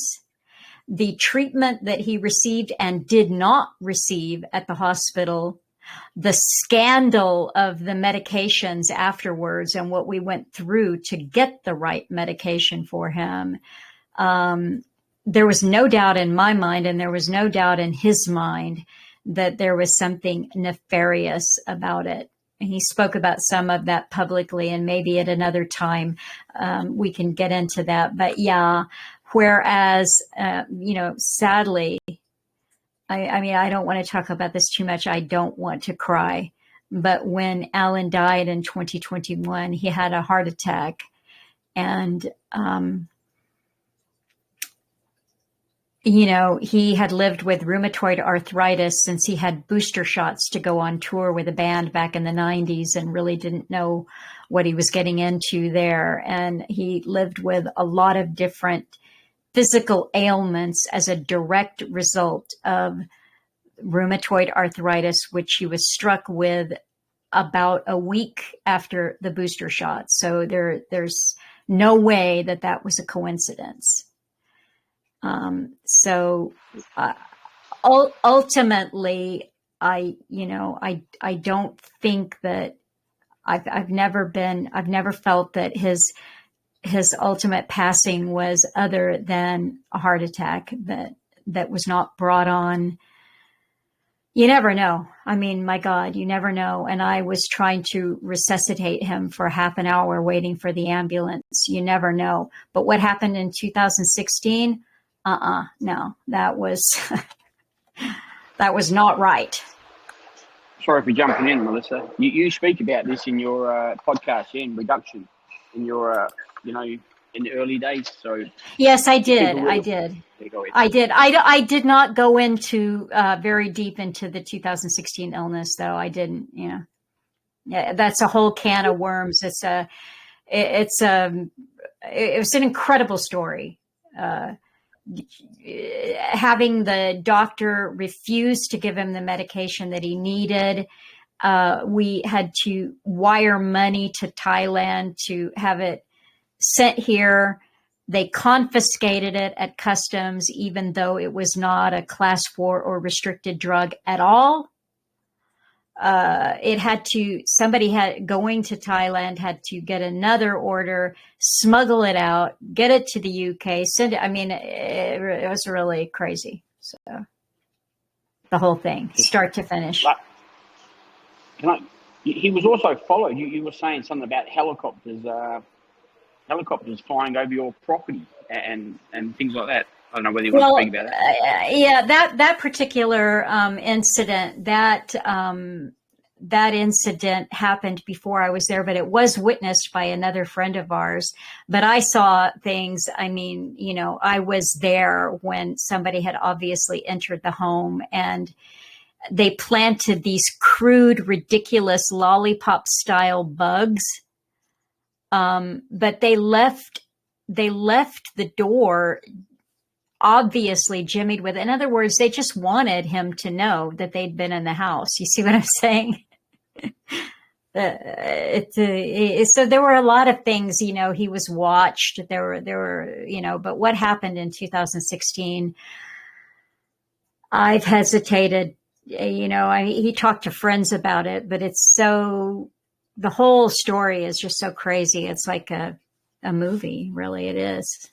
the treatment that he received and did not receive at the hospital, the scandal of the medications afterwards, and what we went through to get the right medication for him. There was no doubt in my mind, and there was no doubt in his mind, that there was something nefarious about it. And he spoke about some of that publicly, and maybe at another time we can get into that. But yeah, whereas, sadly, I mean, I don't want to talk about this too much. I don't want to cry. But when Alan died in 2021, he had a heart attack. And he had lived with rheumatoid arthritis since he had booster shots to go on tour with a band back in the 90s and really didn't know what he was getting into there. And he lived with a lot of different physical ailments as a direct result of rheumatoid arthritis, which he was struck with about a week after the booster shot. So there's no way that was a coincidence. Ultimately, I don't think that I've never felt that his ultimate passing was other than a heart attack that was not brought on. You never know. I mean, my God, you never know. And I was trying to resuscitate him for half an hour waiting for the ambulance. You never know. But what happened in 2016? No, that was not right. Sorry for jumping in, Melissa. You speak about this in your podcast, in Reduction, in your, in the early days. So yes, I did. I did. I did not go into very deep into the 2016 illness, though. I didn't. Yeah, that's a whole can of worms. It was an incredible story. Having the doctor refuse to give him the medication that he needed. We had to wire money to Thailand to have it sent here. They confiscated it at customs, even though it was not a class 4 or restricted drug at all. Somebody going to Thailand had to get another order, smuggle it out, get it to the UK, send it. I mean, it was really crazy. So the whole thing, start to finish. He was also followed. You were saying something about helicopters flying over your property and things like that. I don't know whether you want to speak about that. Yeah, that particular incident, that incident happened before I was there, but it was witnessed by another friend of ours. But I saw things. I mean, I was there when somebody had obviously entered the home and they planted these crude, ridiculous lollipop-style bugs. But they left the door obviously jimmied with. In other words, they just wanted him to know that they'd been in the house. You see what I'm saying? So there were a lot of things, he was watched. There were, but what happened in 2016, I've hesitated, he talked to friends about it, but the whole story is just so crazy. It's like a movie, really. It is.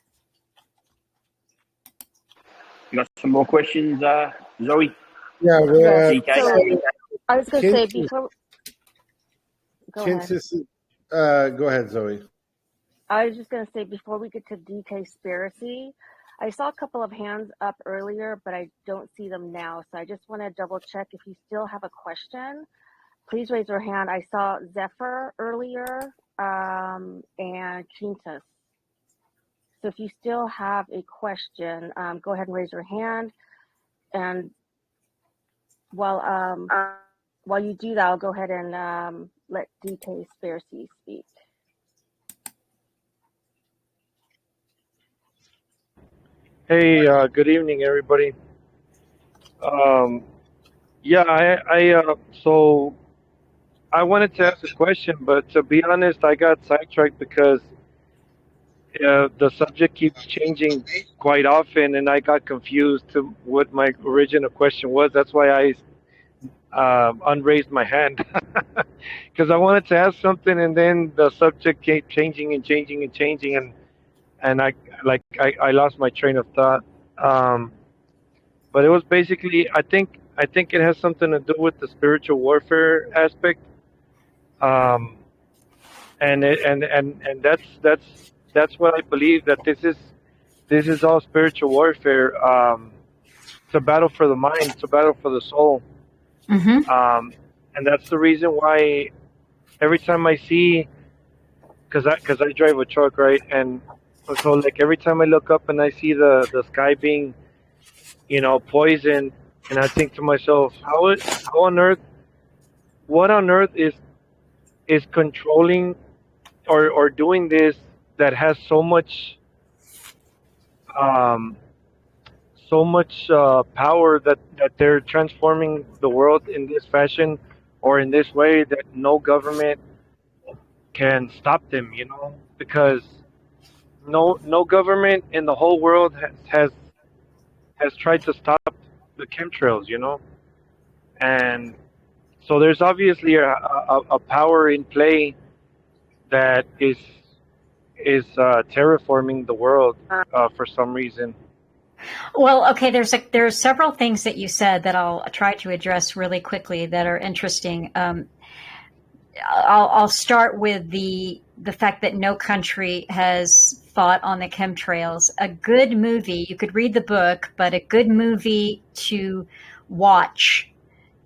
You got some more questions, Zoe? Yeah. DK? I was going to say before. Go ahead. Go ahead, Zoe. I was just going to say before we get to DK-spiracy, I saw a couple of hands up earlier, but I don't see them now. So I just want to double check. If you still have a question, please raise your hand. I saw Zephyr earlier and Quintus. So if you still have a question, go ahead and raise your hand. And while you do that, I'll go ahead and let DK-spiracy speak. Hey, good evening, everybody. So I wanted to ask a question, but to be honest, I got sidetracked because the subject keeps changing quite often, and I got confused to what my original question was. That's why I unraised my hand, because I wanted to ask something, and then the subject kept changing and changing and changing, and I lost my train of thought. But it was basically, I think it has something to do with the spiritual warfare aspect. And that's what I believe, that this is all spiritual warfare. It's a battle for the mind. It's a battle for the soul. Mm-hmm. And that's the reason why every time I see, because I drive a truck, right? And so like every time I look up and I see the sky being poison. And I think to myself, what on earth is controlling or doing this that has um, so much power that they're transforming the world in this fashion or in this way that no government can stop them, because no government in the whole world has tried to stop the chemtrails, and so there's obviously a power in play that is terraforming the world for some reason. Well, okay, there's several things that you said that I'll try to address really quickly that are interesting. I'll start with the fact that no country has fought on the chemtrails. A good movie, you could read the book, but a good movie to watch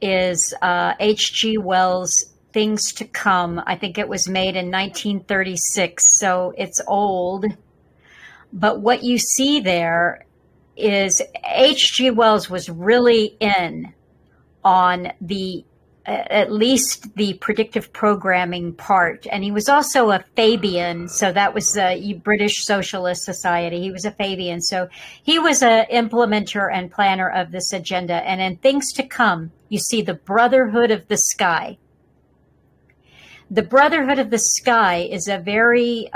is H.G. Wells' Things to Come. I think it was made in 1936, so it's old. But what you see there is H.G. Wells was really in on at least the predictive programming part. And he was also a Fabian. So that was the British Socialist Society. He was a Fabian. So he was an implementer and planner of this agenda. And in Things to Come, you see the Brotherhood of the Sky. The Brotherhood of the Sky is a very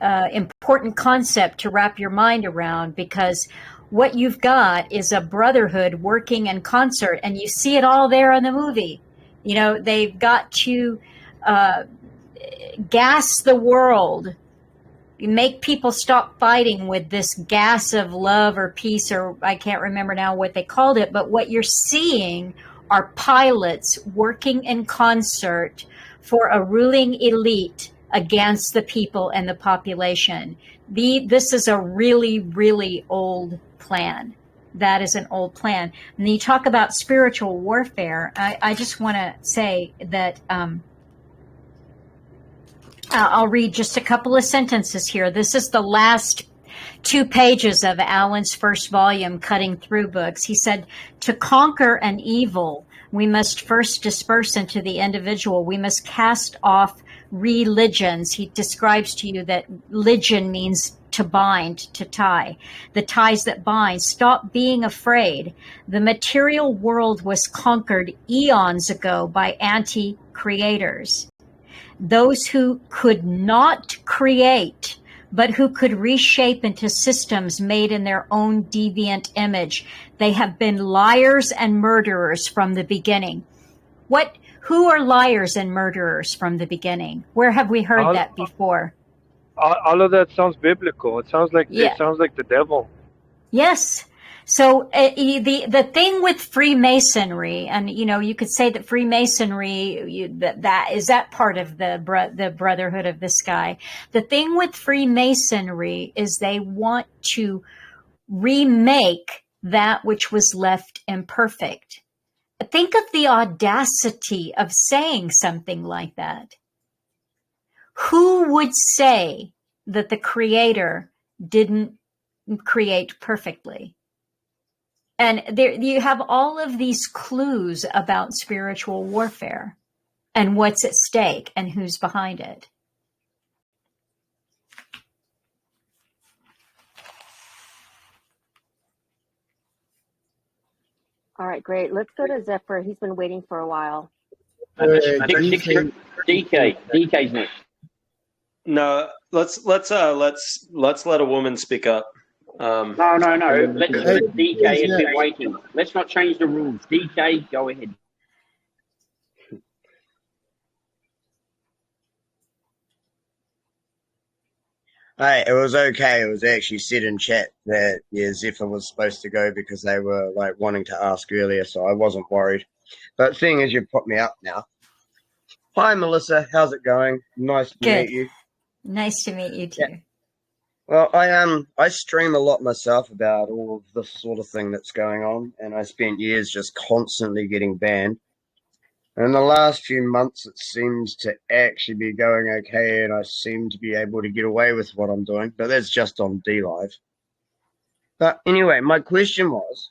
important concept to wrap your mind around, because what you've got is a brotherhood working in concert, and you see it all there in the movie. They've got to gas the world. You make people stop fighting with this gas of love or peace, or I can't remember now what they called it, but what you're seeing are pilots working in concert for a ruling elite against the people and the population. This is a really, really old plan. That is an old plan. And you talk about spiritual warfare. I just want to say that I'll read just a couple of sentences here. This is the last 2 pages of Alan's first volume, Cutting Through Books. He said, to conquer an evil, we must first disperse into the individual. We must cast off religions. He describes to you that religion means to bind, to tie. The ties that bind. Stop being afraid. The material world was conquered eons ago by anti-creators. Those who could not create, but who could reshape into systems made in their own deviant image. They have been liars and murderers from the beginning. Who are liars and murderers from the beginning? Where have we heard that before? All of that sounds biblical. It sounds like the devil. Yes. So the thing with Freemasonry, and you could say that Freemasonry that is part of the Brotherhood of the Sky. The thing with Freemasonry is they want to remake that which was left imperfect. Think of the audacity of saying something like that. Who would say that the Creator didn't create perfectly? And there you have all of these clues about spiritual warfare and what's at stake and who's behind it. All right, great. Let's go to Zephyr. He's been waiting for a while. DK's next. No, let's let a woman speak up. No. DK has been waiting. Let's not change the rules. DK, go ahead. Hey, it was okay. It was actually said in chat that Zephyr was supposed to go because they were wanting to ask earlier, so I wasn't worried. But seeing as you've put me up now, hi Melissa, how's it going? Nice to meet you. Nice to meet you too. Yeah. Well, I stream a lot myself about all of this sort of thing that's going on, and I spent years just constantly getting banned. In the last few months, it seems to actually be going okay, and I seem to be able to get away with what I'm doing, but that's just on DLive. But anyway, my question was,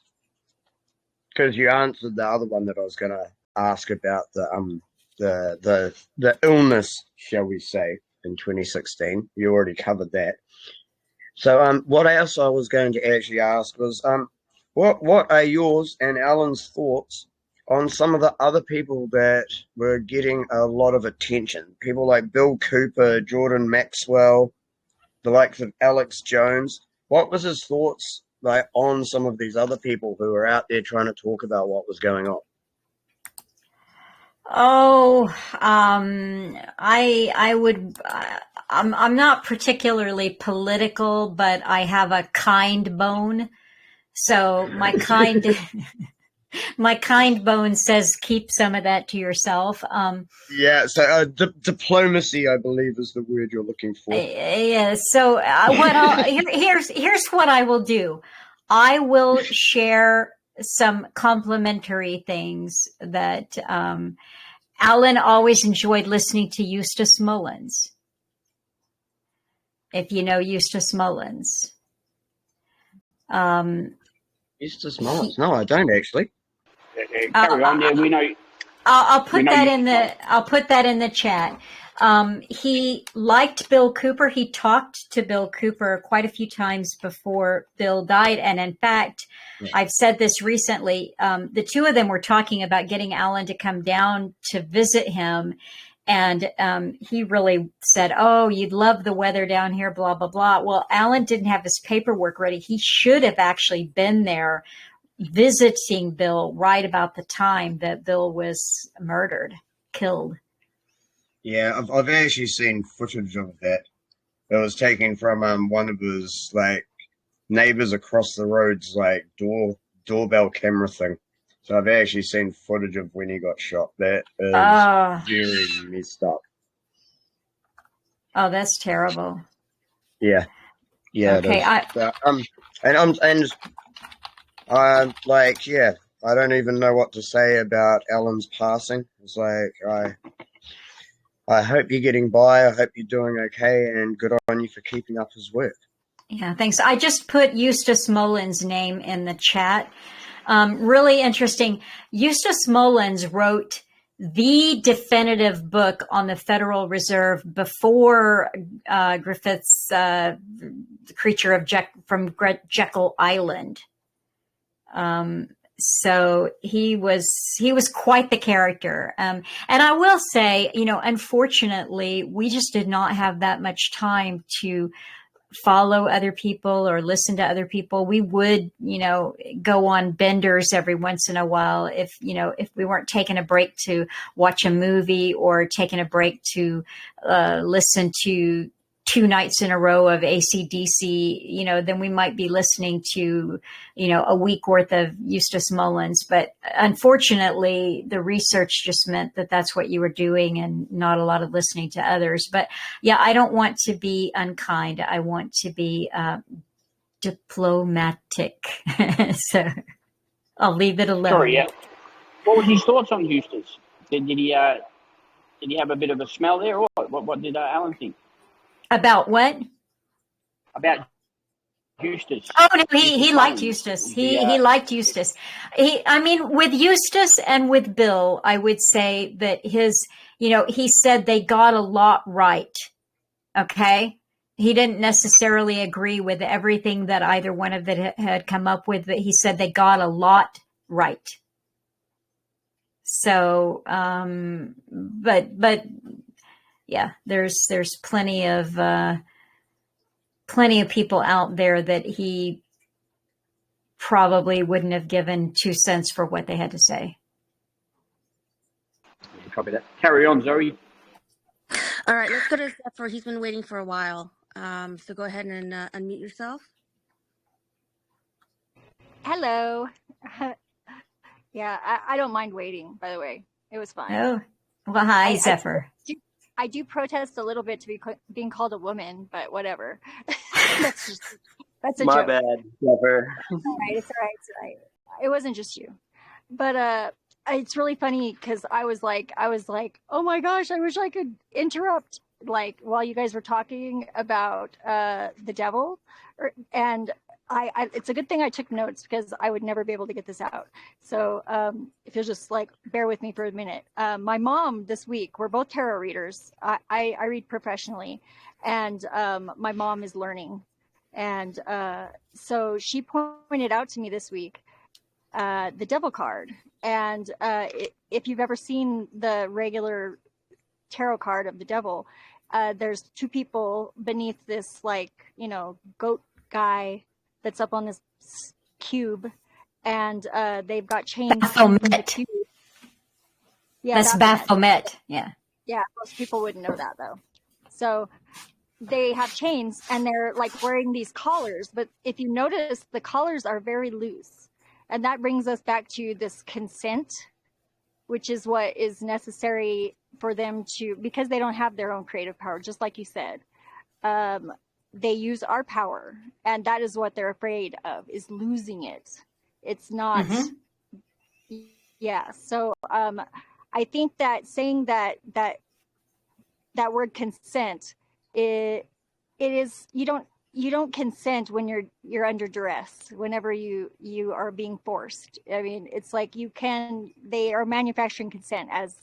because you answered the other one that I was going to ask about the illness, shall we say, in 2016. You already covered that. So what else I was going to actually ask was what are yours and Alan's thoughts on some of the other people that were getting a lot of attention? People like Bill Cooper, Jordan Maxwell, the likes of Alex Jones. What was his thoughts like on some of these other people who were out there trying to talk about what was going on? Oh, I would, I'm not particularly political, but I have a kind bone. So my kind bone says keep some of that to yourself. Yeah, so diplomacy, I believe, is the word you're looking for. Yeah. So here's what I will do. I will share some complimentary things that Alan always enjoyed listening to Eustace Mullins. If you know Eustace Mullins. Eustace Mullins? No, I don't actually. Carry on. Yeah, we know. I'll put that in the chat. He liked Bill Cooper. He talked to Bill Cooper quite a few times before Bill died. And in fact, I've said this recently, the two of them were talking about getting Alan to come down to visit him. And he really said, oh, you'd love the weather down here, blah, blah, blah. Well, Alan didn't have his paperwork ready. He should have actually been there visiting Bill right about the time that Bill was killed. Yeah, I've actually seen footage of that. It was taken from one of his like neighbors across the road's like doorbell camera thing. So I've actually seen footage of when he got shot. That is very messed up. Oh, that's terrible. Yeah. Okay, I don't even know what to say about Alan's passing. It's like I hope you're getting by. I hope you're doing okay, and good on you for keeping up his work. Yeah, thanks. I just put Eustace Mullins' name in the chat. Really interesting. Eustace Mullins wrote the definitive book on the Federal Reserve before Griffith's The Creature from Jekyll Island. So he was quite the character. And I will say, unfortunately, we just did not have that much time to follow other people or listen to other people. We would, go on benders every once in a while if we weren't taking a break to watch a movie or taking a break to listen to 2 nights in a row of AC/DC, then we might be listening to, a week worth of Eustace Mullins. But unfortunately, the research just meant that that's what you were doing and not a lot of listening to others. But yeah, I don't want to be unkind. I want to be diplomatic. So I'll leave it alone. Sorry, yeah. What were his thoughts on Eustace? Did he have a bit of a smell there, or what did Alan think? About what? About Eustace. Oh no, he liked Eustace. He liked Eustace. With Eustace and with Bill, I would say that he said they got a lot right. Okay. He didn't necessarily agree with everything that either one of them had come up with, but he said they got a lot right. So, but yeah, there's plenty of people out there that he probably wouldn't have given 2 cents for what they had to say. Copy that. Carry on, Zoe. All right, let's go to Zephyr. He's been waiting for a while. So go ahead and unmute yourself. Hello. Yeah, I don't mind waiting, by the way. It was fun. Oh, well, hi, Zephyr. I do protest a little bit to be being called a woman, but whatever. that's a My joke. bad, Zephyr. It's all right. It wasn't just you, but it's really funny because I was like, oh my gosh, I wish I could interrupt while you guys were talking about the devil, and it's a good thing I took notes because I would never be able to get this out. So if you'll just like bear with me for a minute. My mom this week, we're both tarot readers. I read professionally, and my mom is learning. And so she pointed out to me this week the devil card. And if you've ever seen the regular tarot card of the devil, there's two people beneath this, like, goat guy that's up on this cube, and they've got chains from the cube. Yeah, That's Baphomet. Yeah. Yeah, most people wouldn't know that though. So they have chains and they're like wearing these collars, but if you notice, the collars are very loose. And that brings us back to this consent, which is what is necessary for them to, because they don't have their own creative power, just like you said. They use our power, and that is what they're afraid of, is losing it. It's not, yeah. So I think that saying that word consent, it is, you don't consent when you're under duress, whenever you are being forced. I mean, it's like they are manufacturing consent as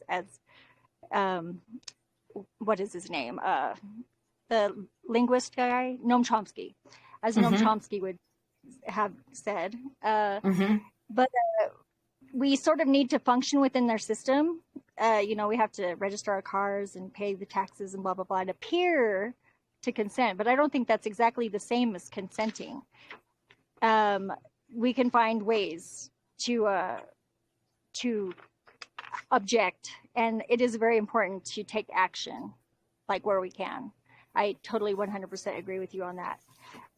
what is his name? The linguist guy, Noam Chomsky, as Noam Chomsky would have said. But we sort of need to function within their system. We have to register our cars and pay the taxes and blah, blah, blah, and appear to consent. But I don't think that's exactly the same as consenting. We can find ways to object, and it is very important to take action, like where we can. I totally 100% agree with you on that.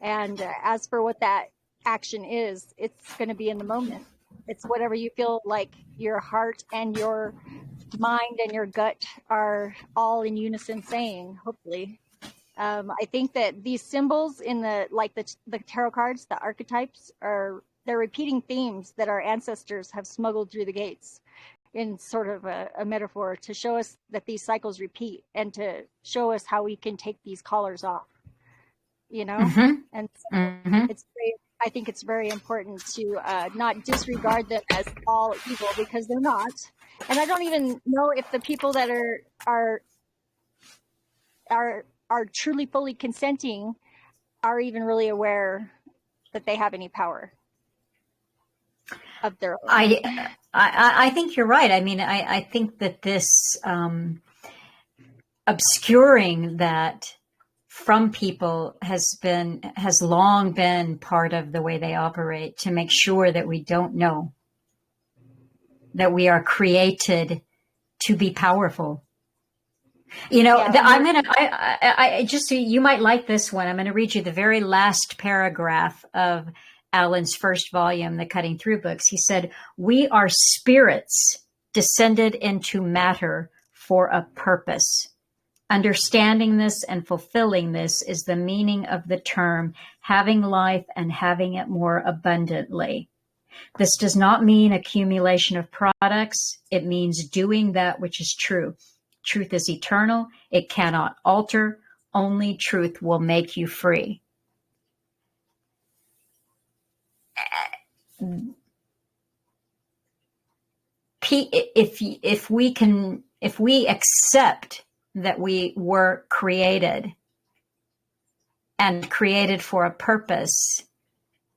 And as for what that action is, it's going to be in the moment. It's whatever you feel like your heart and your mind and your gut are all in unison saying, hopefully. I think that these symbols in the tarot cards, the archetypes, they're repeating themes that our ancestors have smuggled through the gates, in sort of a metaphor to show us that these cycles repeat and to show us how we can take these collars off, and so I think it's very important to not disregard them as all evil, because they're not. And I don't even know if the people that are truly fully consenting are even really aware that they have any power of their own. I think you're right. I mean, I think that this obscuring that from people has long been part of the way they operate, to make sure that we don't know that we are created to be powerful. I just, you might like this one. I'm going to read you the very last paragraph of Alan's first volume, The Cutting Through books. He said, "We are spirits descended into matter for a purpose. Understanding this and fulfilling this is the meaning of the term having life and having it more abundantly. This does not mean accumulation of products. It means doing that which is true. Truth is eternal. It cannot alter. Only truth will make you free." If we accept that we were created and created for a purpose,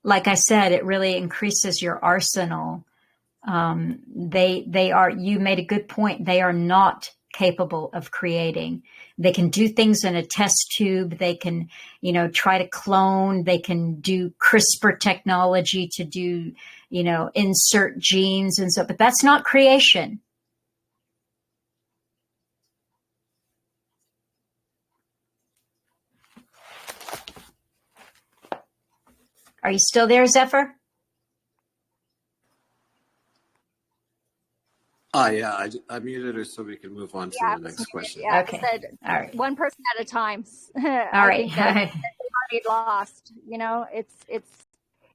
like I said, it really increases your arsenal. They are, you made a good point. They are not capable of creating. They can do things in a test tube. They can, try to clone. They can do CRISPR technology to do, insert genes and so, but that's not creation. Are you still there, Zephyr? Yeah, I muted her so we can move on to the next question. Yeah, Okay. I said All right. one person at a time. All I right. think that they've already lost.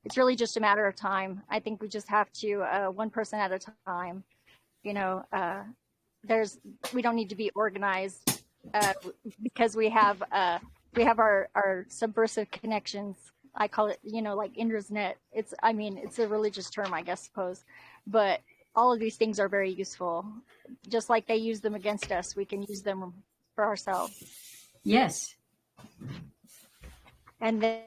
It's really just a matter of time. I think we just have to one person at a time. We don't need to be organized because we have our subversive connections I call it, like Indra's net. It's a religious term, I guess, suppose, but all of these things are very useful. Just like they use them against us, we can use them for ourselves. Yes. And then,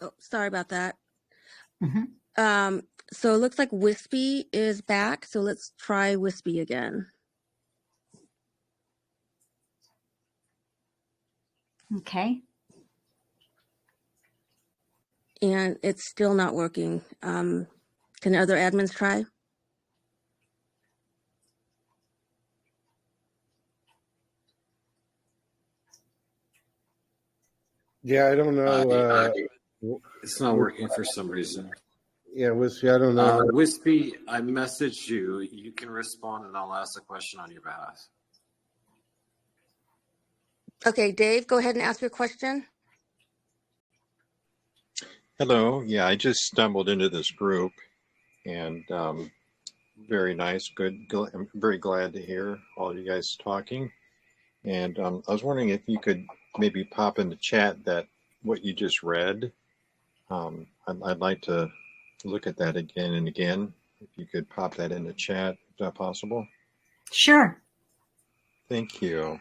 Oh, sorry about that. Mhm. So it looks like Wispy is back. So let's try Wispy again. Okay. And it's still not working. Can the other admins try? Yeah, I don't know. It's not working for some reason. Yeah, Wispy, I don't know. Wispy, I messaged you. You can respond, and I'll ask a question on your behalf. Okay, Dave, go ahead and ask your question. Hello. Yeah, I just stumbled into this group, and very nice, good. I'm very glad to hear all you guys talking. And I was wondering if you could maybe pop in the chat that what you just read. I'd like to look at that again and again. If you could pop that in the chat, is that possible? Sure. Thank you.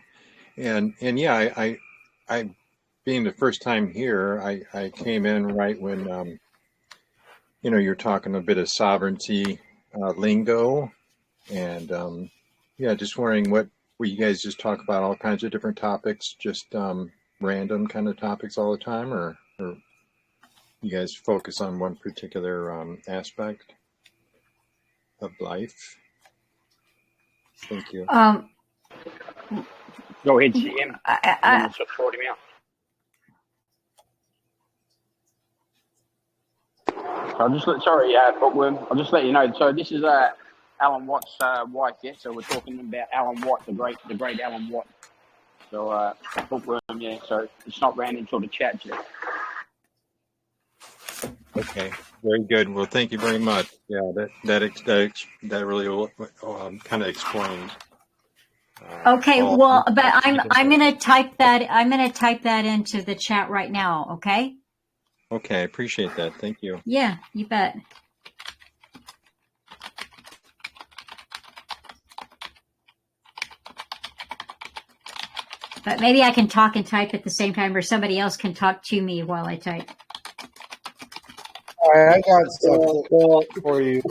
And yeah, I being the first time here, I came in right when you're talking a bit of sovereignty lingo, and yeah, just wondering what you guys just talk about all kinds of different topics, just random kind of topics all the time, or you guys focus on one particular aspect of life? Thank you. Go ahead, CM. I, Sort him out. Bookworm. I'll just let you know. So this is Alan Watt's wife. Yeah. So we're talking about Alan Watt, the great Alan Watt. So Bookworm. Yeah. So it's not random sort of chat yet. Okay, very good. Well, thank you very much. Yeah, that really kind of explains. okay. All Well, but I'm different- going to type that. I'm going to type that into the chat right now. Okay. Okay, I appreciate that. Thank you. Yeah, you bet. But maybe I can talk and type at the same time, or somebody else can talk to me while I type. All right, I got stuff for you.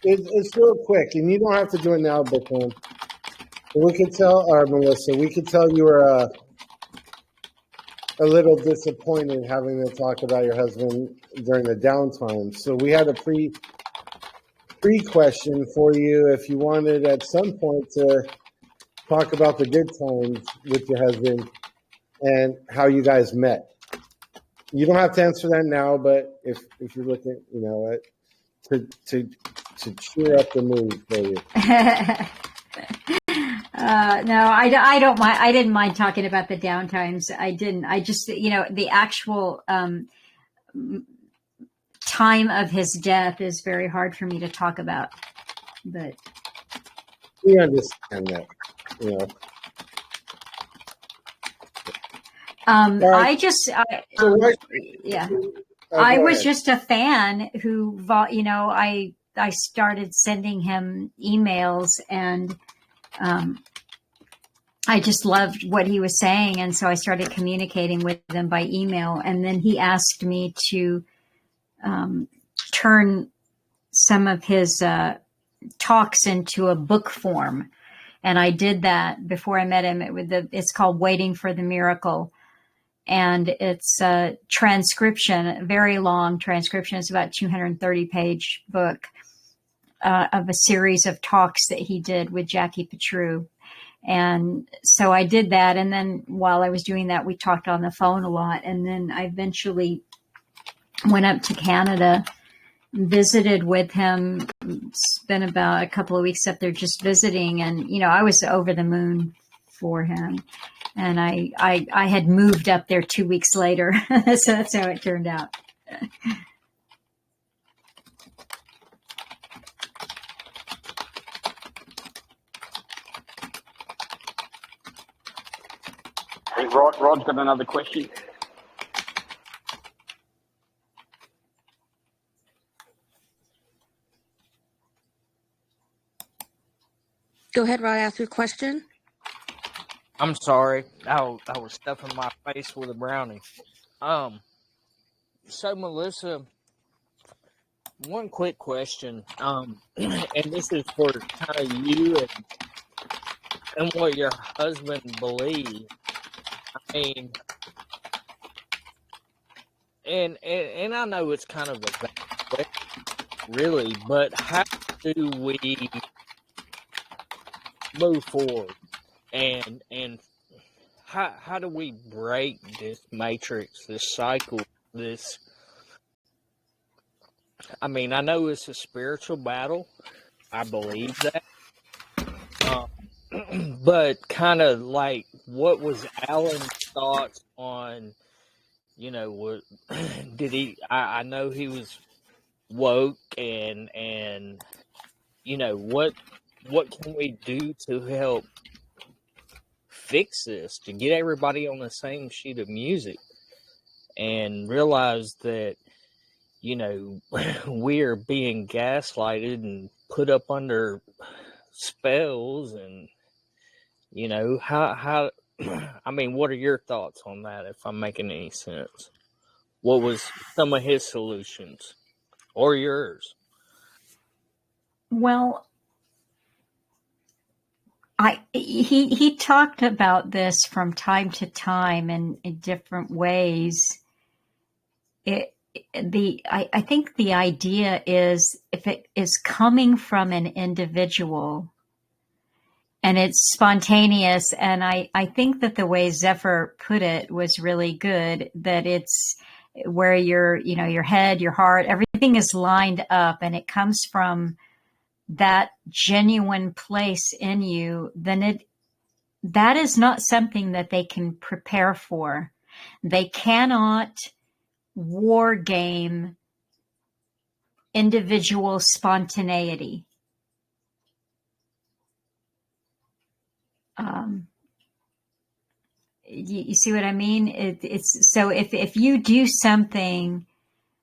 It's real quick, and you don't have to do it now, Bookworm. We could tell, or Melissa, we could tell you were a little disappointed having to talk about your husband during the downtime. So we had a pre-question for you if you wanted at some point to talk about the good times with your husband and how you guys met. You don't have to answer that now, but if you're looking, to cheer up the mood for you. No, I don't mind. I didn't mind talking about the downtimes. I didn't. I just, the actual time of his death is very hard for me to talk about. But we understand that, I was just a fan who, I started sending him emails, and I just loved what he was saying. And so I started communicating with him by email. And then he asked me to turn some of his talks into a book form. And I did that before I met him. It's called Waiting for the Miracle. And it's a transcription, a very long transcription. It's about 230-page book of a series of talks that he did with Jackie Petru. And so I did that. And then while I was doing that, we talked on the phone a lot. And then I eventually went up to Canada, visited with him, spent about a couple of weeks up there just visiting. And, I was over the moon for him. And I had moved up there 2 weeks later. So that's how it turned out. I think Rod's got another question. Go ahead, Rod, ask your question. I'm sorry. I was stuffing my face with a brownie. So Melissa, one quick question. And this is for kind of you and what your husband believes. I mean, and I know it's kind of a bad question, really, but how do we move forward, and how do we break this matrix, this cycle, this? I mean, I know it's a spiritual battle. I believe that. But kind of like, what was Alan's thoughts on, what did he? I know he was woke, and what can we do to help fix this, to get everybody on the same sheet of music and realize that we are being gaslighted and put up under spells, and how I mean, what are your thoughts on that, if I'm making any sense? What was some of his solutions, or yours? Well, he talked about this from time to time and in different ways. I think the idea is, if it is coming from an individual and it's spontaneous, and I think that the way Zephyr put it was really good, that it's where your head, your heart, everything is lined up and it comes from that genuine place in you, then that is not something that they can prepare for. They cannot war game individual spontaneity. You see what I mean? It's so if you do something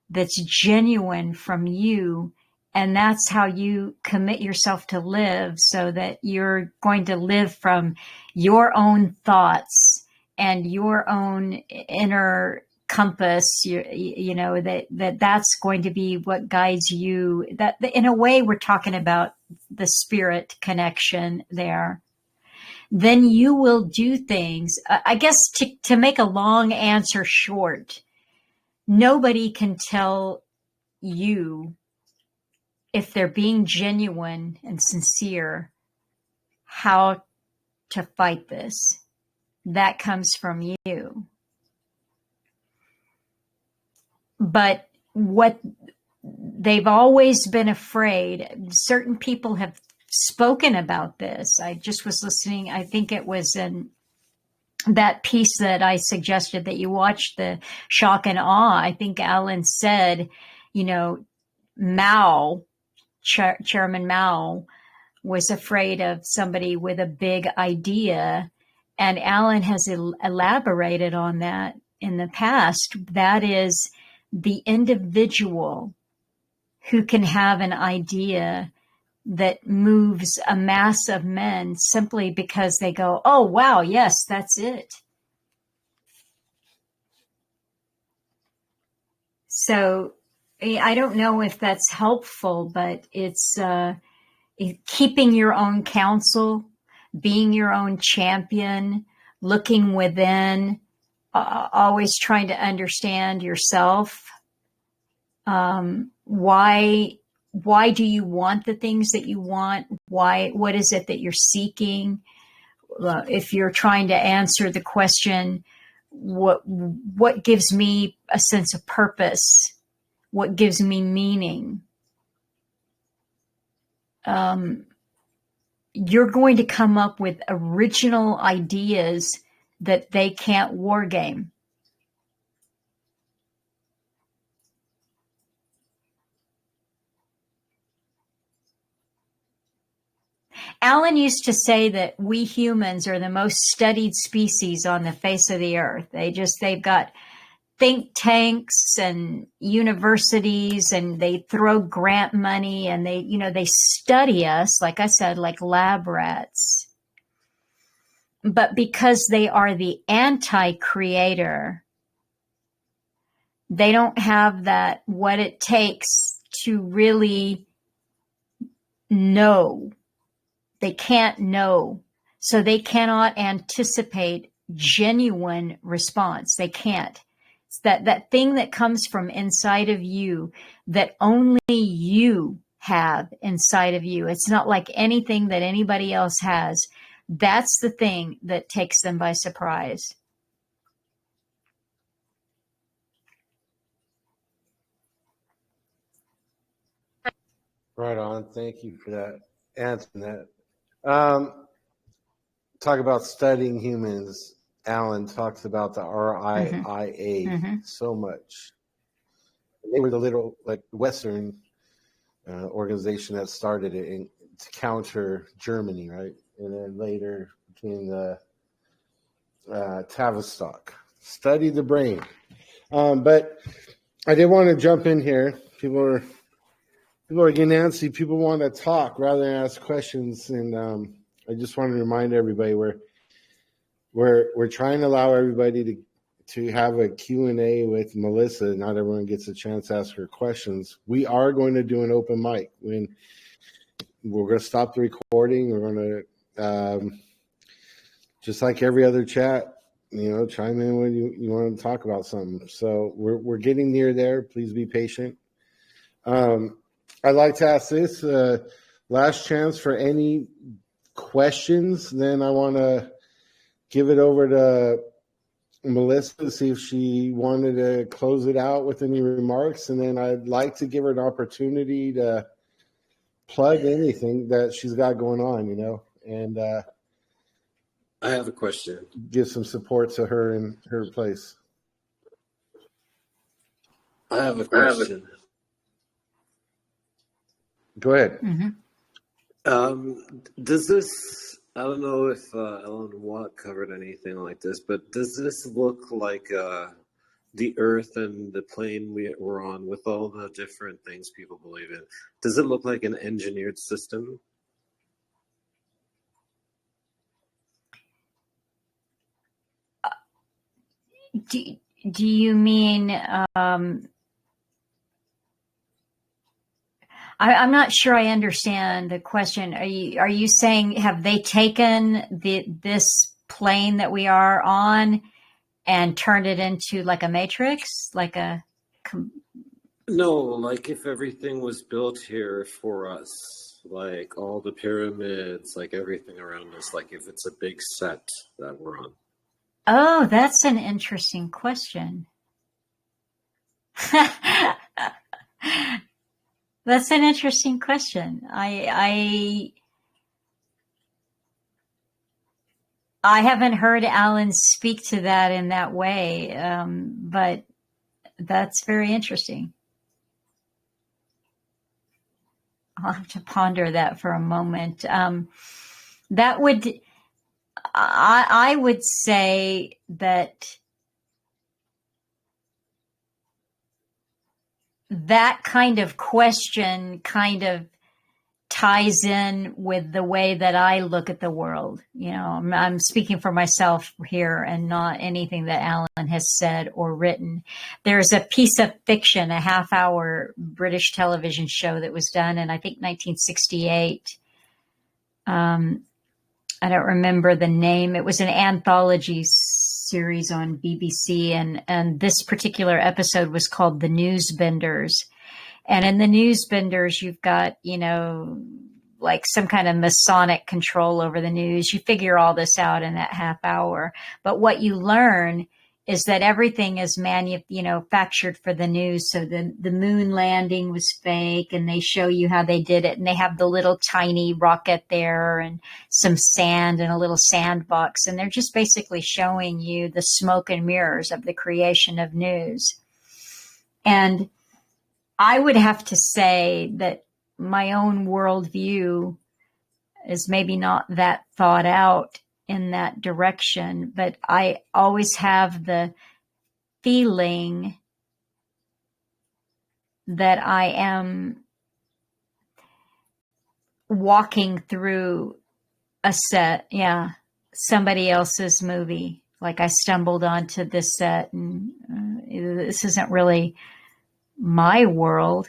that's genuine from you, and that's how you commit yourself to live, so that you're going to live from your own thoughts and your own inner compass, that's going to be what guides you. That, in a way, we're talking about the spirit connection there. Then you will do things. I guess to make a long answer short, nobody can tell you, if they're being genuine and sincere, how to fight this. That comes from you. But what they've always been afraid, certain people have spoken about this. I just was listening, I think it was in that piece that I suggested that you watch, the Shock and Awe. I think Alan said, Mao, Chairman Mao, was afraid of somebody with a big idea. And Alan has elaborated on that in the past. That is the individual who can have an idea that moves a mass of men simply because they go, oh, wow, yes, that's it. So I don't know if that's helpful, but it's keeping your own counsel, being your own champion, looking within, always trying to understand yourself. Why do you want the things that you want? What is it that you're seeking? If you're trying to answer the question, what gives me a sense of purpose? What gives me meaning? You're going to come up with original ideas that they can't war game. Alan used to say that we humans are the most studied species on the face of the earth. They've got think tanks and universities, and they throw grant money, and they study us, like I said, like lab rats. But because they are the anti-creator, they don't have that, what it takes to really know. They can't know. So they cannot anticipate genuine response. They can't. It's that thing that comes from inside of you that only you have inside of you. It's not like anything that anybody else has. That's the thing that takes them by surprise. Right on. Thank you for that. Answering that. Talk about studying humans. Alan talks about the RIIA so much. They were the little Western organization that started it to counter Germany, right? And then later became the Tavistock. Study the brain. But I did want to jump in here. People are getting antsy. People want to talk rather than ask questions. And I just want to remind everybody we're trying to allow everybody to have a Q&A with Melissa. Not everyone gets a chance to ask her questions. We are going to do an open mic. When we're going to stop the recording. We're going to, just like every other chat, chime in when you want to talk about something. So we're getting near there. Please be patient. I'd like to ask this last chance for any questions. Then I want to give it over to Melissa to see if she wanted to close it out with any remarks. And then I'd like to give her an opportunity to plug anything that she's got going on, and I have a question. Give some support to her in her place. I have a question. Go ahead. Does this, I don't know if Alan Watt covered anything like this, but does this look like the Earth and the plane we're on with all the different things people believe in? Does it look like an engineered system? Do you mean I'm not sure I understand the question. Are you saying, have they taken this plane that we are on and turned it into like a matrix, No, like if everything was built here for us, like all the pyramids, like everything around us, like if it's a big set that we're on. Oh, that's an interesting question. That's an interesting question. I haven't heard Alan speak to that in that way, but that's very interesting. I'll have to ponder that for a moment. I would say that that kind of question kind of ties in with the way that I look at the world. I'm speaking for myself here and not anything that Alan has said or written. There's a piece of fiction, a half-hour British television show that was done in, I think, 1968. I don't remember the name. It was an anthology series on BBC, and this particular episode was called The Newsbenders. And in The Newsbenders, you've got, like some kind of Masonic control over the news. You figure all this out in that half hour. But what you learn is that everything is manufactured for the news. So the moon landing was fake, and they show you how they did it. And they have the little tiny rocket there and some sand and a little sandbox. And they're just basically showing you the smoke and mirrors of the creation of news. And I would have to say that my own worldview is maybe not that thought out in that direction, but I always have the feeling that I am walking through a set, somebody else's movie. Like I stumbled onto this set, and this isn't really my world.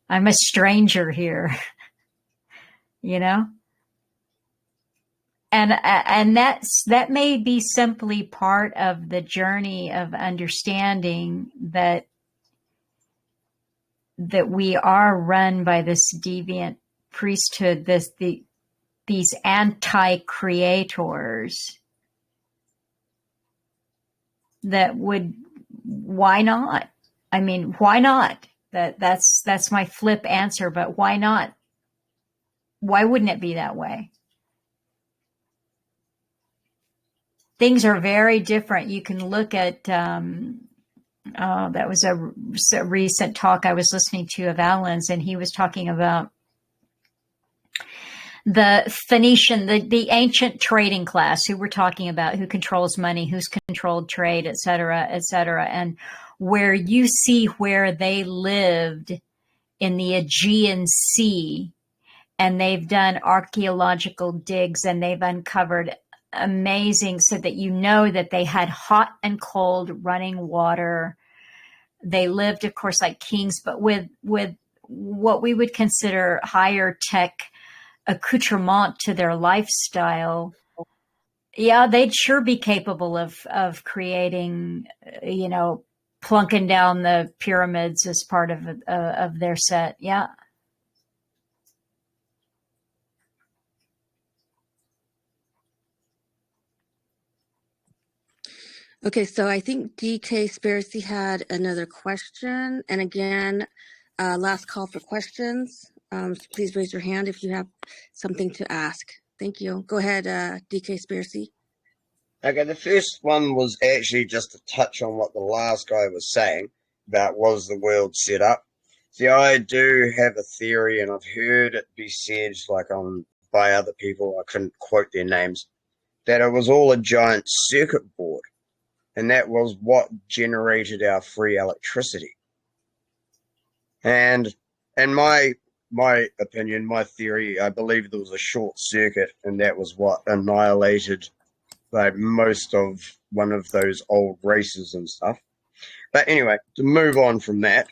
I'm a stranger here, you know? And that may be simply part of the journey of understanding that we are run by this deviant priesthood, these anti-creators that would, why not? I mean, why not? That's my flip answer, but why not? Why wouldn't it be that way? Things are very different. You can look at, that was a recent talk I was listening to of Alan's, and he was talking about the Phoenician, the ancient trading class who we're talking about, who controls money, who's controlled trade, et cetera, and where you see where they lived in the Aegean Sea, and they've done archaeological digs and they've uncovered amazing, so that you know that they had hot and cold running water. They lived, of course, like kings, but with what we would consider higher tech accoutrement to their lifestyle. Yeah, they'd sure be capable of creating, plunking down the pyramids as part of their set. Yeah. Okay, so I think DK Spiracy had another question. And again, last call for questions. So please raise your hand if you have something to ask. Thank you. Go ahead, DK Spiracy. Okay, the first one was actually just to touch on what the last guy was saying about was the world set up. See, I do have a theory, and I've heard it be said by other people, I couldn't quote their names, that it was all a giant circuit board, and that was what generated our free electricity. And in my opinion, my theory, I believe there was a short circuit, and that was what annihilated most of one of those old races and stuff. But anyway, to move on from that,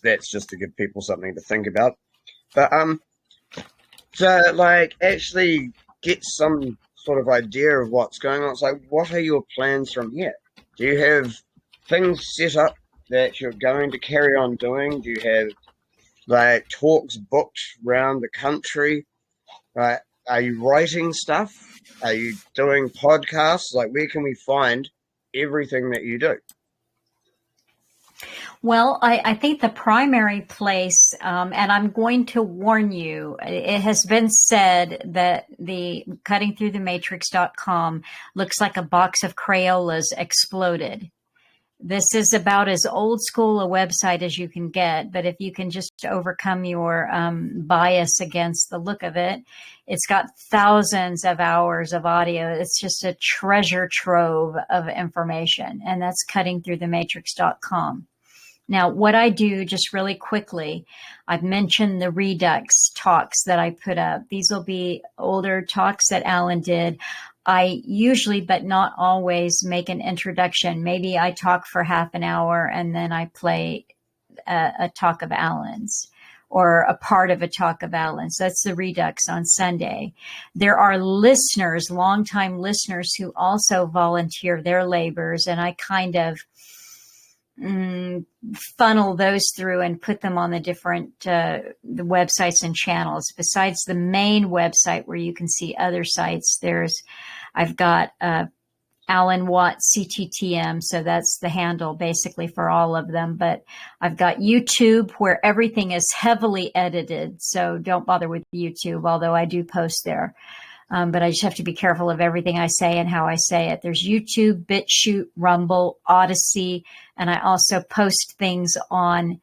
that's just to give people something to think about. But to actually get some sort of idea of what's going on, it's like, what are your plans from here? Do you have things set up that you're going to carry on doing? Do you have talks booked around the country? Are you writing stuff? Are you doing podcasts? Where can we find everything that you do? Well, I think the primary place, and I'm going to warn you, it has been said that the cuttingthroughthematrix.com looks like a box of Crayolas exploded. This is about as old school a website as you can get, but if you can just overcome your bias against the look of it, it's got thousands of hours of audio. It's just a treasure trove of information, and that's cuttingthroughthematrix.com. Now, what I do, just really quickly, I've mentioned the Redux talks that I put up. These will be older talks that Alan did. I usually, but not always, make an introduction. Maybe I talk for half an hour and then I play a talk of Alan's, or a part of a talk of Alan's. That's the Redux on Sunday. There are listeners, longtime listeners, who also volunteer their labors, and I kind of funnel those through and put them on the different the websites and channels. Besides the main website where you can see other sites, I've got Alan Watt CTTM, so that's the handle basically for all of them. But I've got YouTube, where everything is heavily edited, so don't bother with YouTube, although I do post there. But I just have to be careful of everything I say and how I say it. There's YouTube, BitChute, Rumble, Odyssey, and I also post things on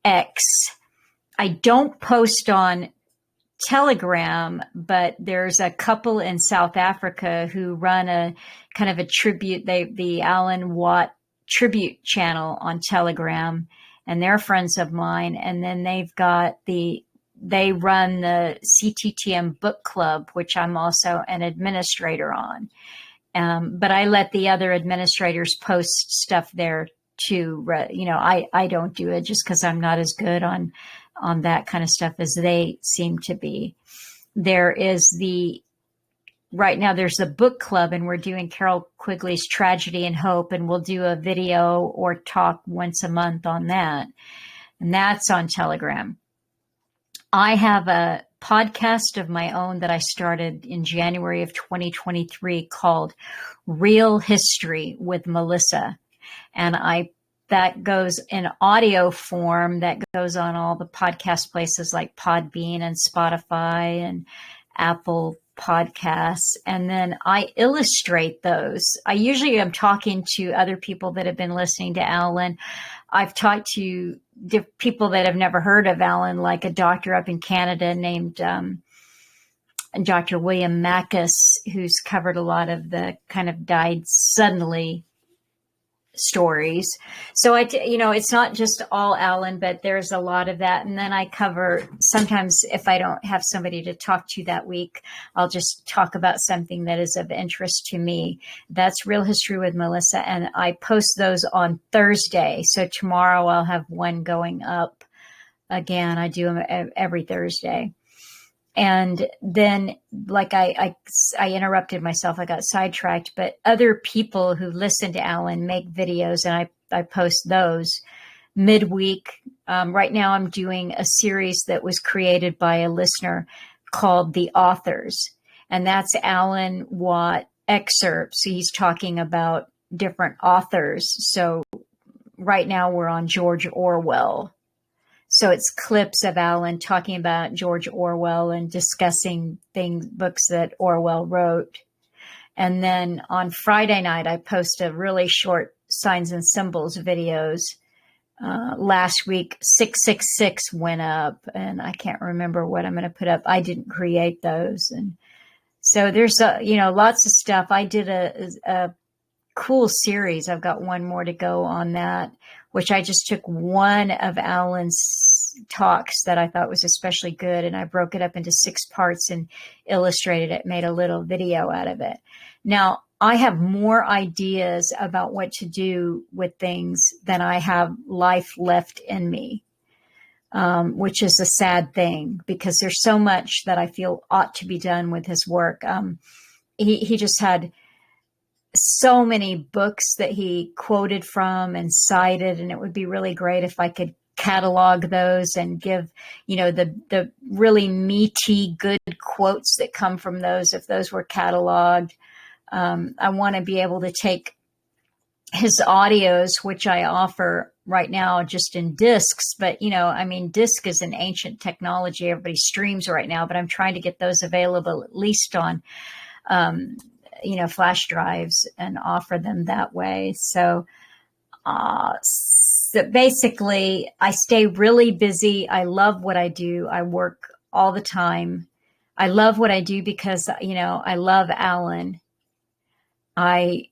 X. I don't post on Telegram, but there's a couple in South Africa who run a kind of a tribute, the Alan Watt tribute channel on Telegram, and they're friends of mine. And then they run the CTTM book club, which I'm also an administrator on. But I let the other administrators post stuff there too. I don't do it just because I'm not as good on that kind of stuff as they seem to be. Right now there's a book club, and we're doing Carol Quigley's Tragedy and Hope, and we'll do a video or talk once a month on that. And that's on Telegram. I have a podcast of my own that I started in January of 2023 called Real History with Melissa. And that goes in audio form, that goes on all the podcast places like Podbean and Spotify and Apple Podcasts. And then I illustrate those. I usually am talking to other people that have been listening to Alan. I've talked to people that have never heard of Alan, like a doctor up in Canada named Dr. William Mackus, who's covered a lot of the kind of died suddenly stories. So it's not just all Alan, but there's a lot of that. And then I cover, sometimes if I don't have somebody to talk to that week, I'll just talk about something that is of interest to me. That's Real History with Melissa. And I post those on Thursday. So tomorrow I'll have one going up again. I do them every Thursday. And then, like I interrupted myself, I got sidetracked, but other people who listen to Alan make videos, and I post those midweek. Right now I'm doing a series that was created by a listener called The Authors, and that's Alan Watt excerpts. He's talking about different authors. So right now we're on George Orwell. So it's clips of Alan talking about George Orwell and discussing books that Orwell wrote. And then on Friday night, I post a really short signs and symbols videos. Last week, 666 went up, and I can't remember what I'm going to put up. I didn't create those. And so there's lots of stuff. I did a cool series. I've got one more to go on that, which I just took one of Alan's talks that I thought was especially good, and I broke it up into 6 parts and illustrated it, made a little video out of it. Now, I have more ideas about what to do with things than I have life left in me, which is a sad thing because there's so much that I feel ought to be done with his work. He just had so many books that he quoted from and cited, and it would be really great if I could catalog those and give, the really meaty, good quotes that come from those, if those were cataloged. I want to be able to take his audios, which I offer right now just in discs, but disc is an ancient technology. Everybody streams right now, but I'm trying to get those available at least on, flash drives and offer them that way. So basically I stay really busy. I love what I do. I work all the time. I love what I do because, I love Alan. I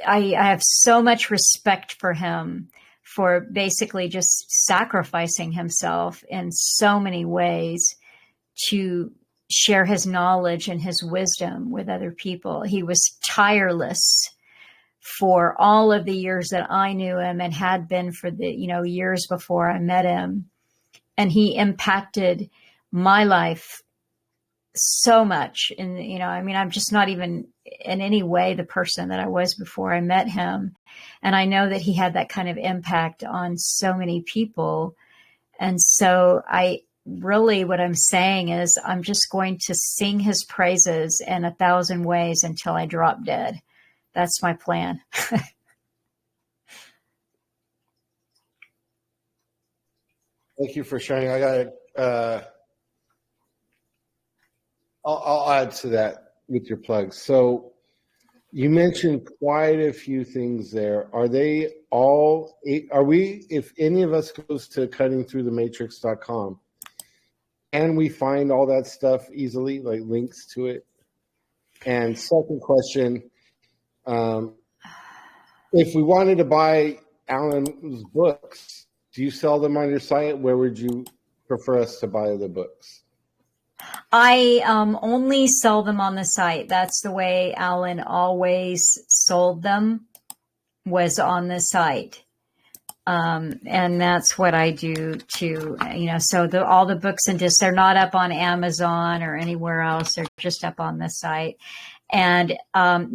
have so much respect for him for basically just sacrificing himself in so many ways to share his knowledge and his wisdom with other people. He was tireless for all of the years that I knew him and had been for the, years before I met him. And he impacted my life so much. And, I'm just not even in any way the person that I was before I met him. And I know that he had that kind of impact on so many people. And so what I'm saying is I'm just going to sing his praises in 1,000 ways until I drop dead. That's my plan. Thank you for sharing. I got I'll add to that with your plugs. So you mentioned quite a few things there. Are they all, if any of us goes to cuttingthroughthematrix.com, can we find all that stuff easily, like links to it? And second question, if we wanted to buy Alan's books, do you sell them on your site? Where would you prefer us to buy the books? I only sell them on the site. That's the way Alan always sold them, was on the site. And that's what I do too. So all the books and discs, they're not up on Amazon or anywhere else. They're just up on the site. And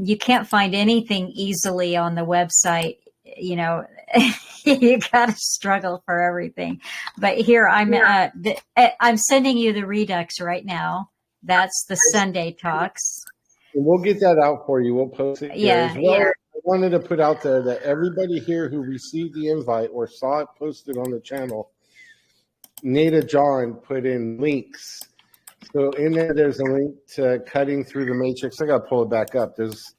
you can't find anything easily on the website. You got to struggle for everything. But here I'm sending you the Redux right now. That's the Sunday Talks. And we'll get that out for you. We'll post it here as well. Yeah. I wanted to put out there that everybody here who received the invite or saw it posted on the channel, Nada John put in links. So in there's a link to Cutting Through the Matrix. I got to pull it back up. There's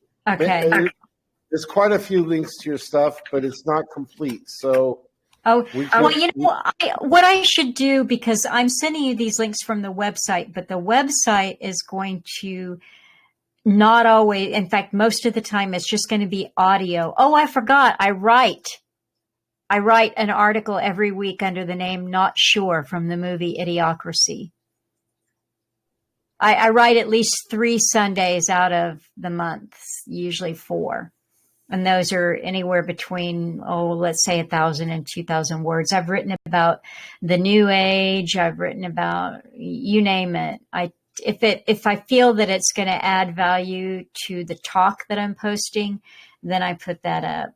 quite a few links to your stuff, but it's not complete. So what I should do, because I'm sending you these links from the website, but the website is going to not always, in fact, most of the time it's just going to be audio. Oh, I forgot. I write an article every week under the name Not Sure from the movie Idiocracy. I write at least 3 Sundays out of the month, usually 4. And those are anywhere between, let's say 1,000 and 2,000 words. I've written about the New Age. I've written about, you name it. If I feel that it's going to add value to the talk that I'm posting, then I put that up.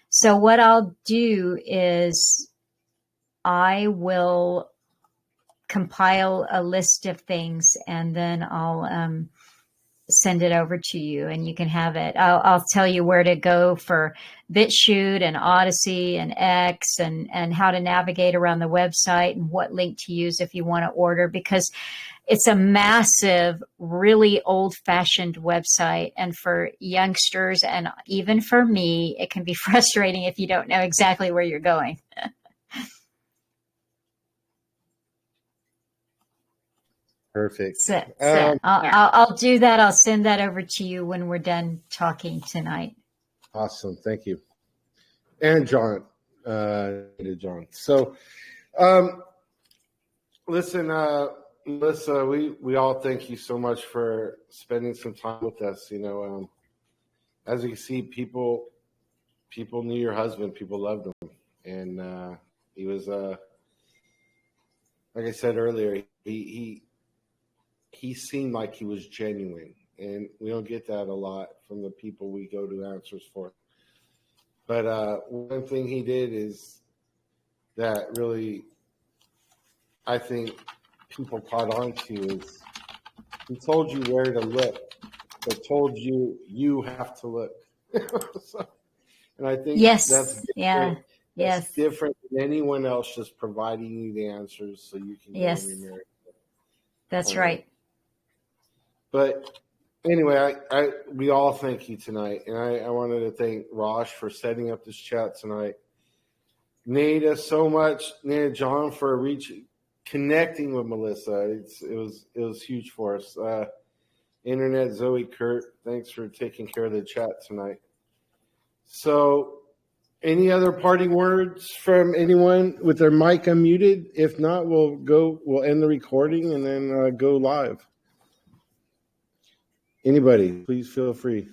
So what I'll do is I will compile a list of things, and then I'll send it over to you, and you can have it. I'll tell you where to go for BitChute and Odyssey and X, and how to navigate around the website and what link to use if you want to order, because it's a massive, really old-fashioned website. And for youngsters and even for me, it can be frustrating if you don't know exactly where you're going. Perfect. I'll do that. I'll send that over to you when we're done talking tonight. Awesome. Thank you. And John. So, listen, Melissa, we all thank you so much for spending some time with us. As you can see, people knew your husband, people loved him. And he was, like I said earlier, he seemed like he was genuine, and we don't get that a lot from the people we go to answers for. But one thing he did is that really, I think people caught on to, is he told you where to look, but told you have to look. And I think that's different. That's different than anyone else just providing you the answers so you can get on your marriage. That's right. But anyway, we all thank you tonight. And I wanted to thank Rosh for setting up this chat tonight. Nada so much. Nada John for connecting with Melissa. It was huge for us. Internet Zoe Kurt, thanks for taking care of the chat tonight. So any other parting words from anyone with their mic unmuted? If not, we'll end the recording and then go live. Anybody, please feel free.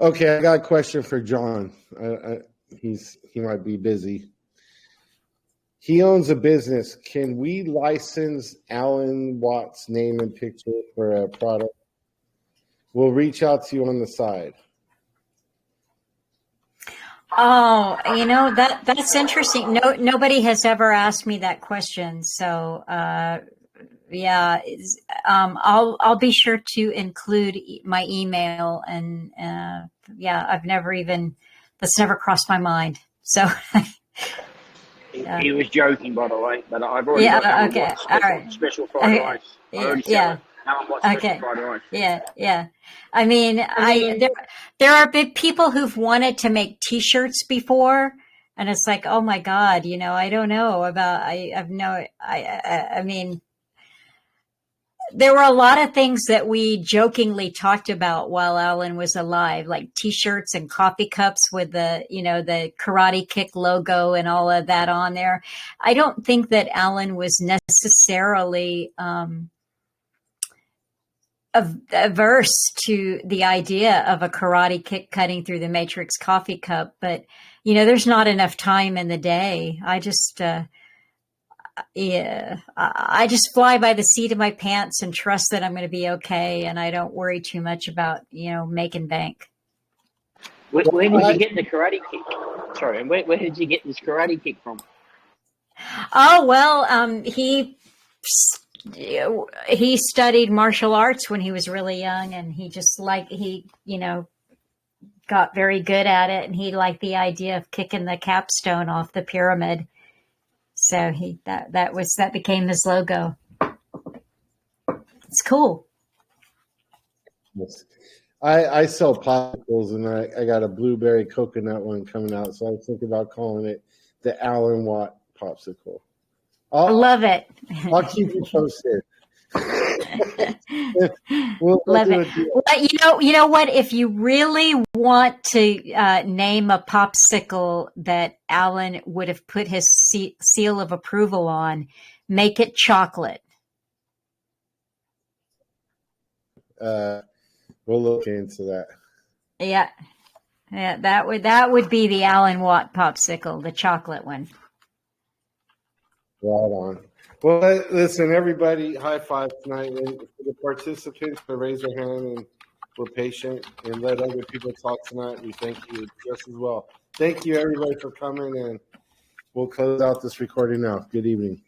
Okay, I got a question for John. He might be busy. He owns a business. Can we license Alan Watts' name and picture for a product? We'll reach out to you on the side. Oh, that's interesting. Nobody has ever asked me that question. So, I'll be sure to include my email, and that's never crossed my mind. So he was joking, by the way, but I've already got okay, all right, special fried rice. Alan Watts Fresh Okay. Fried Rice. Yeah. I mean, there are big people who've wanted to make T-shirts before, and it's like, oh my God, I don't know about. I mean, there were a lot of things that we jokingly talked about while Alan was alive, like T-shirts and coffee cups with the Karate Kick logo and all of that on there. I don't think that Alan was necessarily averse to the idea of a karate kick cutting through the matrix coffee cup, but there's not enough time in the day. I just fly by the seat of my pants and trust that I'm going to be okay, and I don't worry too much about making bank. Where did you get the Karate Kick? Sorry, where did you get this Karate Kick from? Oh well, he studied martial arts when he was really young, and he just got very good at it, and he liked the idea of kicking the capstone off the pyramid. So that became his logo. It's cool. Yes. I sell popsicles, and I got a blueberry coconut one coming out, so I was thinking about calling it the Alan Watt popsicle. I love it. I'll keep you posted. Love it. Well, you know what? If you really want to name a popsicle that Alan would have put his seal of approval on, make it chocolate. We'll look into that. Yeah, that would be the Alan Watt popsicle, the chocolate one. Right on. Well, listen, everybody, high five tonight. And for the participants to raise their hand and were patient and let other people talk tonight, we thank you just as well. Thank you, everybody, for coming, and we'll close out this recording now. Good evening.